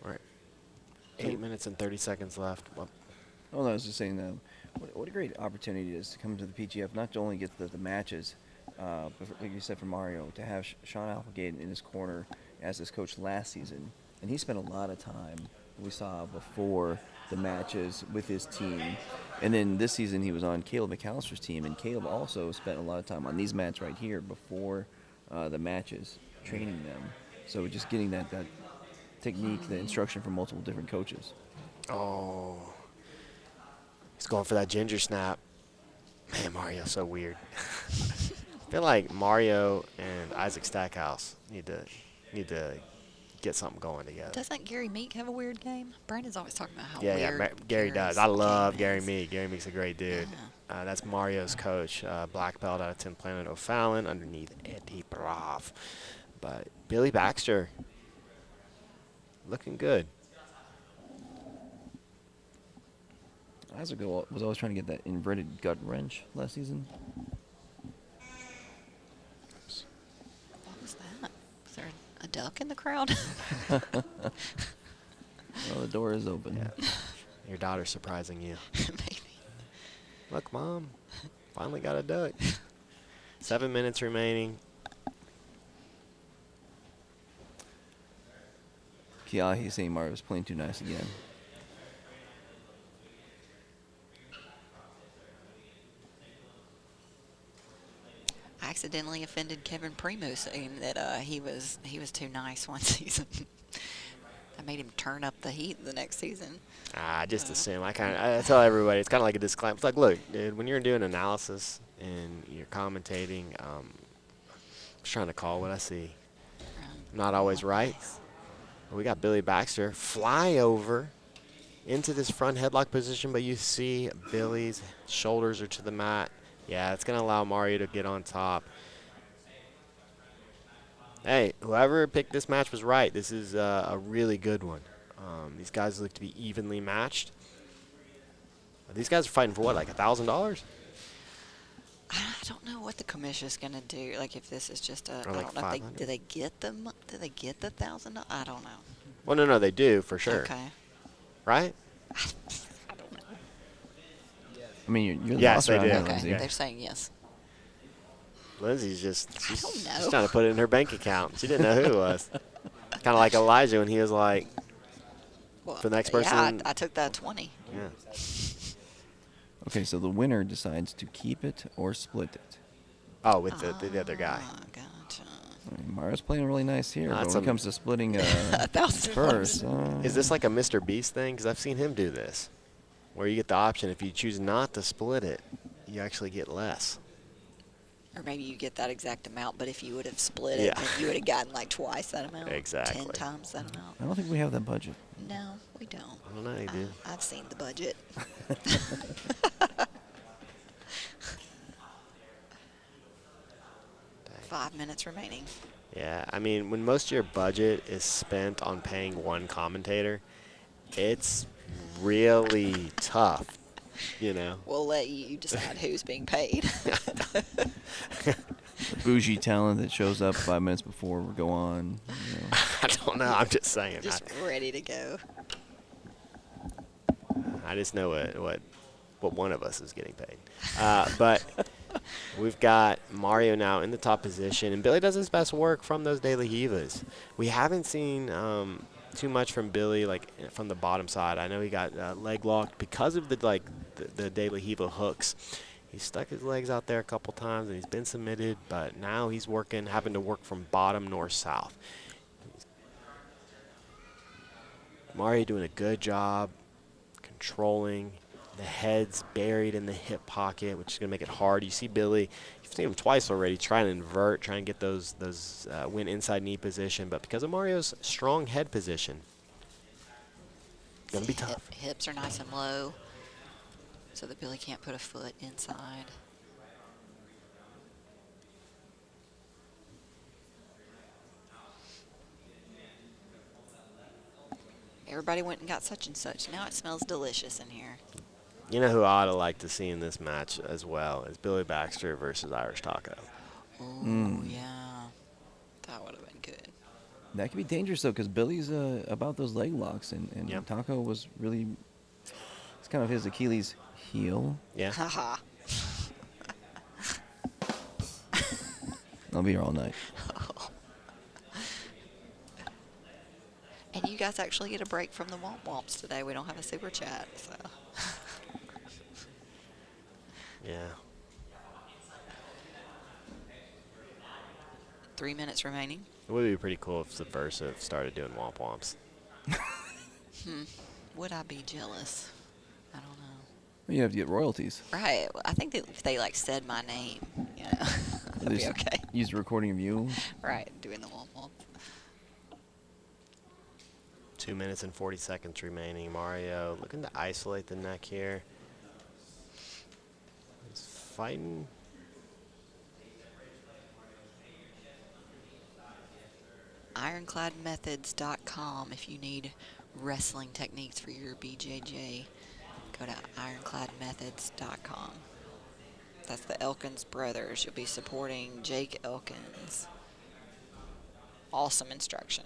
We're at 8 minutes and 30 seconds left. Well, Oh, no, I was just saying that. What a great opportunity it is to come to the PGF, not to only get the matches, but like you said for Mario, to have Sean Applegate in his corner as his coach last season. And he spent a lot of time, we saw before the matches, with his team. And then this season he was on Caleb McAllister's team, and Caleb also spent a lot of time on these mats right here before the matches, training them. So just getting that technique, the instruction from multiple different coaches. oh. He's going for that ginger snap. Man, Mario's so weird. I feel like Mario and Isaac Stackhouse need to get something going together. Doesn't Gary Meek have a weird game? Brandon's always talking about how Yeah, weird Gary does. Gary's I love game Gary is. Meek. Gary Meek's a great dude. That's Mario's coach, black belt out of 10th Planet O'Fallon underneath Eddie Brav. But Billy Baxter, looking good. Isaac was always trying to get that inverted gut wrench last season. What was that? Was there a duck in the crowd? Well, the door is open. Yeah. Your daughter's surprising you. Maybe. Look, Mom, finally got a duck. 7 minutes remaining. Kiahi saying Mario was playing too nice again. I accidentally offended Kevin Primo saying that he was too nice one season. That made him turn up the heat the next season. I just assume. I tell everybody, it's kind of like a disclaimer. It's like, look, dude, when you're doing analysis and you're commentating, I'm just trying to call what I see. I'm not always right. We got Billy Baxter fly over into this front headlock position, but you see Billy's shoulders are to the mat. Yeah, it's going to allow Mario to get on top. Hey, whoever picked this match was right. This is a really good one. These guys look to be evenly matched. These guys are fighting for what, like $1,000? I don't know what the commission's gonna do. Like if this is just a, Or I like don't know. If they, 500? do they get them? Do they get the $1,000? I don't know. Well, no, they do for sure. Okay. Right? I don't know. I mean, you're the Yes, boss they around do. here, Okay, Lindsay. they're saying yes. Lindsay's she's don't know. just trying to put it in her bank account. She didn't know who it was. Kind of like Elijah when he was like, Well, the next person. Yeah, I took that 20. Yeah. Okay, so the winner decides to keep it or split it. Oh, with the other guy. Gotcha. I mean, Mario's playing really nice here, No, but it's when it a- comes to splitting $1,000. purse, Is this like a Mr. Beast thing? Because I've seen him do this, where you get the option if you choose not to split it, you actually get less. Or maybe you get that exact amount, but if you would have split it, Yeah. then you would have gotten like twice that amount. Exactly. 10 times that amount. I don't think we have that budget. No, we don't. I don't know, you do. I've seen the budget. 5 minutes remaining. Yeah, I mean, when most of your budget is spent on paying one commentator, it's really tough, you know? We'll let you decide who's being paid. Bougie talent that shows up 5 minutes before we go on. You know. I don't know, I'm just saying. Just ready to go. I just know what one of us is getting paid. But we've got Mario now in the top position, and Billy does his best work from those De La Rivas. We haven't seen too much from Billy, like from the bottom side. I know he got leg locked because of the De La Riva hooks. He stuck his legs out there a couple times, and he's been submitted, but now he's having to work from bottom north-south. Mario doing a good job controlling. The head's buried in the hip pocket, which is going to make it hard. You see Billy, you've seen him twice already, trying to invert, trying to get those win inside knee position. But because of Mario's strong head position, going to be tough. Hips are nice and low, so that Billy can't put a foot inside. Everybody went and got such and such. Now it smells delicious in here. You know who I ought to like to see in this match as well is Billy Baxter versus Irish Taco. Oh, yeah. That would have been good. That could be dangerous, though, because Billy's about those leg locks, and Yep. Taco was really, it's kind of his Achilles heel. Yeah. Haha. I'll be here all night. And you guys actually get a break from the Womp Womps today. We don't have a super chat, so. Yeah. 3 minutes remaining. It would be pretty cool if Subversive started doing womp womps. Would I be jealous? I don't know. Well, you have to get royalties. Right. Well, I think that if they like said my name, you know, that'd be Just okay. Use a recording of you. Right. Doing the Womp Womp. 2 minutes and 40 seconds remaining. Mario looking to isolate the neck here. He's fighting. IroncladMethods.com if you need wrestling techniques for your BJJ. Go to IroncladMethods.com. That's the Elkins brothers. You'll be supporting Jake Elkins. Awesome instruction.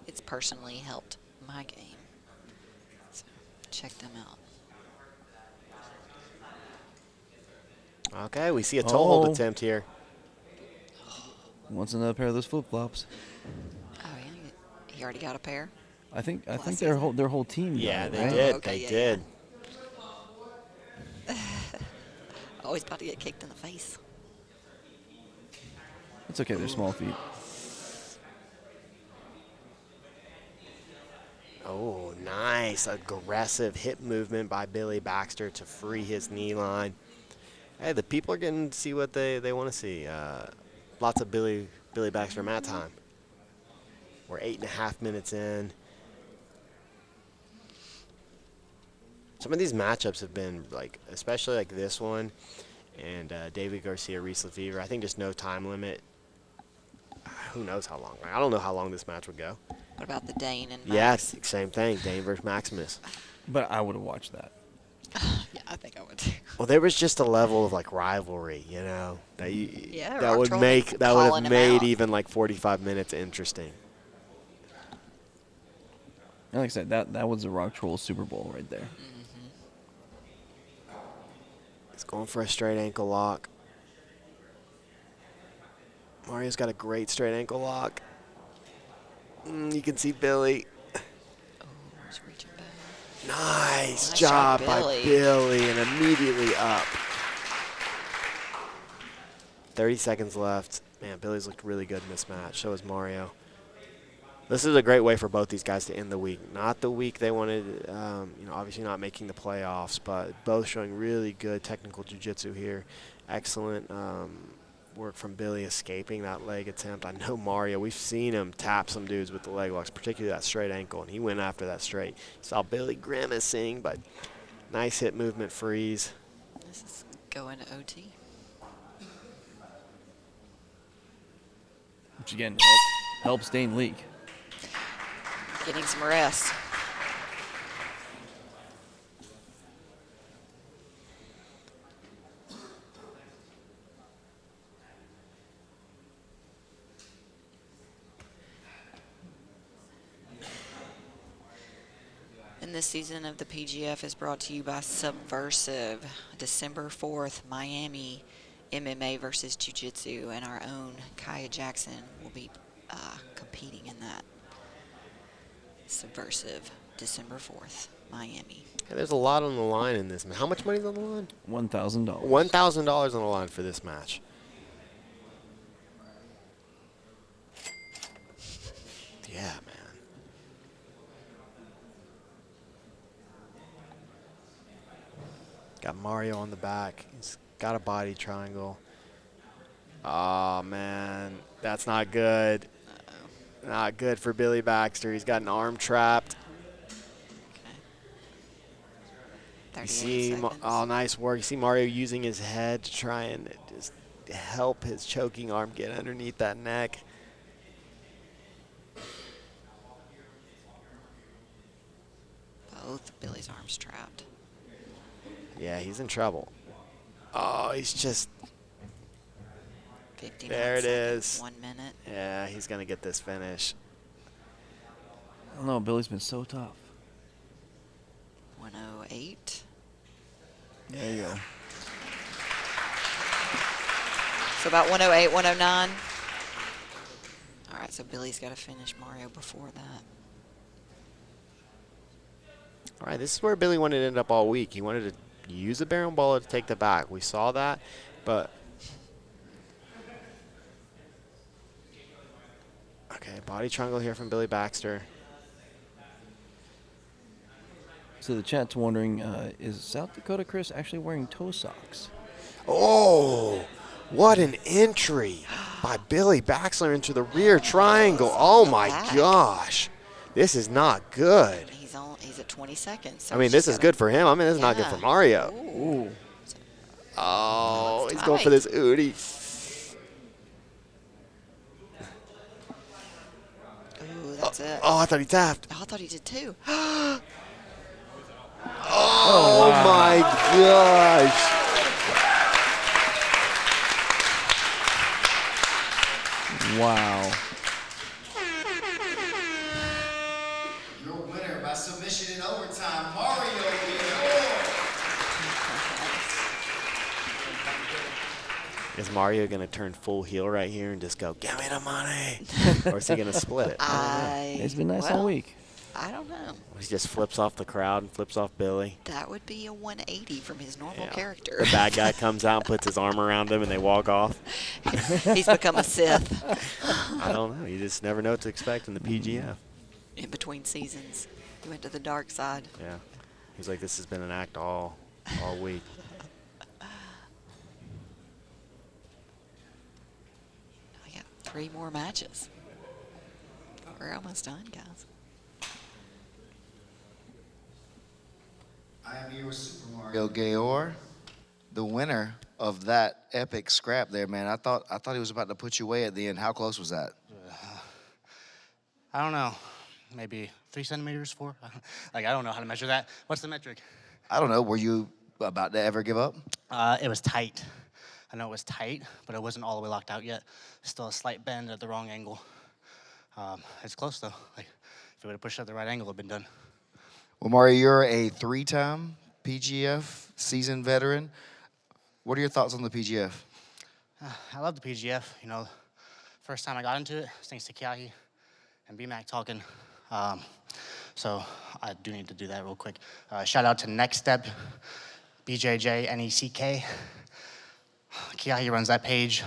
It's personally helped my game. So check them out. Okay, we see a toe hold Oh. attempt here. Wants another pair of those flip flops. Oh, yeah. He already got a pair? I think their whole team. got Yeah, it, they right? did. Okay, They yeah, did. Oh, he's about to get kicked in the face. It's okay. They're small feet. Oh, nice aggressive hip movement by Billy Baxter to free his knee line. Hey, the people are getting to see what they want to see. Lots of Billy Baxter mat time. We're 8.5 minutes in. Some of these matchups have been, like, especially like this one and David Garcia, Reese Lefevre. I think just no time limit. Who knows how long? I don't know how long this match would go. What about the Dane and Yeah, Max? same thing. Dane versus Maximus. But I would have watched that. Yeah, I think I would too. Well, there was just a level of like rivalry, you know, that Yeah, that Rock would Troll make that would calling have him made out. even like 45 minutes interesting. And like I said, that was the Rock Troll Super Bowl right there. He's going for a straight ankle lock. Mario's got a great straight ankle lock. You can see Billy. He's reaching back. Nice Nice job shot, by Billy. Billy, and immediately up. 30 seconds left. Man, Billy's looked really good in this match. So has Mario. This is a great way for both these guys to end the week. Not the week they wanted, obviously not making the playoffs, but both showing really good technical jiu-jitsu here. Excellent work from Billy escaping that leg attempt. I know Mario, we've seen him tap some dudes with the leg locks, particularly that straight ankle, and he went after that straight. Saw Billy grimacing, but nice hip movement freeze. This is going to OT. Which again helps Dane leak. Getting some rest. And this season of the PGF is brought to you by Subversive. December 4th, Miami MMA versus Jiu Jitsu, and our own Kaya Jackson will be competing in that. Subversive, December 4th, Miami. Hey, there's a lot on the line in this match. How much money's on the line? $1,000. $1,000 on the line for this match. Yeah, man. Got Mario on the back. He's got a body triangle. Oh, man. That's not good. Not good for Billy Baxter. He's got an arm trapped. You see, oh, nice work. You see Mario using his head to try and just help his choking arm get underneath that neck. Both Billy's arms trapped. Yeah, he's in trouble. Oh, he's just... 59 there it seconds, is. 1 minute. Yeah, he's going to get this finish. I don't know. Billy's been so tough. 108. There you go. So about 108, 109. All right, so Billy's got to finish Mario before that. All right, this is where Billy wanted to end up all week. He wanted to use the barrel baller to take the back. We saw that, but... Okay, body triangle here from Billy Baxter. So the chat's wondering, is South Dakota Chris actually wearing toe socks? Oh, what an entry by Billy Baxter into the rear triangle. Oh, my gosh. This is not good. He's at 20 seconds. So I mean, this is good for him. I mean, this is not good for Mario. Ooh. Oh, he's going for this Udi. Ooh, that's it. Oh, I thought he tapped. I thought he did too. Oh, my gosh. Wow. Your winner by submission in overtime, Mario Villar. Is Mario going to turn full heel right here and just go, give me the money? Or is he going to split it? It's been nice all week. I don't know. He just flips off the crowd and flips off Billy. That would be a 180 from his normal character. The bad guy comes out and puts his arm around him and they walk off. He's become a Sith. I don't know. You just never know what to expect in the PGF. In between seasons. He went to the dark side. Yeah. He's like, this has been an act all week. We got 3 more matches. We're almost done, guys. I am here with Super Mario Gayor, the winner of that epic scrap there, man. I thought he was about to put you away at the end. How close was that? I don't know. Maybe 3 centimeters, 4? Like, I don't know how to measure that. What's the metric? I don't know. Were you about to ever give up? It was tight. I know it was tight, but it wasn't all the way locked out yet. Still a slight bend at the wrong angle. It's close, though. Like, if it would have pushed at the right angle, it would have been done. Well, Mario, you're a 3-time PGF seasoned veteran. What are your thoughts on the PGF? I love the PGF. You know, first time I got into it, thanks to Kiahi and BMAC talking. So I do need to do that real quick. Shout out to Next Step, BJJ, NECK. Kiahi runs that page.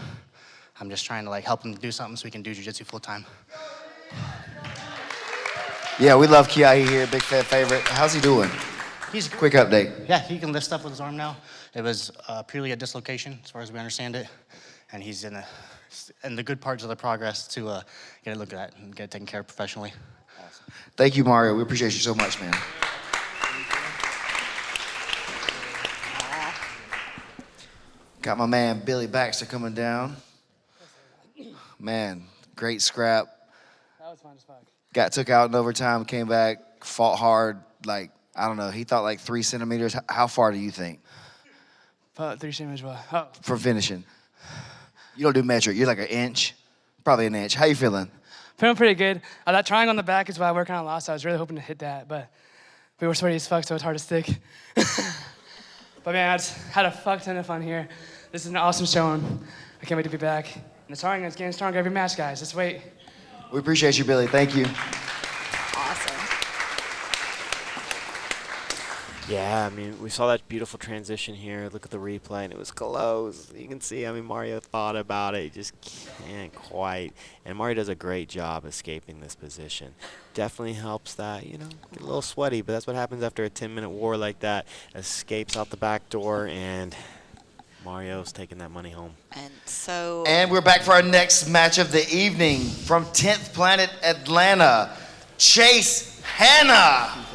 I'm just trying to help him do something so he can do jiu-jitsu full time. Yeah, we love Kiahi here, big fan favorite. How's he doing? He's quick update. Yeah, he can lift stuff with his arm now. It was purely a dislocation, as far as we understand it, and he's in the good parts of the progress to get a look at that and get it taken care of professionally. Awesome. Thank you, Mario. We appreciate you so much, man. Got my man Billy Baxter coming down. Man, great scrap. That was fun as fuck. Got took out in overtime, came back, fought hard. Like, I don't know, he thought 3 centimeters. How far do you think? 3 centimeters what? Oh. For finishing? You don't do metric. You're like an inch, probably an inch. How you feeling? Feeling pretty good. That triangle on the back is why we're kind of lost. I was really hoping to hit that, but we were sweaty as fuck, so it's hard to stick. But man, I just had a fuck ton of fun here. This is an awesome showing. I can't wait to be back. And the sparring is getting stronger every match, guys. Just wait. We appreciate you, Billy. Thank you. Awesome. Yeah, I mean, we saw that beautiful transition here. Look at the replay, and it was close. You can see, Mario thought about it. He just can't quite. And Mario does a great job escaping this position. Definitely helps that, get a little sweaty, but that's what happens after a 10-minute war like that. Escapes out the back door, and Mario's taking that money home. And we're back for our next match of the evening from 10th Planet Atlanta, Chase Hanna.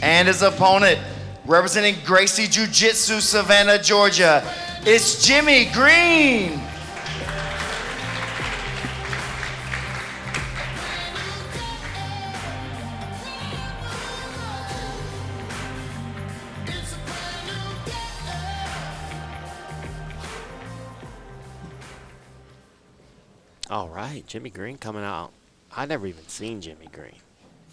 And his opponent, representing Gracie Jiu Jitsu, Savannah, Georgia, it's Jimmy Green. All right, Jimmy Green coming out. I'd never even seen Jimmy Green,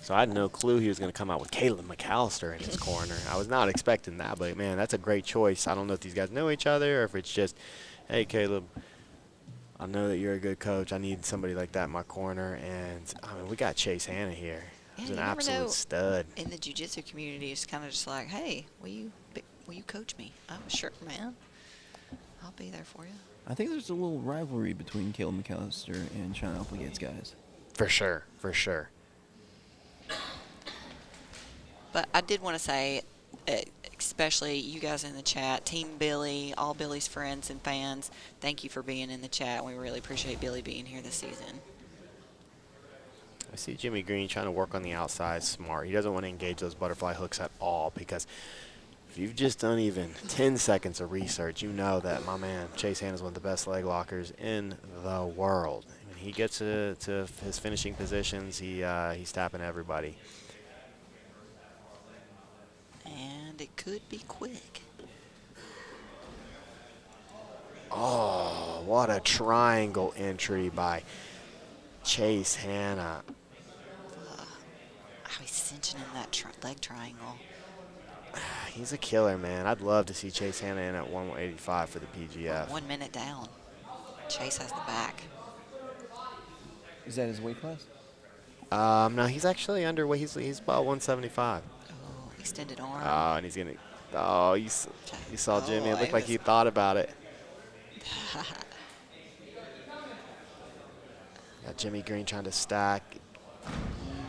so I had no clue he was going to come out with Caleb McAllister in his corner. I was not expecting that, but, man, that's a great choice. I don't know if these guys know each other or if it's just, hey, Caleb, I know that you're a good coach. I need somebody like that in my corner. And, we got Chase Hanna here. He's an absolute stud. In the jiu-jitsu community, it's kind of just like, hey, will you coach me? Oh, sure, man. I'll be there for you. I think there's a little rivalry between Caleb McAllister and Sean Applegate's guys. For sure, for sure. But I did want to say, especially you guys in the chat, Team Billy, all Billy's friends and fans, thank you for being in the chat. We really appreciate Billy being here this season. I see Jimmy Green trying to work on the outside smart. He doesn't want to engage those butterfly hooks at all, because if you've just done even 10 seconds of research, you know that my man Chase Hanna is one of the best leg lockers in the world. When he gets to his finishing positions, he's tapping everybody. And it could be quick. Oh, what a triangle entry by Chase Hanna. How he's cinching in that leg triangle. He's a killer, man. I'd love to see Chase Hanna in at 185 for the PGF. 1 minute down. Chase has the back. Is that his weight class? No, he's actually underweight. He's about 175. Oh, extended arm. Oh, and he's gonna. Oh, you saw Jimmy. It looked like he thought about it. Got Jimmy Green trying to stack.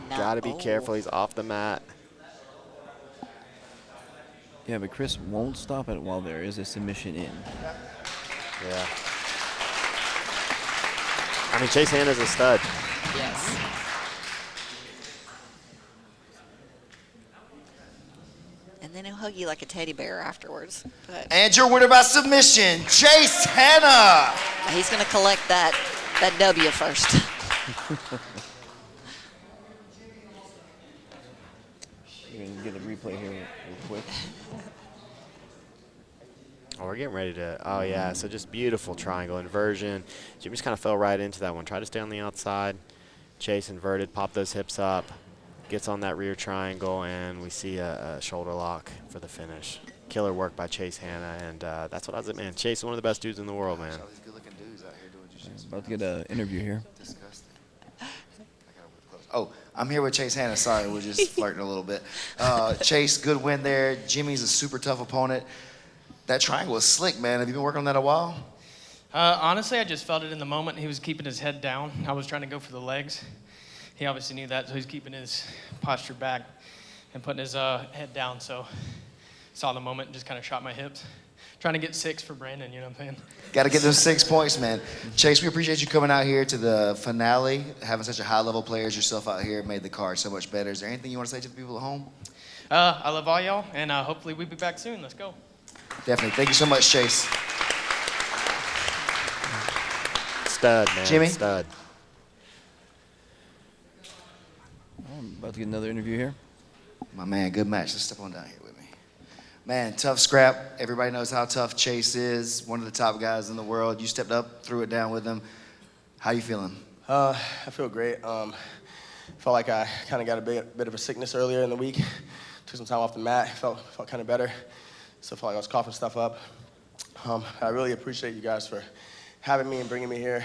Got to be careful. He's off the mat. Yeah, but Chris won't stop it while there is a submission in. Yeah. I mean, Chase Hanna's a stud. Yes. And then he'll hug you like a teddy bear afterwards. But And your winner by submission, Chase Hanna. he's going to collect that W first. You're going to get a replay here real quick. Oh, we're getting ready to. Oh, yeah. So just beautiful triangle inversion. Jimmy just kind of fell right into that one. Tried to stay on the outside. Chase inverted, pop those hips up, gets on that rear triangle, and we see a shoulder lock for the finish. Killer work by Chase Hanna, and that's what I was at, man. Chase is one of the best dudes in the world, man. All these good-looking dudes out here doing jiu-jitsu. About to get an interview here. Disgusting. Oh, I'm here with Chase Hanna. Sorry, we're just flirting a little bit. Chase, good win there. Jimmy's a super tough opponent. That triangle was slick, man. Have you been working on that a while? Honestly, I just felt it in the moment. He was keeping his head down. I was trying to go for the legs. He obviously knew that, so he's keeping his posture back and putting his head down. So saw the moment and just kind of shot my hips. Trying to get 6 for Brandon, you know what I'm saying? Got to get those 6 points, man. Chase, we appreciate you coming out here to the finale. Having such a high-level player as yourself out here made the card so much better. Is there anything you want to say to the people at home? I love all y'all, and hopefully we'll be back soon. Let's go. Definitely. Thank you so much, Chase. Stud, man. Jimmy? Stud. I'm about to get another interview here. My man, good match. Let's step on down here with me. Man, tough scrap. Everybody knows how tough Chase is. One of the top guys in the world. You stepped up, threw it down with him. How you feeling? I feel great. Felt like I kind of got a bit of a sickness earlier in the week. Took some time off the mat. Felt kind of better. Still felt like I was coughing stuff up. I really appreciate you guys for having me and bringing me here.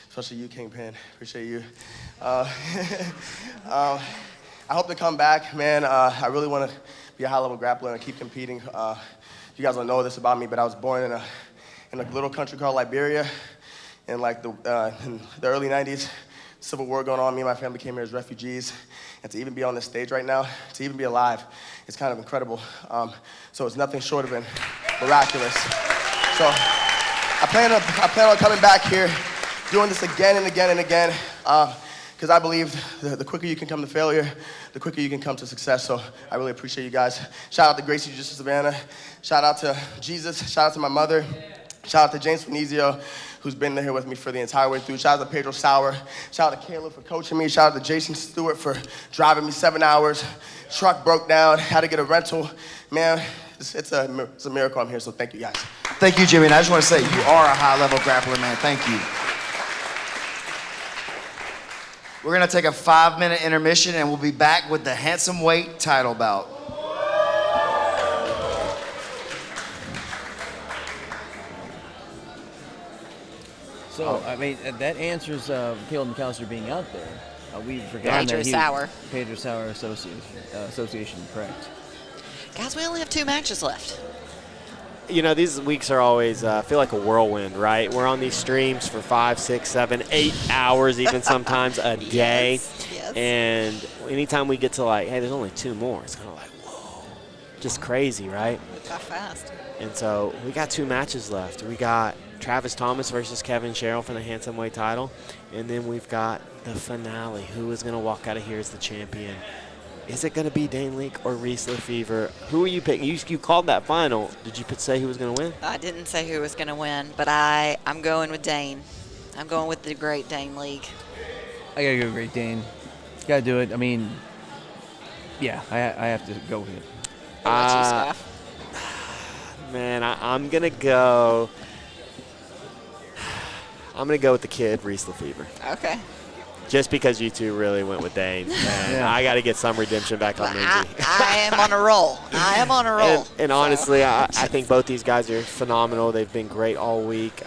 Especially you, Kingpin. Appreciate you. I hope to come back, man. I really want to be a high-level grappler and keep competing. You guys don't know this about me, but I was born in a little country called Liberia in like in the early 90s. Civil war going on. Me and my family came here as refugees. And to even be on this stage right now, to even be alive, it's kind of incredible. So it's nothing short of miraculous. So I plan on coming back here, doing this again and again and again, because I believe the quicker you can come to failure, the quicker you can come to success. So I really appreciate you guys. Shout out to Gracie Jiu-Jitsu Savannah. Shout out to Jesus. Shout out to my mother. Shout out to James Finizio, who's been here with me for the entire way through. Shout out to Pedro Sauer. Shout out to Caleb for coaching me. Shout out to Jason Stewart for driving me 7 hours. Truck broke down, had to get a rental. Man, it's a miracle I'm here, so thank you guys. Thank you, Jimmy. And I just want to say, you are a high-level grappler, man. Thank you. We're going to take a 5-minute intermission, and we'll be back with the Handsome Weight title bout. So, I mean, that answers Caleb McAllister being out there. We've forgotten Pedro that Sauer. Pedro Sauer Association, correct. Guys, we only have 2 matches left. You know, these weeks are always feel like a whirlwind, right? We're on these streams for 5, 6, 7, 8 hours, even sometimes a day. Yes. And anytime we get to like, hey, there's only 2 more, it's kind of like, whoa, just crazy, right? How fast. And so we got 2 matches left. We got Travis Thomas versus Kevin Sherrill for the Handsome Weight title. And then we've got the finale. Who is going to walk out of here as the champion? Is it going to be Dane Leak or Reese Lefevre? Who are you picking? You called that final. Did you say who was going to win? I didn't say who was going to win, but I'm going with Dane. I'm going with the great Dane League. I got to go Great Dane. Got to do it. I mean, yeah, I have to go with it. What about you, Scaff? Man, I'm going to go. I'm going to go with the kid, Reese Lefevre. Okay. Just because you two really went with Dane. And I got to get some redemption back on Lindsay. I am on a roll. I am on a roll. And honestly, I think both these guys are phenomenal. They've been great all week.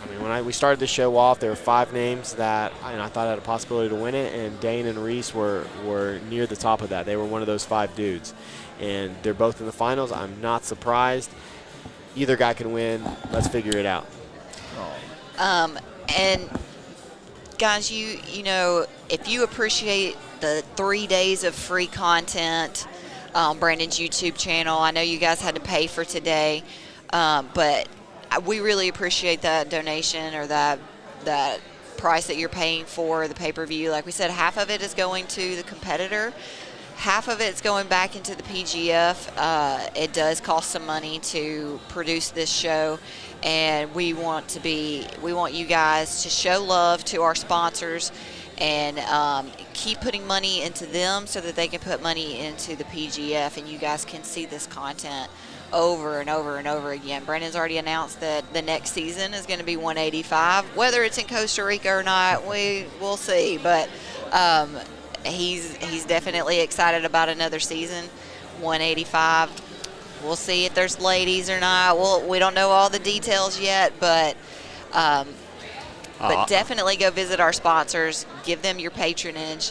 I mean, when we started the show off, there were 5 names that I thought had a possibility to win it, and Dane and Reese were near the top of that. They were one of those 5 dudes, and they're both in the finals. I'm not surprised. Either guy can win. Let's figure it out. And guys, you know, if you appreciate the 3 days of free content on Brandon's YouTube channel, I know you guys had to pay for today, but we really appreciate that donation or that price that you're paying for the pay-per-view. Like we said, half of it is going to the competitor, half of it's going back into the PGF. It does cost some money to produce this show, and we want you guys to show love to our sponsors and keep putting money into them so that they can put money into the PGF, and you guys can see this content over and over and over again. Brandon's already announced that the next season is going to be 185. Whether it's in Costa Rica or not, we'll see. But he's definitely excited about another season, 185. We'll see if there's ladies or not. We don't know all the details yet, but definitely go visit our sponsors, give them your patronage,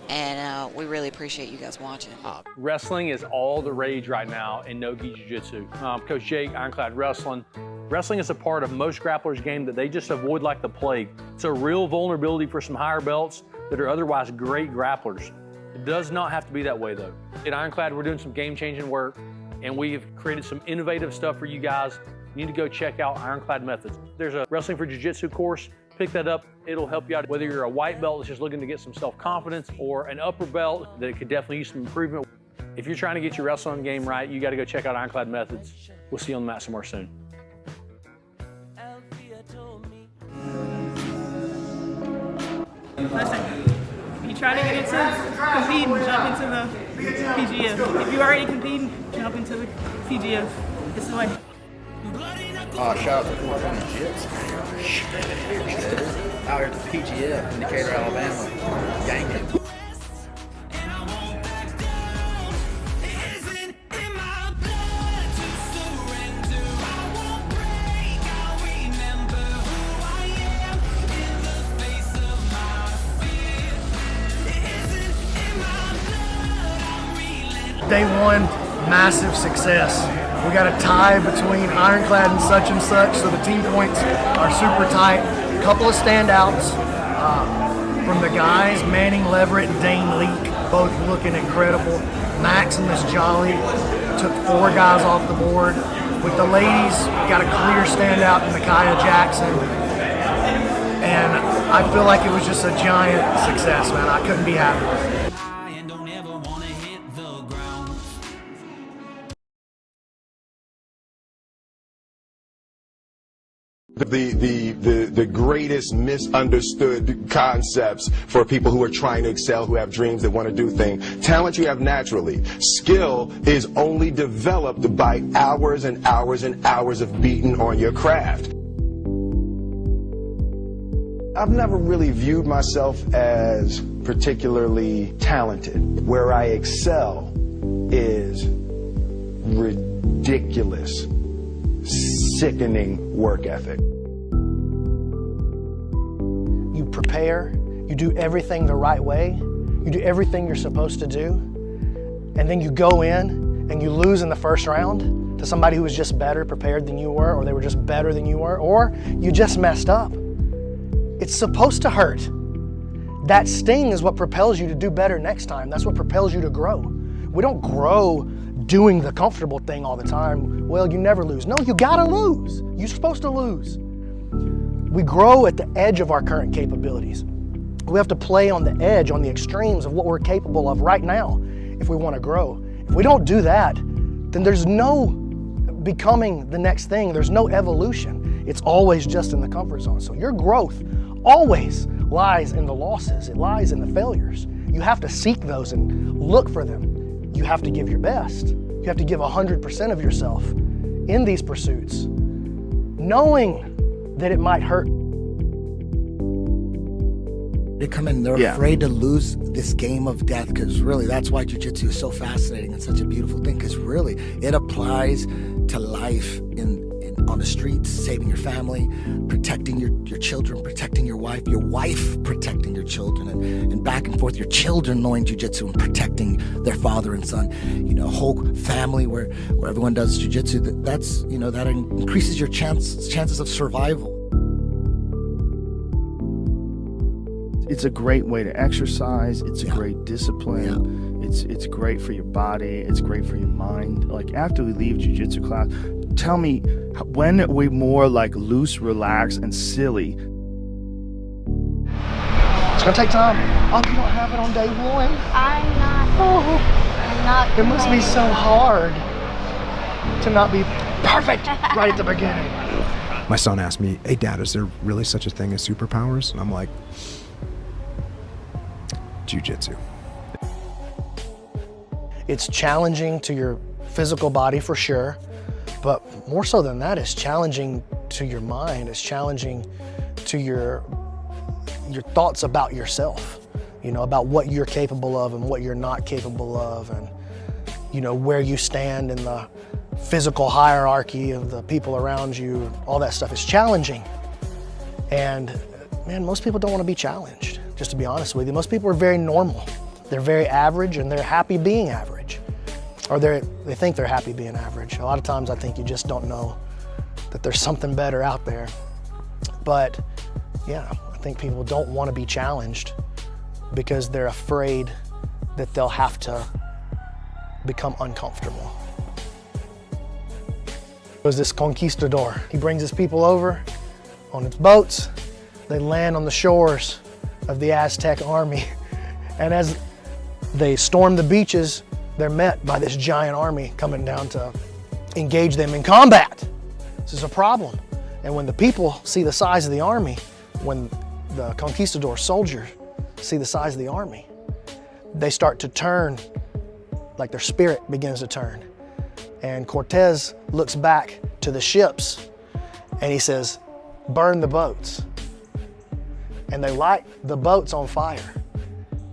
and we really appreciate you guys watching. Wrestling is all the rage right now in no-gi jiu-jitsu. Coach Jake, Ironclad Wrestling. Wrestling is a part of most grapplers' game that they just avoid like the plague. It's a real vulnerability for some higher belts that are otherwise great grapplers. It does not have to be that way though. At Ironclad, we're doing some game-changing work, and we have created some innovative stuff for you guys. You need to go check out Ironclad Methods. There's a Wrestling for Jiu-Jitsu course. Pick that up. It'll help you out. Whether you're a white belt that's just looking to get some self-confidence or an upper belt that could definitely use some improvement. If you're trying to get your wrestling game right, you got to go check out Ironclad Methods. We'll see you on the mat somewhere soon. Listen, if you try to get into competing, jump into the PGF. If you're already competing, jump into the PGF. It's the way. Shout out to Fort County Jits. Out here at the PGF in Decatur, Alabama. Yanking. Day one, massive success. We got a tie between Ironclad and such, so the team points are super tight. A couple of standouts from the guys, Manning Leverett and Dane Leak, both looking incredible. Max and Miss Jolly took 4 guys off the board. With the ladies, got a clear standout in Micaiah Jackson. And I feel like it was just a giant success, man. I couldn't be happier. The greatest misunderstood concepts for people who are trying to excel, who have dreams, that want to do things. Talent you have naturally. Skill is only developed by hours and hours and hours of beating on your craft. I've never really viewed myself as particularly talented. Where I excel is ridiculous, sickening work ethic. You prepare, you do everything the right way, you do everything you're supposed to do, and then you go in and you lose in the first round to somebody who was just better prepared than you were, or they were just better than you were, or you just messed up. It's supposed to hurt. That sting is what propels you to do better next time. That's what propels you to grow. We don't grow doing the comfortable thing all the time. Well, you never lose. No, you gotta lose. You're supposed to lose. We grow at the edge of our current capabilities. We have to play on the edge, on the extremes of what we're capable of right now if we want to grow. If we don't do that, then there's no becoming the next thing. There's no evolution. It's always just in the comfort zone. So your growth always lies in the losses. It lies in the failures. You have to seek those and look for them. You have to give your best. You have to give 100% of yourself in these pursuits, knowing that it might hurt. They come in, they're afraid to lose this game of death, because really that's why jiu-jitsu is so fascinating and such a beautiful thing, because really it applies to life in on the streets, saving your family, protecting your children, protecting your wife protecting your children, and back and forth, your children knowing jiu-jitsu and protecting their father and son, whole family where everyone does jiu-jitsu, that's, that increases your chances of survival. It's a great way to exercise. It's a great discipline. It's great for your body. It's great for your mind. Like after we leave jiu-jitsu class, tell me, when are we more like loose, relaxed, and silly? It's gonna take time. Oh, you don't have it on day one? I'm not It must be so hard to not be perfect right at the beginning. My son asked me, hey Dad, is there really such a thing as superpowers? And I'm like, jiu-jitsu. It's challenging to your physical body for sure, but more so than that, it's challenging to your mind. It's challenging to your thoughts about yourself, about what you're capable of and what you're not capable of, and where you stand in the physical hierarchy of the people around you. All that stuff is challenging. And man, most people don't want to be challenged, just to be honest with you. Most people are very normal. They're very average, and they're happy being average. Or they think they're happy being average. A lot of times I think you just don't know that there's something better out there. But yeah, I think people don't want to be challenged because they're afraid that they'll have to become uncomfortable. It was this conquistador. He brings his people over on his boats. They land on the shores of the Aztec army. And as they storm the beaches, they're met by this giant army coming down to engage them in combat. This is a problem. And when the people see the size of the army, when the conquistador soldiers see the size of the army, they start to turn, like their spirit begins to turn. And Cortez looks back to the ships and he says, burn the boats. And they light the boats on fire.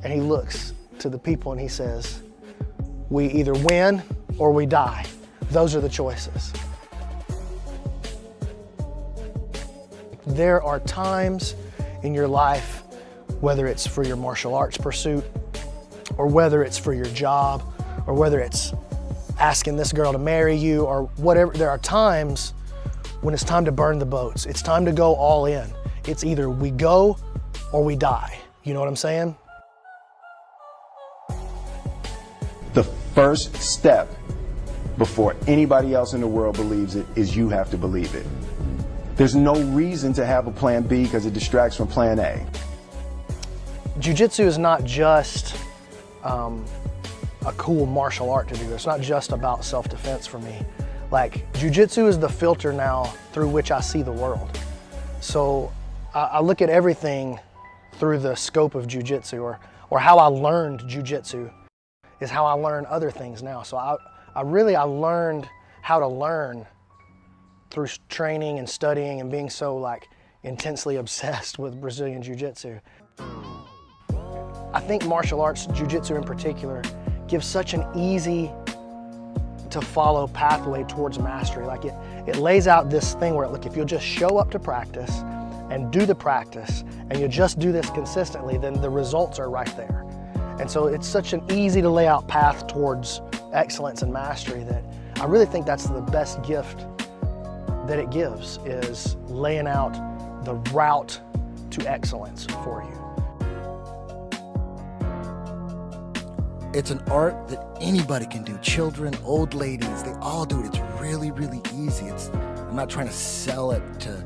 And he looks to the people and he says, we either win or we die. Those are the choices. There are times in your life, whether it's for your martial arts pursuit, or whether it's for your job, or whether it's asking this girl to marry you, or whatever, there are times when it's time to burn the boats. It's time to go all in. It's either we go or we die. You know what I'm saying? The first step before anybody else in the world believes it is you have to believe it. There's no reason to have a plan B because it distracts from plan A. Jiu-jitsu is not just a cool martial art to do. It's not just about self-defense for me. Like, jiu-jitsu is the filter now through which I see the world. So I look at everything through the scope of jiu-jitsu, or how I learned jiu-jitsu is how I learn other things now. So I learned how to learn through training and studying and being so like intensely obsessed with Brazilian jiu-jitsu. I think martial arts, jiu-jitsu in particular, gives such an easy to follow pathway towards mastery. Like it lays out this thing where, look, if you'll just show up to practice and do the practice and you just do this consistently, then the results are right there. And so it's such an easy to lay out path towards excellence and mastery that I really think that's the best gift that it gives, is laying out the route to excellence for you. It's an art that anybody can do. Children, old ladies, they all do it. It's really, really easy. I'm not trying to sell it to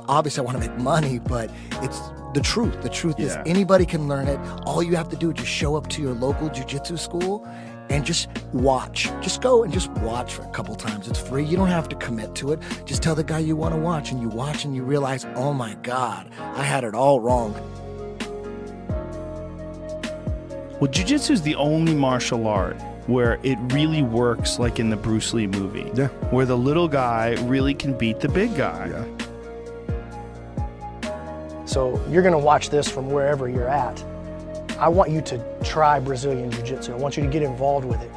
obviously I want to make money, but it's the truth. The truth is anybody can learn it. All you have to do is just show up to your local jiu-jitsu school and just watch. Just go and just watch for a couple times. It's free. You don't have to commit to it. Just tell the guy you want to watch, and you watch and you realize, oh my God, I had it all wrong. Well, jiu-jitsu is the only martial art where it really works like in the Bruce Lee movie. Yeah. Where the little guy really can beat the big guy. Yeah. So you're gonna watch this from wherever you're at. I want you to try Brazilian Jiu-Jitsu. I want you to get involved with it.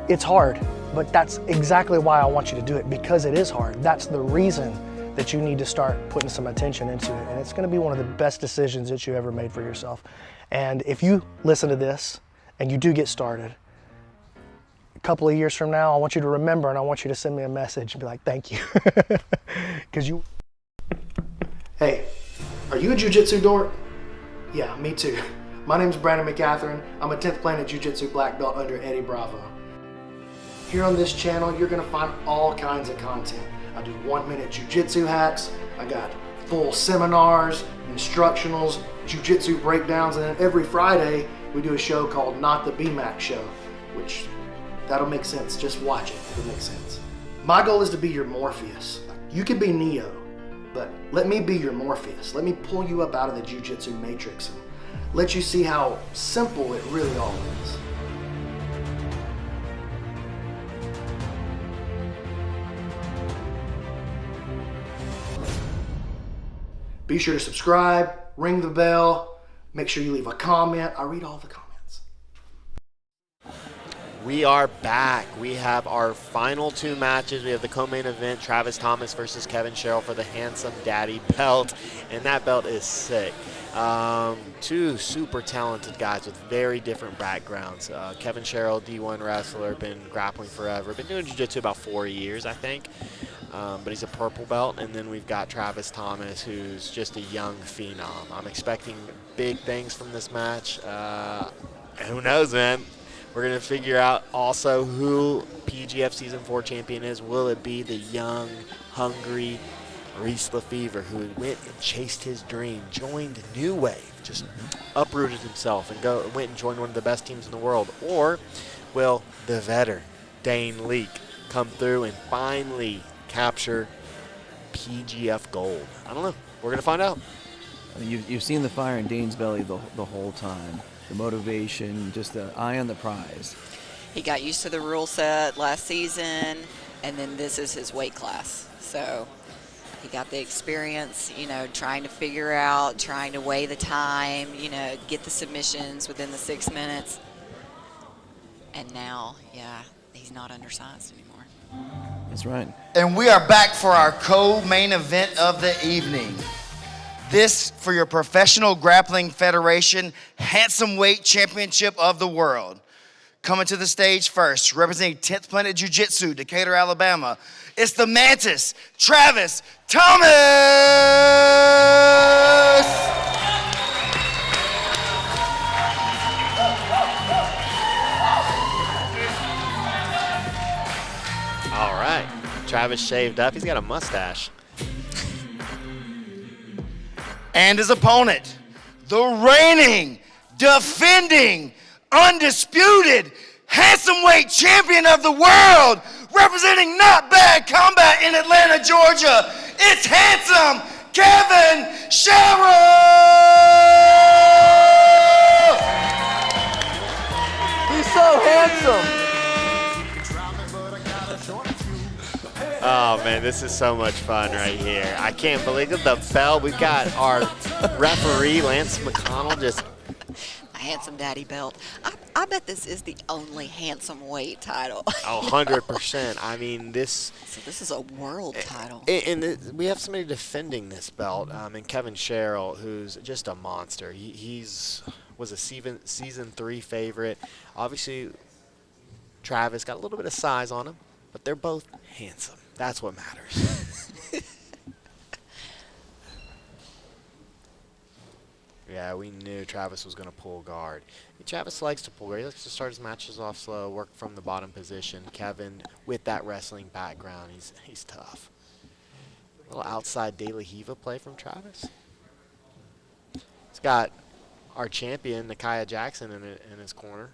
It's hard. But that's exactly why I want you to do it, because it is hard. That's the reason that you need to start putting some attention into it. And it's gonna be one of the best decisions that you ever made for yourself. And if you listen to this and you do get started, a couple of years from now, I want you to remember and I want you to send me a message and be like, thank you. Because you. Hey, are you a jiu-jitsu dork? Yeah, me too. My name's Brandon Mccaghren. I'm a 10th Planet Jiu-Jitsu black belt under Eddie Bravo. Here on this channel, you're gonna find all kinds of content. I do 1-minute jiu-jitsu hacks. I got full seminars, instructionals, jiu-jitsu breakdowns, and then every Friday, we do a show called Not the BMAC Show, which that'll make sense. Just watch it, it'll make sense. My goal is to be your Morpheus. You could be Neo, but let me be your Morpheus. Let me pull you up out of the jiu-jitsu matrix and let you see how simple it really all is. Be sure to subscribe, ring the bell, make sure you leave a comment. I read all the comments. We are back. We have our final 2 matches. We have the co-main event, Travis Thomas versus Kevin Sherrill for the Handsome Daddy belt, and that belt is sick. 2 super talented guys with very different backgrounds. Kevin Sherrill, D1 wrestler, been grappling forever, been doing jiu-jitsu about 4 years, I think. But he's a purple belt, and then we've got Travis Thomas, who's just a young phenom. I'm expecting big things from this match. Who knows, man? We're going to figure out also who PGF Season 4 champion is. Will it be the young, hungry Reese Lefevre, who went and chased his dream, joined New Wave, just uprooted himself and went and joined one of the best teams in the world? Or will the veteran, Dane Leake, come through and finally capture PGF gold? I don't know. We're going to find out. I mean, you've seen the fire in Dane's belly the whole time. The motivation, just the eye on the prize. He got used to the rule set last season, and then this is his weight class. So he got the experience, you know, trying to figure out, trying to weigh the time, you know, get the submissions within the 6 minutes. And now, yeah, he's not undersized anymore. That's right. And we are back for our co-main event of the evening. This for your Professional Grappling Federation Handsome Weight Championship of the World. Coming to the stage first, representing 10th Planet Jiu-Jitsu, Decatur, Alabama, it's the Mantis, Travis Thomas! All right. Travis shaved up. He's got a mustache. And his opponent, the reigning, defending, undisputed, handsome weight champion of the world, representing Not Bad Combat in Atlanta, Georgia, it's handsome Kevin Sherrill! He's so handsome. Oh, man, this is so much fun right here. I can't believe it. The bell. We've got our referee, Lance McConnell, just... A handsome daddy belt. I bet this is the only handsome weight title. Oh, 100%. I mean, this... So this is a world title. And we have somebody defending this belt, and Kevin Sherrill, who's just a monster. Was a season 3 favorite. Obviously, Travis got a little bit of size on him, but they're both handsome. That's what matters. Yeah, we knew Travis was going to pull guard. Travis likes to pull guard. He likes to start his matches off slow, work from the bottom position. Kevin, with that wrestling background, he's tough. A little outside De La Hiva play from Travis. He's got our champion, Nakia Jackson, in his corner.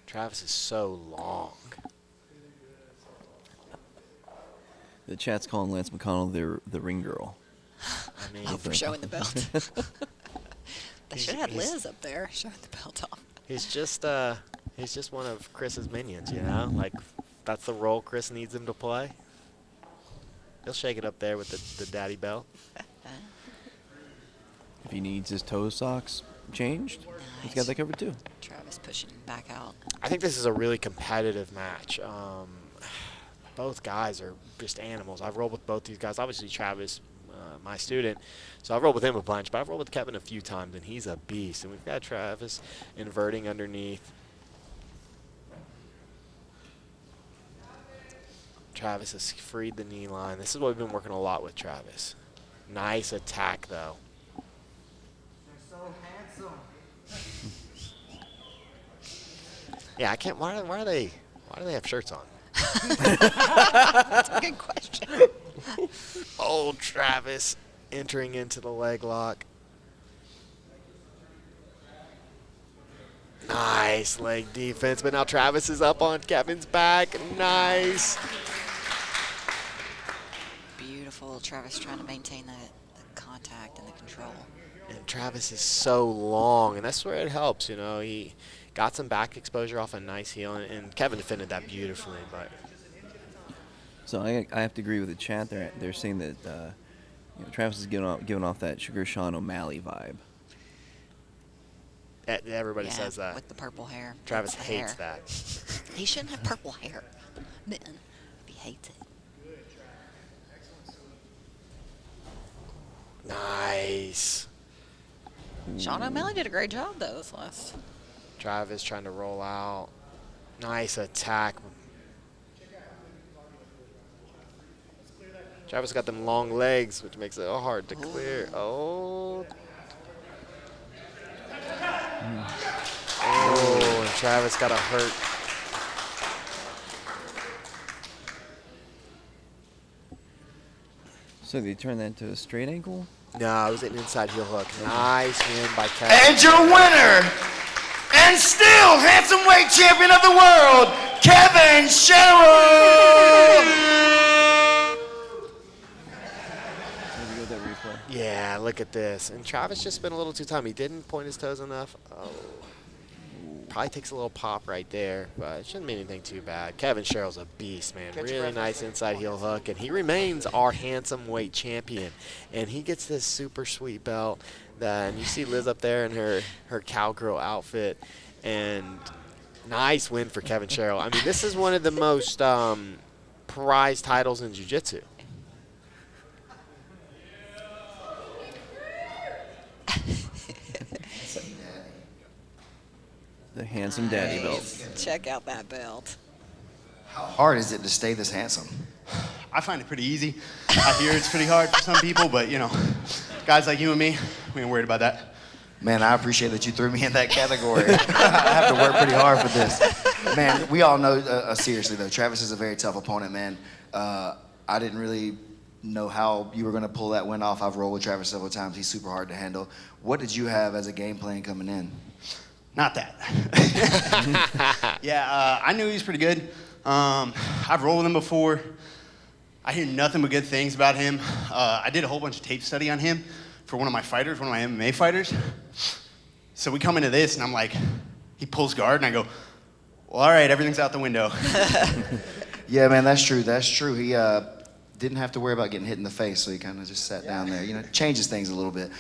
Travis is so long. The chat's calling Lance McConnell the ring girl. I mean, for showing the belt. They should have had Liz up there showing the belt off. He's just one of Chris's minions, you know? Like, that's the role Chris needs him to play. He'll shake it up there with the daddy belt. If he needs his toe socks changed, he's got that covered too. Travis pushing back out. I think this is a really competitive match. Both guys are just animals. I've rolled with both these guys. Obviously, Travis, my student, so I've rolled with him a bunch, but I've rolled with Kevin a few times, and he's a beast. And we've got Travis inverting underneath. Travis has freed the knee line. This is what we've been working a lot with Travis. Nice attack, though. They're so handsome. Yeah, I can't. Why do they have shirts on? That's a good question. Oh, Travis entering into the leg lock. Nice leg defense, but now Travis is up on Kevin's back. Nice. Beautiful. Travis trying to maintain the contact and the control. And Travis is so long, and that's where it helps, you know. He got some back exposure off a nice heel, and Kevin defended that beautifully. But So I have to agree with the chat. They're saying that you know, Travis is giving off that Sugar Sean O'Malley vibe. everybody Yeah, says that. with the purple hair. Travis That's the hates hair. that. He shouldn't have purple hair. Man, he hates it. Nice. Sean O'Malley did a great job, though, this last. Travis trying to roll out. Nice attack. Travis got them long legs, which makes it hard to clear. Oh. Oh, and Travis got a hurt. So they turn that into a straight ankle? No, it was an inside heel hook. Nice win by Kevin. And your winner, and still handsome weight champion of the world, Kevin Sherrill. Yeah, look at this. And Travis just spent a little too time. He didn't point his toes enough. Oh. Probably takes a little pop right there, but it shouldn't mean anything too bad. Kevin Sherrill's a beast, man. Really nice inside heel hook, and he remains our handsome weight champion. And he gets this super sweet belt. And you see Liz up there in her cowgirl outfit. And nice win for Kevin Sherrill. I mean, this is one of the most prized titles in Jiu Jitsu. The handsome daddy belt. Check out that belt. How hard is it to stay this handsome? I find it pretty easy. I hear it's pretty hard for some people, but you know, guys like you and me, we ain't worried about that. Man, I appreciate that you threw me in that category. I have to work pretty hard for this. Man, we all know, seriously though, Travis is a very tough opponent, man. I didn't really know how you were going to pull that win off. I've rolled with Travis several times. He's super hard to handle. What did you have as a game plan coming in? Not that. Yeah, I knew he was pretty good. I've rolled with him before. I hear nothing but good things about him. I did a whole bunch of tape study on him for one of my fighters, one of my MMA fighters. So we come into this, and I'm like, he pulls guard, and I go, well, all right, everything's out the window. Yeah, man, that's true. That's true. He didn't have to worry about getting hit in the face, so he kind of just sat down there. You know, changes things a little bit.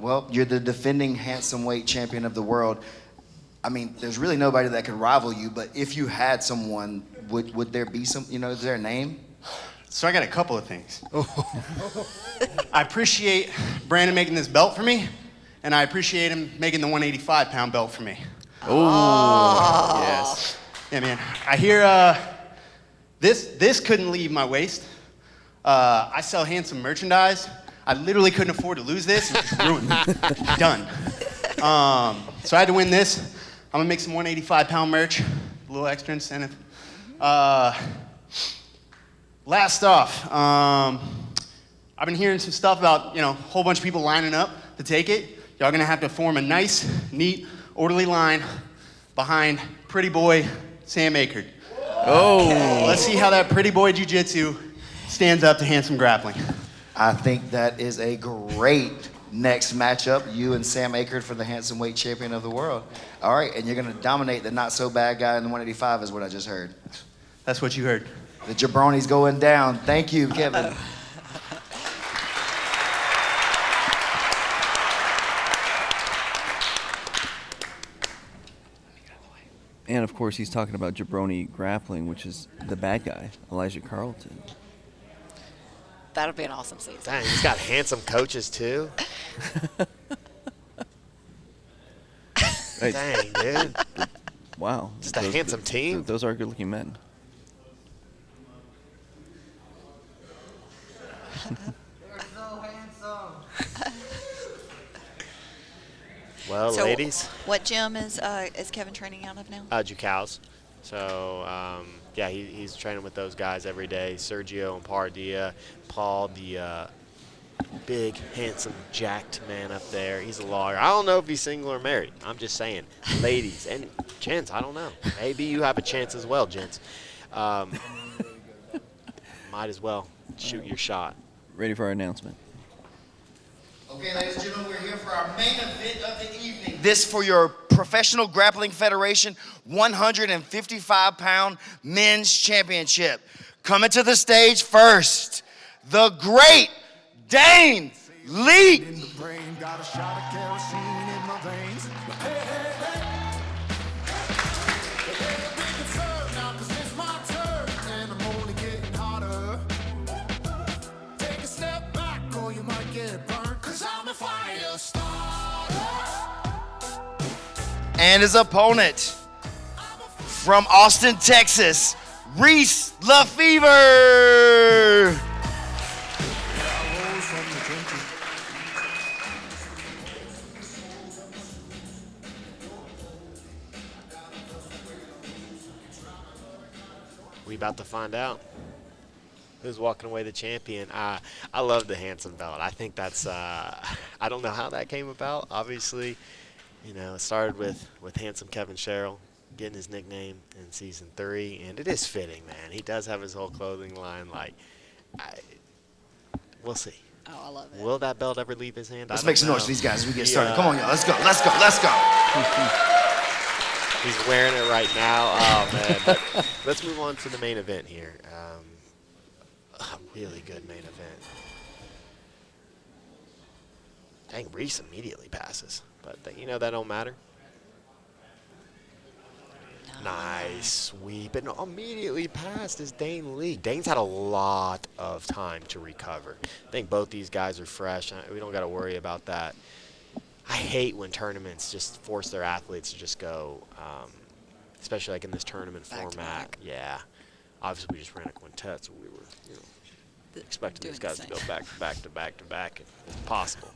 Well, you're the defending handsome weight champion of the world. I mean, there's really nobody that could rival you, but if you had someone, would there be some, you know, is there a name? So I got a couple of things. I appreciate Brandon making this belt for me, and I appreciate him making the 185-pound belt for me. Oh, yes. Yeah, man. I hear this couldn't leave my waist. I sell handsome merchandise. I literally couldn't afford to lose this. It just ruined me. Done. So I had to win this. I'm gonna make some 185-pound merch, a little extra incentive. Last off, I've been hearing some stuff about, you know, a whole bunch of people lining up to take it. Y'all gonna have to form a nice, neat, orderly line behind pretty boy Sam Akerd. Oh. Let's see how that pretty boy jiu-jitsu stands up to handsome grappling. I think that is a great next matchup, you and Sam Akerd for the handsome weight champion of the world. All right, and you're going to dominate the not-so-bad guy in the 185 is what I just heard. That's what you heard. The jabroni's going down. Thank you, Kevin. And of course, he's talking about jabroni grappling, which is the bad guy, Elijah Carlton. That'll be an awesome season. Dang, he's got handsome coaches too. Right. Dang, dude. Wow. Just a handsome team. Those are good-looking men. Well, So ladies. what gym is Kevin training out of now? Jucals. So, yeah, he's training with those guys every day. Sergio and Pardia. Paul, the big, handsome, jacked man up there. He's a lawyer. I don't know if he's single or married. I'm just saying. Ladies and gents, I don't know. Maybe you have a chance as well, gents. Might as well shoot your shot. Ready for our announcement. Okay, ladies and gentlemen, we're here for our main event of the evening. This for your Professional Grappling Federation 155-pound men's championship. Coming to the stage first, the great Dane Lee. And his opponent from Austin, Texas, Reese LaFever. We about to find out who's walking away the champion. I love the handsome belt. I think that's I don't know how that came about. Obviously, you know, it started with handsome Kevin Sherrill getting his nickname in season 3, and it is fitting, man. He does have his whole clothing line. Like, we'll see. Oh, I love it. Will that belt ever leave his hand? Let's I make don't some know. noise for these guys as we get started. Come on, y'all. Let's go. Let's go. Let's go. He's wearing it right now. Oh, man. But let's move on to the main event here. A really good main event. Dang, Reese immediately passes. But, you know, that don't matter. Nice sweep. And immediately passed is Dane Lee. Dane's had a lot of time to recover. I think both these guys are fresh. We don't got to worry about that. I hate when tournaments just force their athletes to just go, especially like in this tournament format. Yeah. Obviously, we just ran a quintet, so we were, you know, expecting these guys to go back to back to back to back if possible.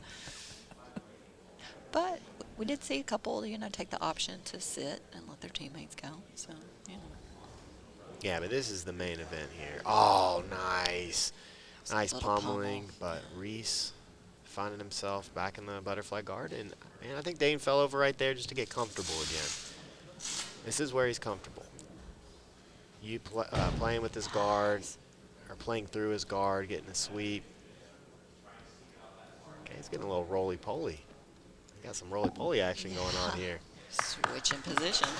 But we did see a couple, you know, take the option to sit and let their teammates go. So, you know. Yeah, but this is the main event here. Oh, nice. Nice pummeling, but Reese finding himself back in the butterfly guard. And, man, I think Dane fell over right there just to get comfortable again. This is where he's comfortable. You playing with his guard, or playing through his guard, getting a sweep. Okay, he's getting a little roly-poly. Got some roly-poly action going on here. Switching positions.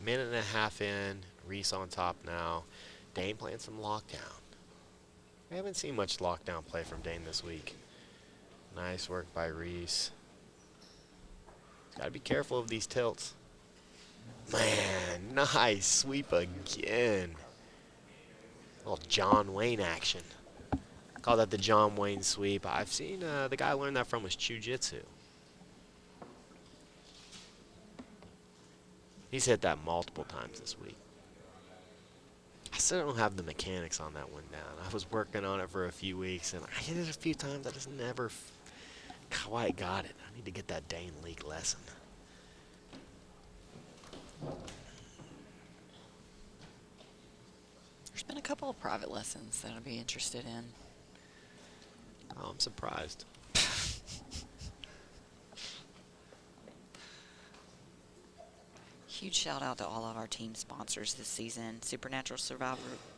Minute and a half in, Reese on top now. Dane playing some lockdown. We haven't seen much lockdown play from Dane this week. Nice work by Reese. Got to be careful of these tilts. Man, nice sweep again. Little John Wayne action. Call that the John Wayne sweep. I've seen the guy I learned that from was Jiu Jitsu. He's hit that multiple times this week. I still don't have the mechanics on that one down. I was working on it for a few weeks, and I hit it a few times. I just never quite got it. I need to get that Dane League lesson. There's been a couple of private lessons that I'd be interested in. Oh, I'm surprised. Huge shout out to all of our team sponsors this season: Supernatural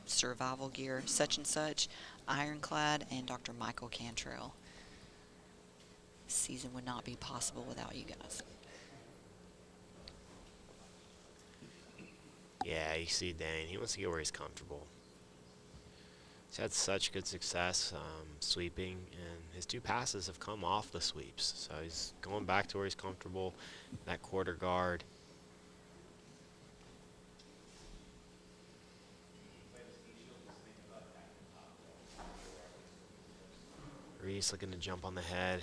Survival Gear, Such and Such, Ironclad, and Dr. Michael Cantrell. season would not be possible without you guys. Yeah, you see Dane. He wants to get where he's comfortable. He's had such good success sweeping, and his 2 passes have come off the sweeps. So he's going back to where he's comfortable, that quarter guard. Reese looking to jump on the head.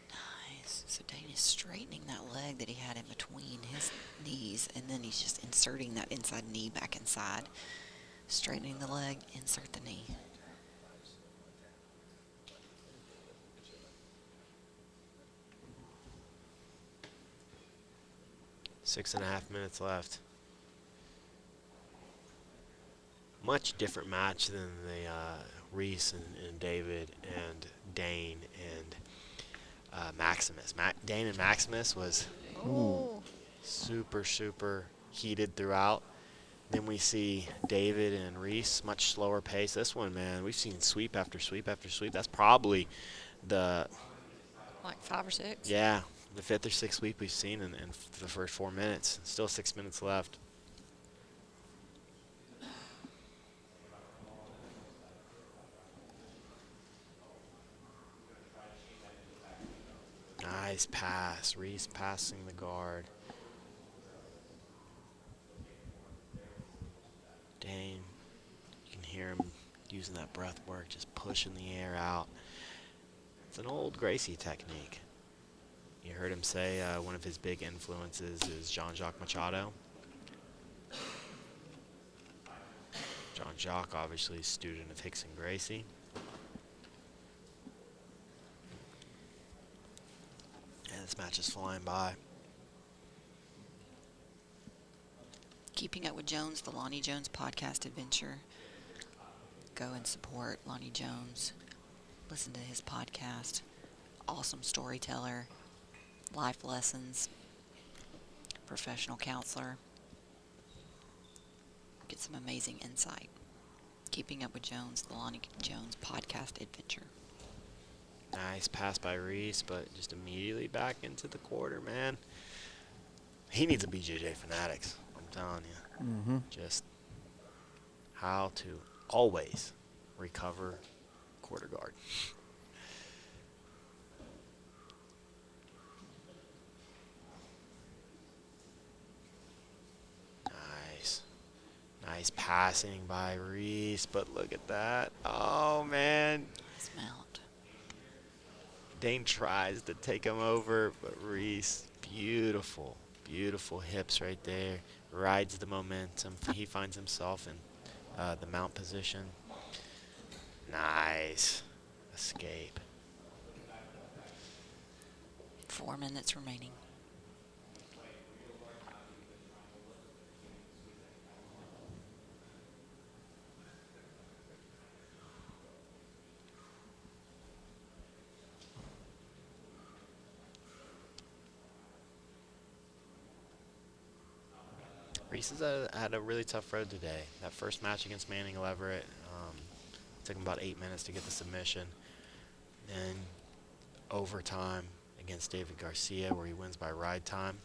Nice. So Dane is straightening that leg that he had in between his knees, and then he's just inserting that inside knee back inside. Straightening the leg, insert the knee. Six and a half minutes left. Much different match than the Reese and David and Dane and Maximus. Dane and Maximus was super, super heated throughout. Then we see David and Reese, much slower pace. This one, man, we've seen sweep after sweep after sweep. That's probably the... Like 5 or 6? Yeah, the 5th or 6th sweep we've seen in the first 4 minutes. Still 6 minutes left. Nice pass. Reese passing the guard. Dane, you can hear him using that breath work, just pushing the air out. It's an old Gracie technique. You heard him say one of his big influences is Jean-Jacques Machado. Jean-Jacques, obviously, a student of Hickson Gracie. And this match is flying by. Keeping Up with Jones, the Lonnie Jones podcast adventure. Go and support Lonnie Jones. Listen to his podcast. Awesome storyteller. Life lessons. Professional counselor. Get some amazing insight. Keeping Up with Jones, the Lonnie Jones podcast adventure. Nice pass by Reese, but just immediately back into the quarter, man. He needs a BJJ Fanatics, I'm telling you. Just how to always recover quarter guard. Nice. Nice passing by Reese, but look at that. Oh, man. Nice mount. Dane tries to take him over, but Reese, beautiful, beautiful hips right there. Rides the momentum. He finds himself in the mount position. Nice. Escape. 4 minutes remaining. Reese has had a really tough road today. That first match against Manning Leverett took him about 8 minutes to get the submission. Then overtime against David Garcia, where he wins by ride time.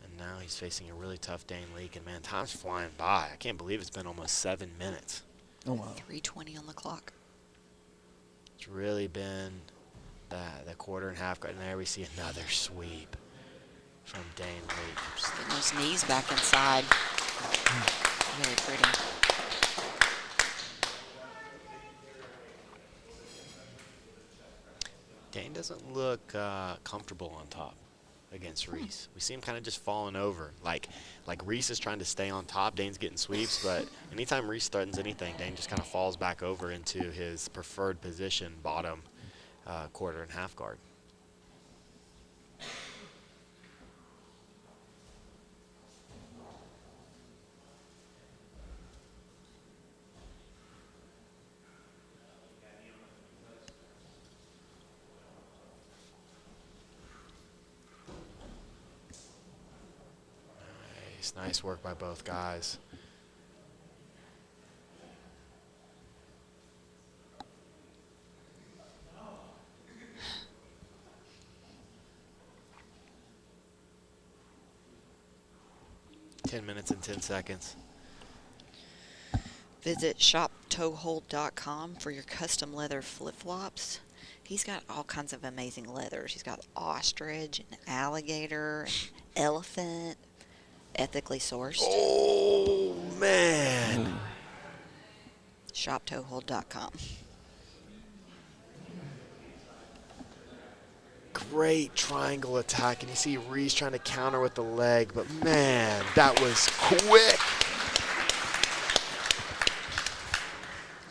And now he's facing a really tough Dane Leake. And, man, time's flying by. I can't believe it's been almost 7 minutes. Oh, wow. 3:20 on the clock. It's really been the quarter and half. And there we see another sweep from Dane Leake. Just getting those knees back inside. Really pretty. Dane doesn't look comfortable on top against Reese. We see him kind of just falling over. Like Reese is trying to stay on top. Dane's getting sweeps, but anytime Reese threatens anything, Dane just kind of falls back over into his preferred position, bottom quarter and half guard. Nice work by both guys. Ten minutes and 10 seconds. Visit shoptoehold.com for your custom leather flip-flops. He's got all kinds of amazing leathers. He's got ostrich and alligator and elephant, ethically sourced. Oh, man. Shoptoehold.com. Great triangle attack, and you see Reese trying to counter with the leg, but man, that was quick.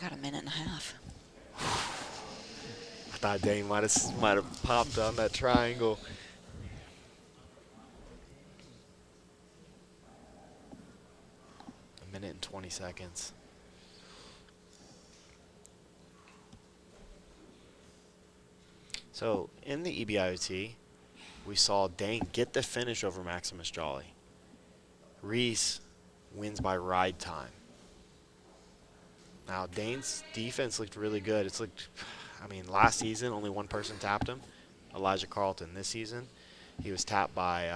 Got a minute and a half. I thought Dane might have popped on that triangle. A minute and 20 seconds. So in the EBIOT, we saw Dane get the finish over Maximus Jolly. Reese wins by ride time. Now Dane's defense looked really good. It's looked, I mean, last season only one person tapped him, Elijah Carlton. This season, he was tapped by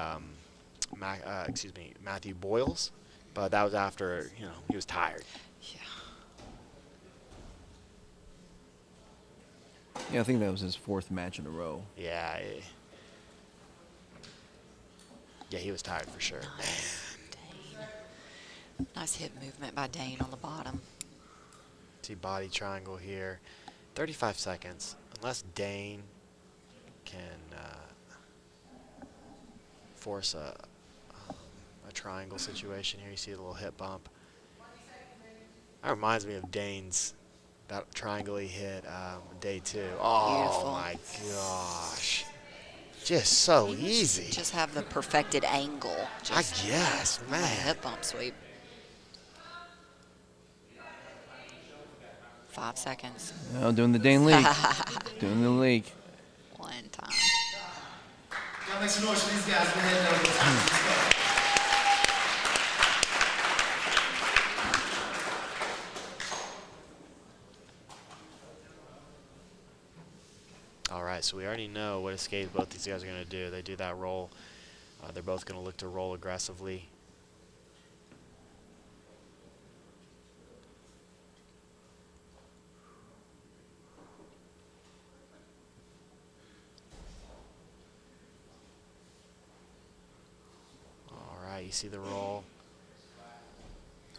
Matthew Boyles, but that was after he was tired. Yeah, I think that was his 4th match in a row. Yeah. Yeah, he was tired for sure. Nice. Dane. Nice hip movement by Dane on the bottom. See body triangle here. 35 seconds. Unless Dane can force a triangle situation here. You see a little hip bump. That reminds me of Dane's, that triangle he hit day 2. Oh, beautiful. My gosh. Just so easy. Just have the perfected angle. I guess, man. Hip bump sweep. 5 seconds. Oh, doing the Dane leak. Doing the leak. One time. Y'all make some noise for these guys. We're heading over to time. All right, so we already know what escapes both these guys are going to do. They do that roll. They're both going to look to roll aggressively. All right, you see the roll.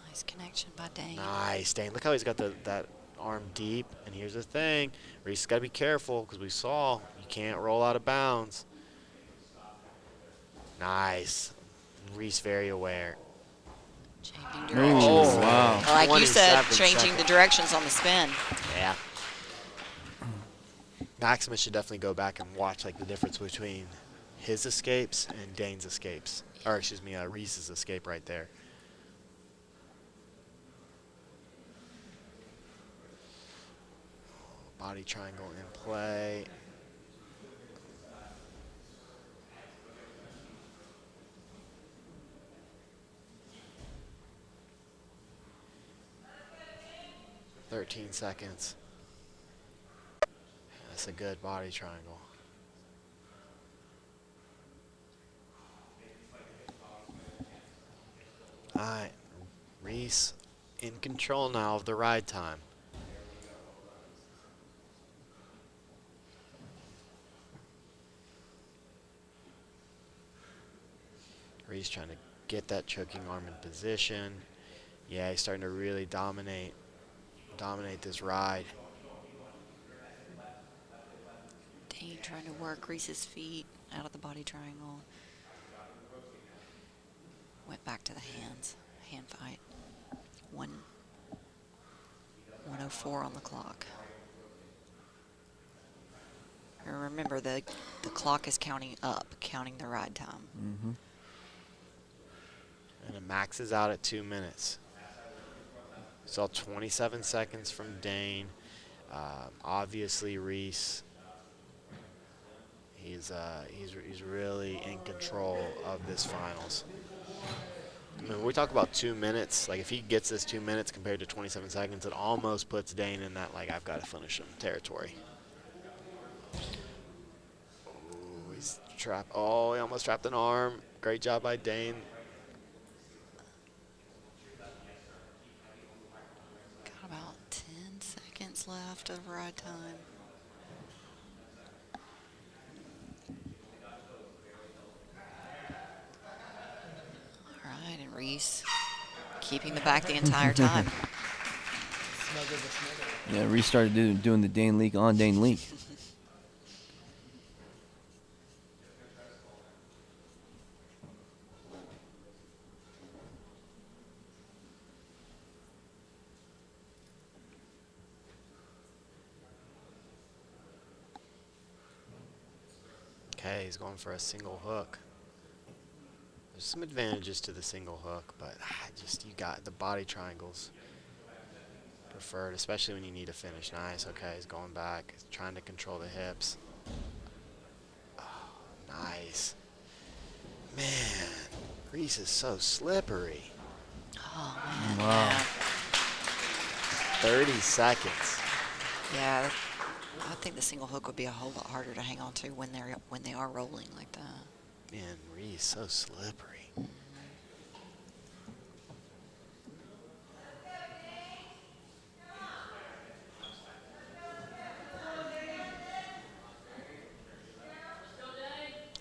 Nice connection by Dane. Nice, Dane. Look how he's got that arm deep. And here's the thing. Reese got to be careful because we saw you can't roll out of bounds. Nice. Reese very aware. Changing directions. Oh, wow. Like you said, 27 changing seconds. the directions on the spin. Yeah. Maximus should definitely go back and watch the difference between his escapes and Dane's escapes. Or excuse me, Reese's escape right there. Body triangle in play. "13 seconds. That's a good body triangle. All right, Reese in control now of the ride time. Reese trying to get that choking arm in position. Yeah, he's starting to really dominate this ride. Dane trying to work Reese's feet out of the body triangle. Went back to the hands. Hand fight. 1:04 on the clock. And remember, the clock is counting up, counting the ride time. Mm-hmm. And it maxes out at 2 minutes. Saw 27 seconds from Dane. Obviously, Reese. He's really in control of this finals. I mean, when we talk about 2 minutes, like if he gets this 2 minutes compared to 27 seconds, it almost puts Dane in that, like, I've got to finish him territory. Ooh, he's trapped. Oh, he almost trapped an arm. Great job by Dane. Got about 10 seconds left of ride time. All right, and Reese keeping the back the entire time. Yeah, restarted doing the Dane Leak on Dane Leak. Okay, he's going for a single hook. There's some advantages to the single hook, but you got the body triangles preferred, especially when you need a finish. Nice, okay, he's going back. He's trying to control the hips. Oh, nice. Man, Reese is so slippery. Oh, man. Wow. Yeah. 30 seconds. Yeah, I think the single hook would be a whole lot harder to hang on to when they are rolling like that. Man, Reese, so slippery.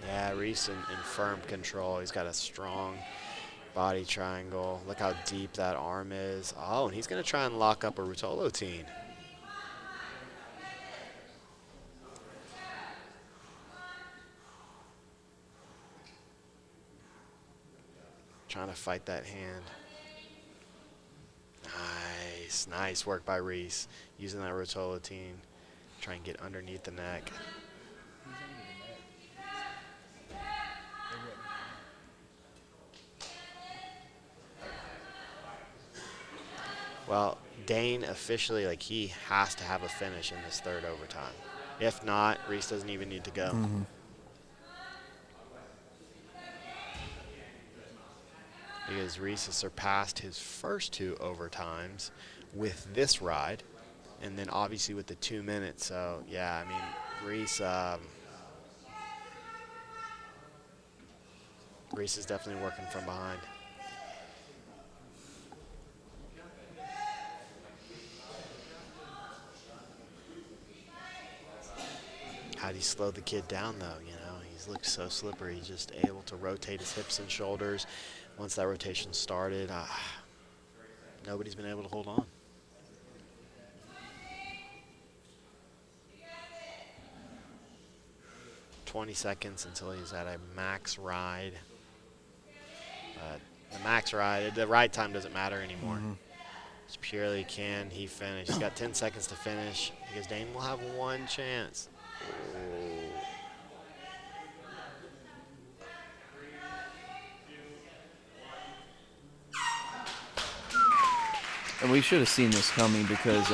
Yeah, Reese in firm control. He's got a strong body triangle. Look how deep that arm is. Oh, and he's going to try and lock up a Rutolo teen. Trying to fight that hand. Nice, nice work by Reese. Using that Rotolo teen. Try and get underneath the neck. Well, Dane officially, like, he has to have a finish in this third overtime. If not, Reese doesn't even need to go. Mm-hmm. Because Reese has surpassed his first 2 overtimes with this ride, and then obviously with the 2 minutes. So yeah, I mean, Reese is definitely working from behind. How do you slow the kid down, though? You know, he's looked so slippery. He's just able to rotate his hips and shoulders. Once that rotation started, nobody's been able to hold on. "20 seconds until he's at a max ride. The max ride, the ride time doesn't matter anymore. Mm-hmm. It's purely can he finish. He's got 10 seconds to finish because Dane will have one chance. And we should have seen this coming because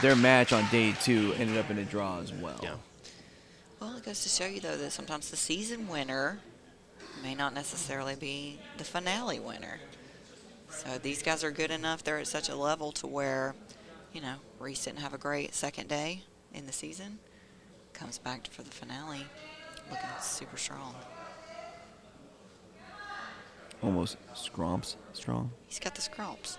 their match on day 2 ended up in a draw as well. Yeah. Well, it goes to show you, though, that sometimes the season winner may not necessarily be the finale winner. So these guys are good enough. They're at such a level to where, Reese didn't have a great second day in the season. Comes back for the finale looking super strong. Almost scrumps strong. He's got the scrumps.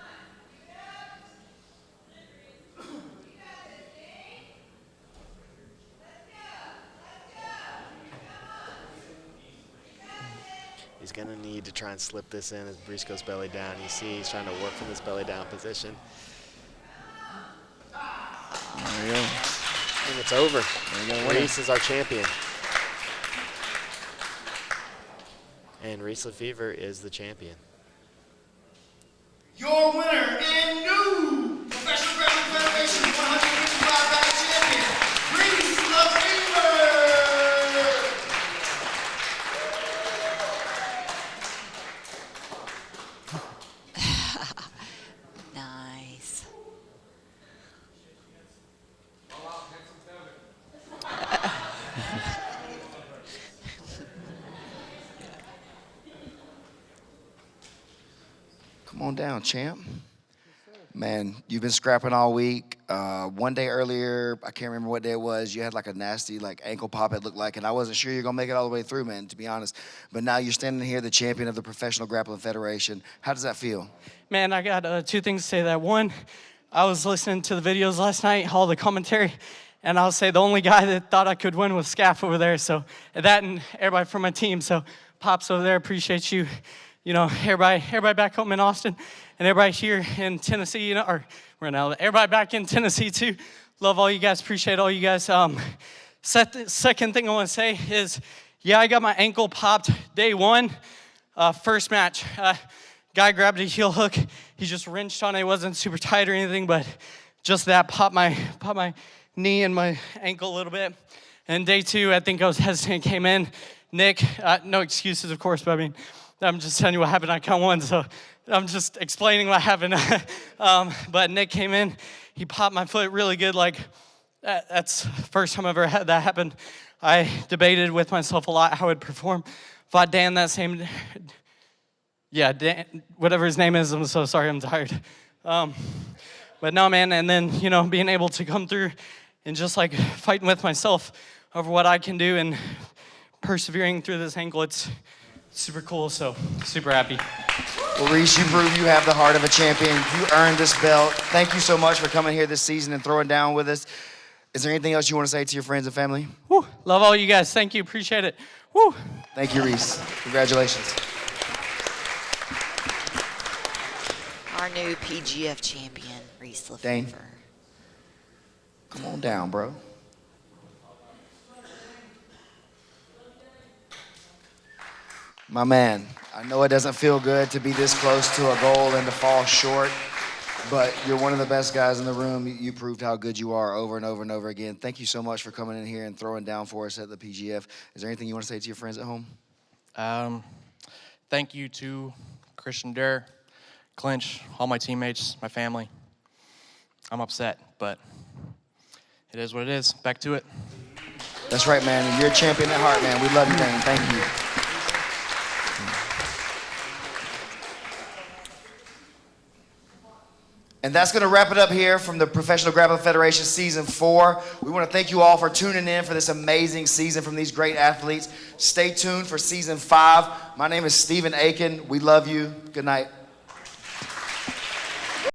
He's going to need to try and slip this in as Reese goes belly down. You see he's trying to work from this belly down position. There we go. And it's over. Reese is our champion. And Reese Lefevre is the champion. Your winner and new Professional Grappling Federation 155-pound champion, Reese Lefevre. Nice. Come on down, champ. Man, you've been scrapping all week. One day earlier, I can't remember what day it was, you had like a nasty like ankle pop it looked like, and I wasn't sure you're going to make it all the way through, man, to be honest. But now you're standing here, the champion of the Professional Grappling Federation. How does that feel? Man, I got two things to say that. One, I was listening to the videos last night, all the commentary, and I'll say the only guy that thought I could win was Scaff over there. So that and everybody from my team. So Pops over there, appreciate you. You know, everybody back home in Austin and everybody here in Tennessee, you know, or we're now everybody back in Tennessee too. Love all you guys, appreciate all you guys. Second thing I want to say is, yeah, I got my ankle popped day one, first match. Guy grabbed a heel hook. He just wrenched on it. It wasn't super tight or anything, but just that popped my knee and my ankle a little bit. And day two, I think I was hesitant, came in. Nick, no excuses, of course, but I mean, I'm just telling you what happened. I count one, so I'm just explaining what happened. But Nick came in. He popped my foot really good. Like, that's the first time I've ever had that happen. I debated with myself a lot how I'd perform. Fought Dan that same, yeah, Dan, whatever his name is. I'm so sorry, I'm tired. But no, man, and then, you know, being able to come through and just like fighting with myself over what I can do and persevering through this ankle, it's super cool, so super happy. Well, Reese, you prove you have the heart of a champion. You earned this belt. Thank you so much for coming here this season and throwing down with us. Is there anything else you want to say to your friends and family? Woo, love all you guys. Thank you, appreciate it. Woo. Thank you, Reese. Congratulations. Our new PGF champion, Reese Dane, Lefevre. come on down, bro. My man, I know it doesn't feel good to be this close to a goal and to fall short, but you're one of the best guys in the room. You proved how good you are over and over and over again. Thank you so much for coming in here and throwing down for us at the PGF. Is there anything you want to say to your friends at home? Thank you to Christian Durr, Clinch, all my teammates, my family. I'm upset, but it is what it is. Back to it. That's right, man. You're a champion at heart, man. We love you, Dane. Thank you. And that's going to wrap it up here from the Professional Grappling Federation Season 4. We want to thank you all for tuning in for this amazing season from these great athletes. Stay tuned for Season 5. My name is Stephen Aiken. We love you. Good night.